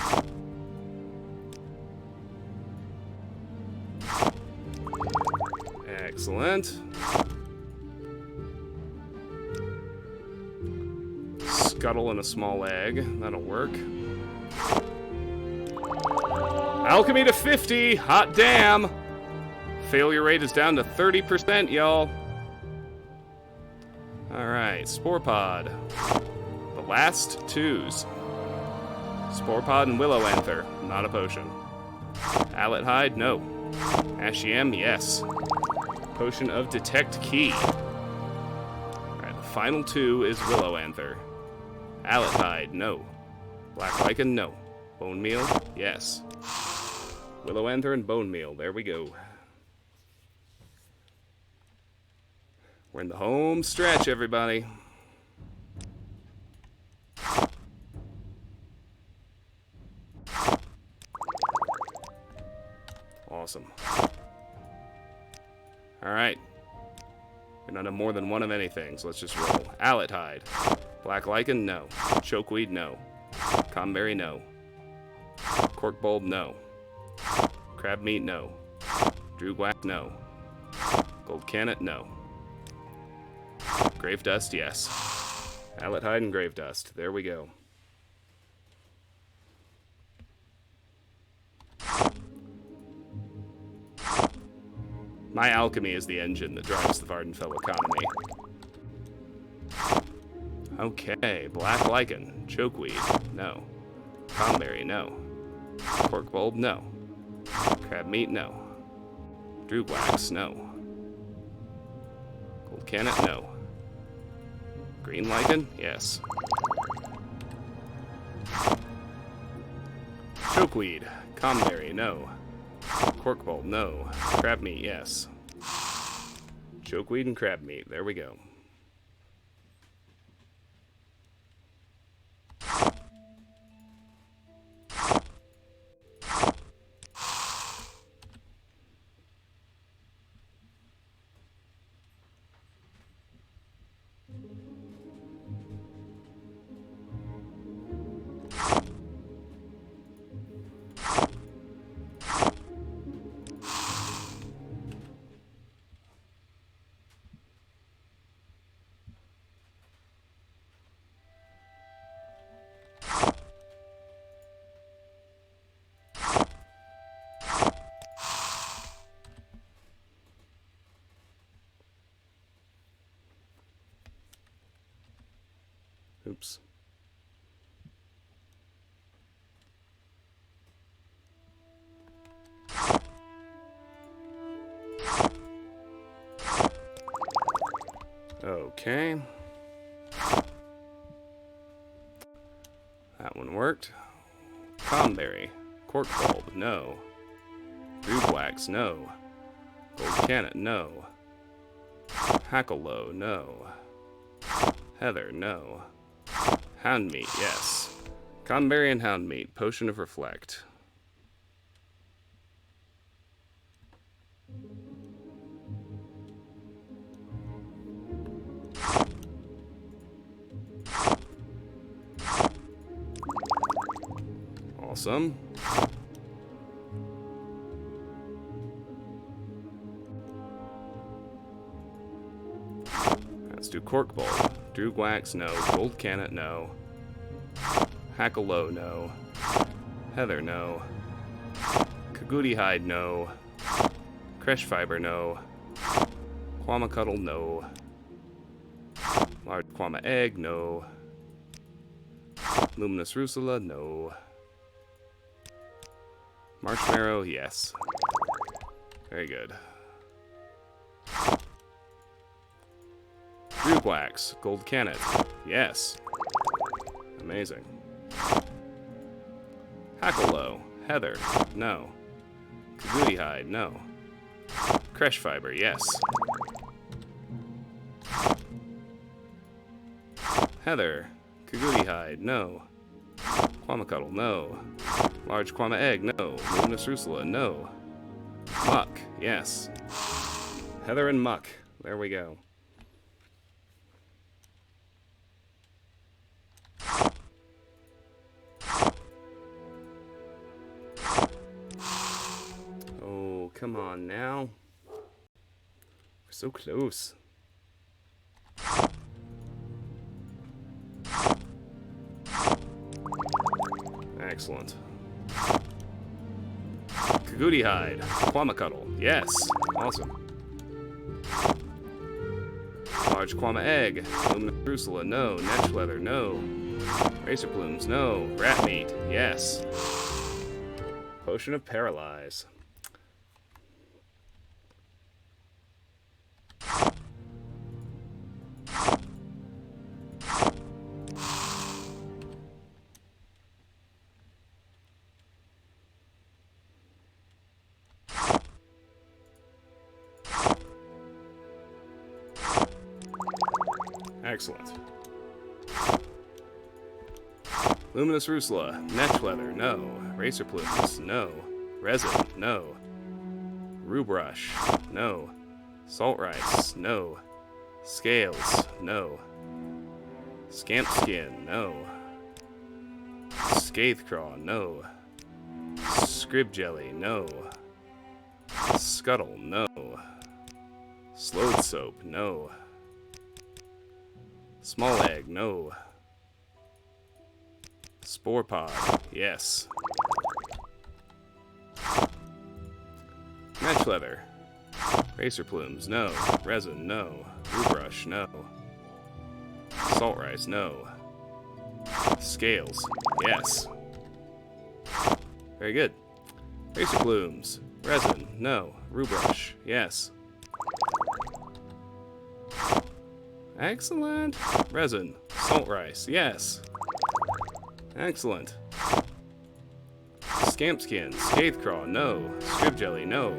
Excellent. Scuttle and a small egg. That'll work. Alchemy to 50. Hot damn. Failure rate is down to 30%, y'all. Alright, Spore Pod. The last twos. Spore Pod and Willow Anther. Not a potion. Allet Hide? No. Ashiam? Yes. Potion of Detect Key. Alright, the final two is Willow Anther. Allet Hide, no. Black Lichen, no. Bone Meal, yes. Willow Anther and Bone Meal, there we go. We're in the home stretch, everybody. Awesome. Alright. We don't have more than one of anything, so let's just roll. Allet Hide. Black Lichen, no. Chokeweed, no. Comberry, no. Cork Bulb, no. Crab Meat, no. Drugwack, no. Gold Cannet, no. Grave Dust, yes. Allet Hide and Grave Dust. There we go. My alchemy is the engine that drives the Vardenfell economy. Okay, black lichen, chokeweed, no. Cranberry, no. Cork bulb, no. Crab meat, no. Drugwax, no. Gold cannet, no. Green lichen, yes. Chokeweed, cranberry, no. Cork bulb, no. Crab meat, yes. Chokeweed and crab meat, there we go. Oops. Okay. That one worked. Cranberry. Cork bulb, no. Drugwax, no. Gold cannet, no. Hackalow, no. Heather, no. Hound meat, yes. Cranberry and hound meat. Potion of Reflect. Awesome. Let's do cork bulb. Drugwax, no. Gold cannet, no. Hackalow, no. Heather, no. Kagouti hide, no. Cresh fiber, no. Quama cuddle, no. Large quama egg, no. Luminous rusula, no. Marshmallow, yes. Very good. Drugwax, gold cannet, yes. Amazing. Hackalow, Heather, no. Kagouti hide, no. Cresh fiber, yes. Heather, Kagouti hide, no. Quama cuddle, no. Large quama egg, no. Luminous rusula, no. Muck, yes. Heather and muck, there we go. Oh, come on now. We're so close. Excellent. Kagouti hide. Quama cuddle. Yes. Awesome. Large quama egg. Luminous rusula. No. Netch leather. No. Racer plumes. No. Rat meat. Yes. Potion of paralyze. Excellent. Luminous rusula, netch leather, no. Racer plumes, no. Resin, no. Rue brush, no. Salt rice, no. Scales, no. Scamp skin, no. Scathecraw, no. Scrib jelly, no. Scuttle, no. Slowed soap, no. Small egg, no. Spore pod, yes. Match leather, Racer plumes, no. Resin, no. Glue brush, no. Salt rice, no. Scales, yes. Very good. Racer plumes, resin, no. Rue brush, yes. Excellent. Resin, salt rice, yes. Excellent. Scamp skin, scathe craw, no. Scrib jelly, no.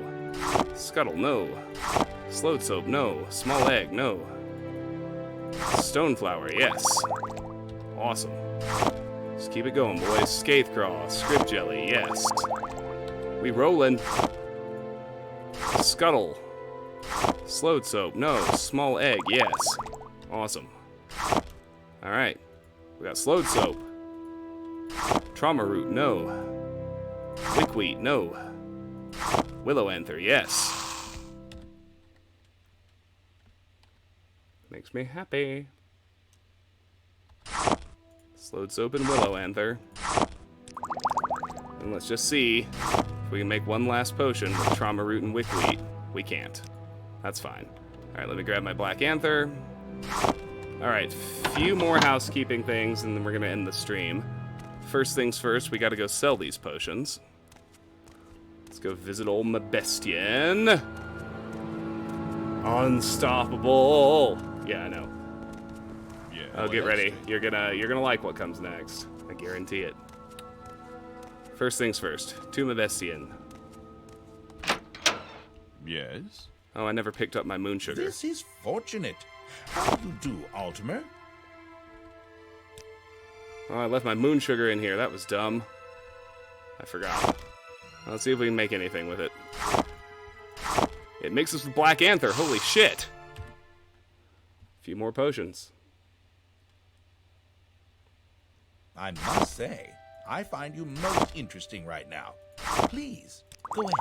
Scuttle, no. Slowed soap, no. Small egg, no. Stone flour, yes. Awesome. Just keep it going, boys. Scathe craw, scrib jelly, yes. We rollin'. Scuttle. Slowed soap, no. Small egg, yes. Awesome. Alright. We got slowed soap. Trauma root, no. Wickweed, no. Willow anther, yes. Makes me happy. Slowed soap and willow anther. And let's just see if we can make one last potion with trauma root and wickweed. We can't. That's fine. Alright, let me grab my black anther. Alright, few more housekeeping things and then we're gonna end the stream. First things first, we gotta go sell these potions. Let's go visit old Mabestian. Unstoppable. Yeah, I know. Yeah. Oh, get ready. You're gonna like what comes next. I guarantee it. First things first. To Mabestian. Yes. Oh, I never picked up my moon sugar. This is fortunate. How do you do, Altimer? Oh, I left my moon sugar in here. That was dumb. I forgot. Let's see if we can make anything with it. It mixes with Black Anther. Holy shit. A few more potions. I must say, I find you most interesting right now. Please, go ahead.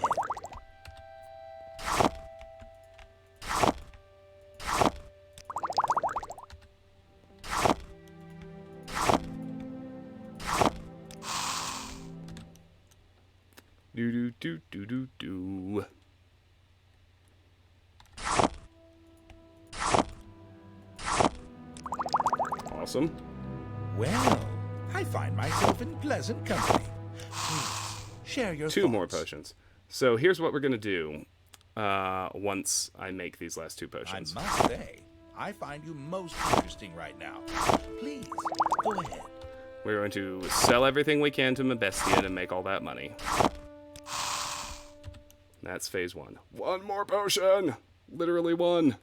Do do do do do do. Awesome. Well, I find myself in pleasant company. Please, share your Two thoughts. more potions. So here's what we're gonna do. Once I make these last two I potions. must say, I find you most interesting right now. Please, go ahead. We're going to sell everything we can to Mabestian and make all that money. That's phase one. One more potion! Literally one.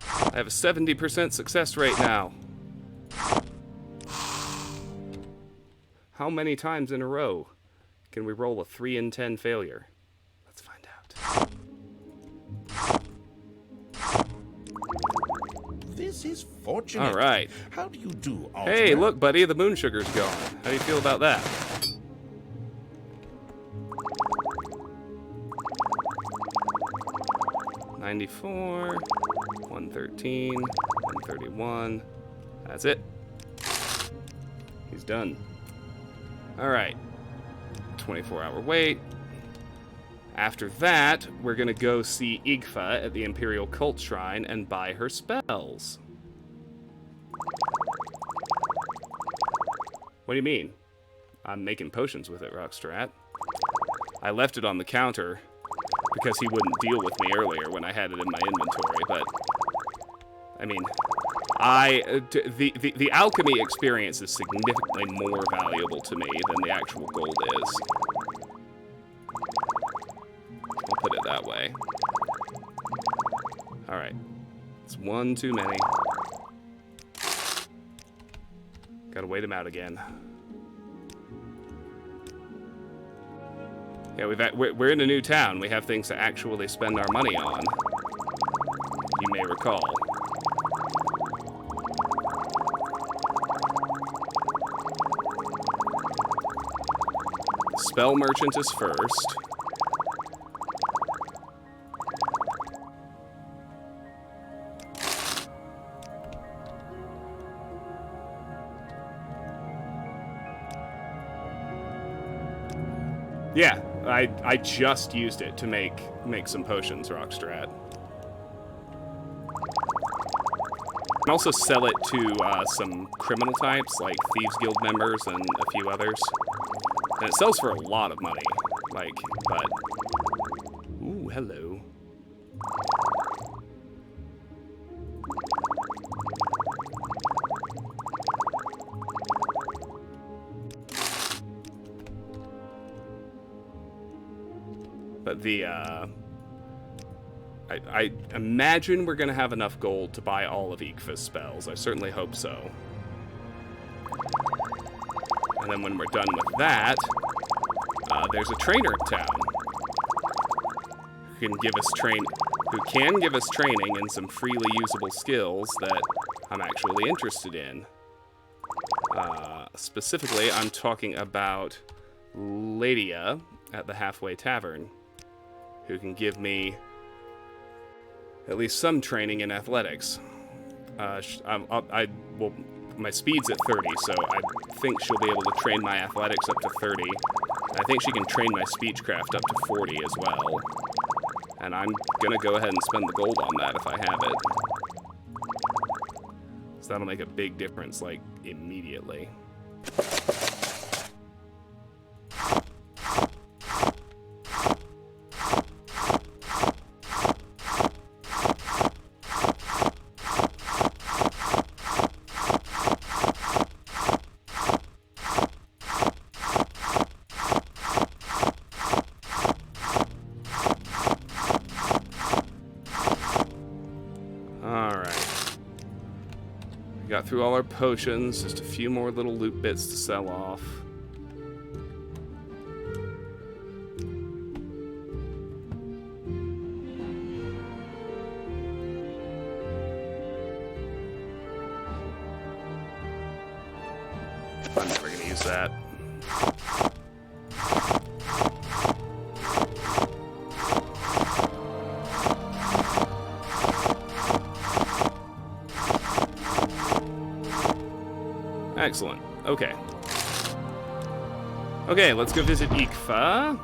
I have a 70% success rate now. How many times in a row can we roll a 3 in 10 failure? Let's find out. This is fortunate. All right. How do you do, Altimer? Hey, look, buddy, the moon sugar's gone. How do you feel about that? $94, $113, $131. That's it. He's done. All right. 24-hour wait. After that, we're gonna go see Igfa at the Imperial Cult Shrine and buy her spells. What do you mean? I'm making potions with it, Rockstrat. I left it on the counter because he wouldn't deal with me earlier when I had it in my inventory, but I mean, the alchemy experience is significantly more valuable to me than the actual gold is. I'll put it that way. All right, it's one too many. Gotta wait him out again. Yeah, we're in a new town. We have things to actually spend our money on. You may recall. Spell merchant is first. Yeah, I just used it to make some potions, Rockstrat. And also sell it to some criminal types, like Thieves Guild members and a few others. And it sells for a lot of money. Like, but... Ooh, hello. But the, I imagine we're gonna have enough gold to buy all of Ikfa's spells. I certainly hope so. And then when we're done with that, there's a trainer in town who can give us training in some freely usable skills that I'm actually interested in. Specifically, I'm talking about Pelagiad at the Halfway Tavern, who can give me at least some training in athletics. Well, my speed's at 30, so I think she'll be able to train my athletics up to 30. I think she can train my speechcraft up to 40 as well. And I'm gonna go ahead and spend the gold on that if I have it. So that'll make a big difference, like, immediately. Got through all our potions, just a few more little loot bits to sell off. I'm never gonna use that. Excellent. Okay. Okay, let's go visit Ikfa.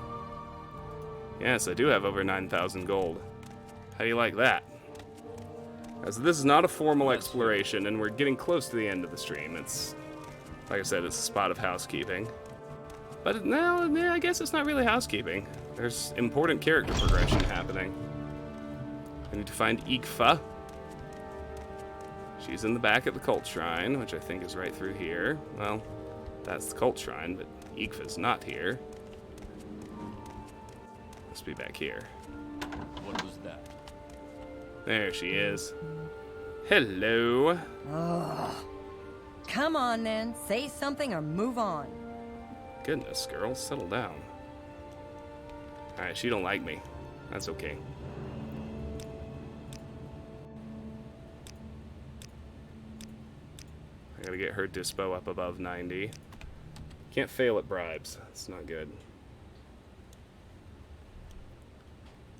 Yes, I do have over 9,000 gold. How do you like that? As this is not a formal exploration, and we're getting close to the end of the stream. It's, like I said, it's a spot of housekeeping. But no, I guess it's not really housekeeping. There's important character progression happening. I need to find Ikfa. She's in the back at the cult shrine, which I think is right through here. Well, that's the cult shrine, but Ikfa's not here. Must be back here. What was that? There she is. Hello. Oh. Come on then, say something or move on. Goodness, girl, settle down. Alright, she don't like me. That's okay. I gotta get her dispo up above 90. Can't fail at bribes. It's not good.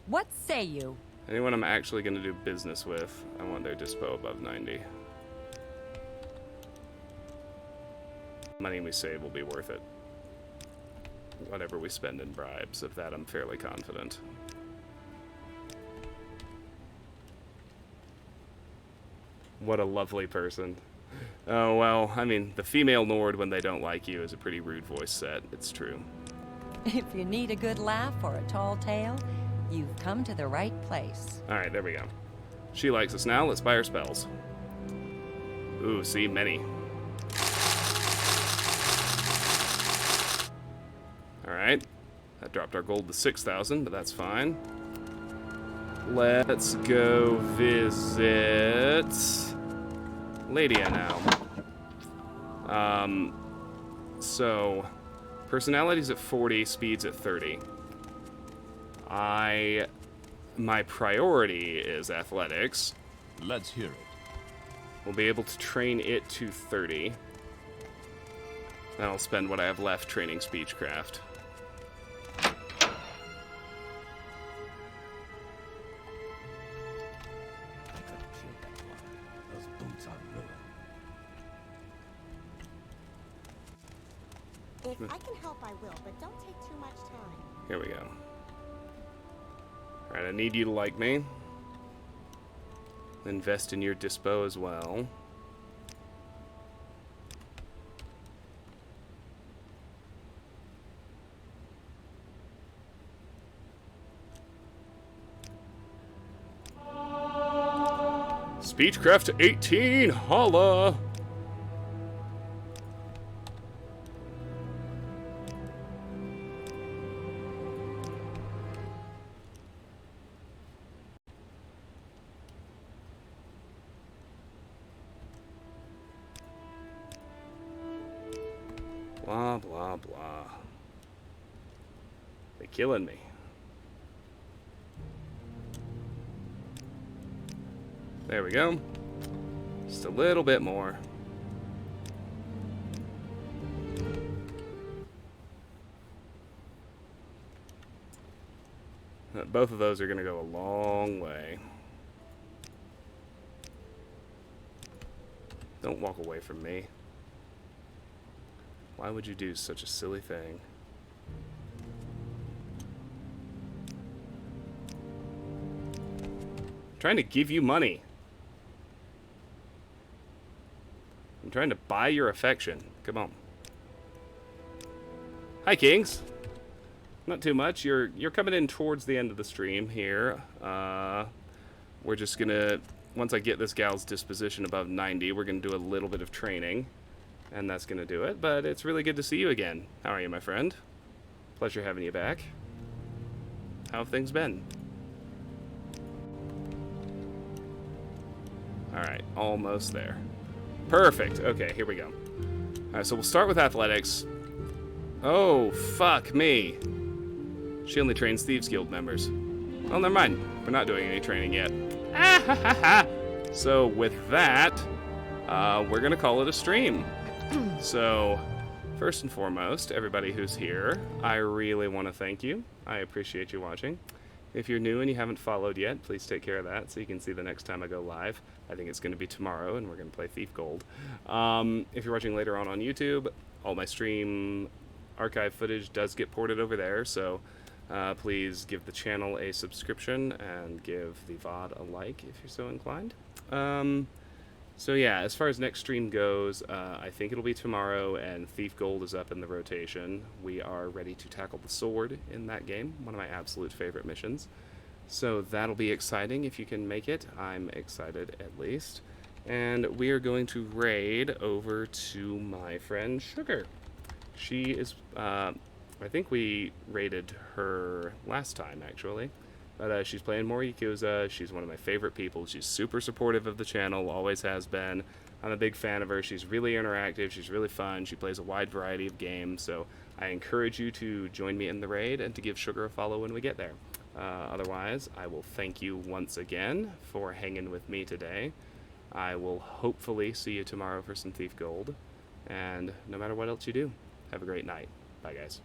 What say you? Anyone I'm actually gonna do business with, I want their dispo above 90. Money we save will be worth it. Whatever we spend in bribes, of that I'm fairly confident. What a lovely person. Oh, well, I mean, the female Nord, when they don't like you, is a pretty rude voice set. It's true. If you need a good laugh or a tall tale, you've come to the right place. Alright, there we go. She likes us now. Let's buy her spells. Ooh, see, many. Alright. That dropped our gold to 6,000, but that's fine. Let's go visit Pelagiad now. So personality's at 40, speed's at 30. My priority is athletics. Let's hear it. We'll be able to train it to 30. Then I'll spend what I have left training speechcraft. If I can help, I will, but don't take too much time. Here we go. Alright, I need you to like me. Invest in your dispo as well. Speechcraft 18, holla! Blah, blah, blah. They're killing me. There we go. Just a little bit more. Both of those are going to go a long way. Don't walk away from me. Why would you do such a silly thing? I'm trying to give you money. I'm trying to buy your affection. Come on. Hi, Kings. Not too much. You're coming in towards the end of the stream here. We're just gonna, once I get this gal's disposition above 90, we're gonna do a little bit of training, and that's gonna do it. But it's really good to see you again. How are you, my friend? Pleasure having you back. How have things been? Alright, almost there. Perfect. Okay, here we go. Alright, so we'll start with athletics. Oh, fuck me. She only trains Thieves Guild members. Oh, never mind. We're not doing any training yet. So with that, we're going to call it a stream. So, first and foremost, everybody who's here, I really want to thank you. I appreciate you watching. If you're new and you haven't followed yet, please take care of that so you can see the next time I go live. I think it's going to be tomorrow, and we're going to play Thief Gold. If you're watching later on YouTube, all my stream archive footage does get ported over there, so please give the channel a subscription and give the VOD a like if you're so inclined. So yeah, as far as next stream goes, I think it'll be tomorrow, and Thief Gold is up in the rotation. We are ready to tackle the sword in that game, one of my absolute favorite missions. So that'll be exciting if you can make it. I'm excited, at least. And we are going to raid over to my friend Sugar. She is, I think we raided her last time, actually. But she's playing more Yakuza. She's one of my favorite people. She's super supportive of the channel, always has been. I'm a big fan of her. She's really interactive. She's really fun. She plays a wide variety of games. So I encourage you to join me in the raid and to give Sugar a follow when we get there. Otherwise, I will thank you once again for hanging with me today. I will hopefully see you tomorrow for some Thief Gold. And no matter what else you do, have a great night. Bye, guys.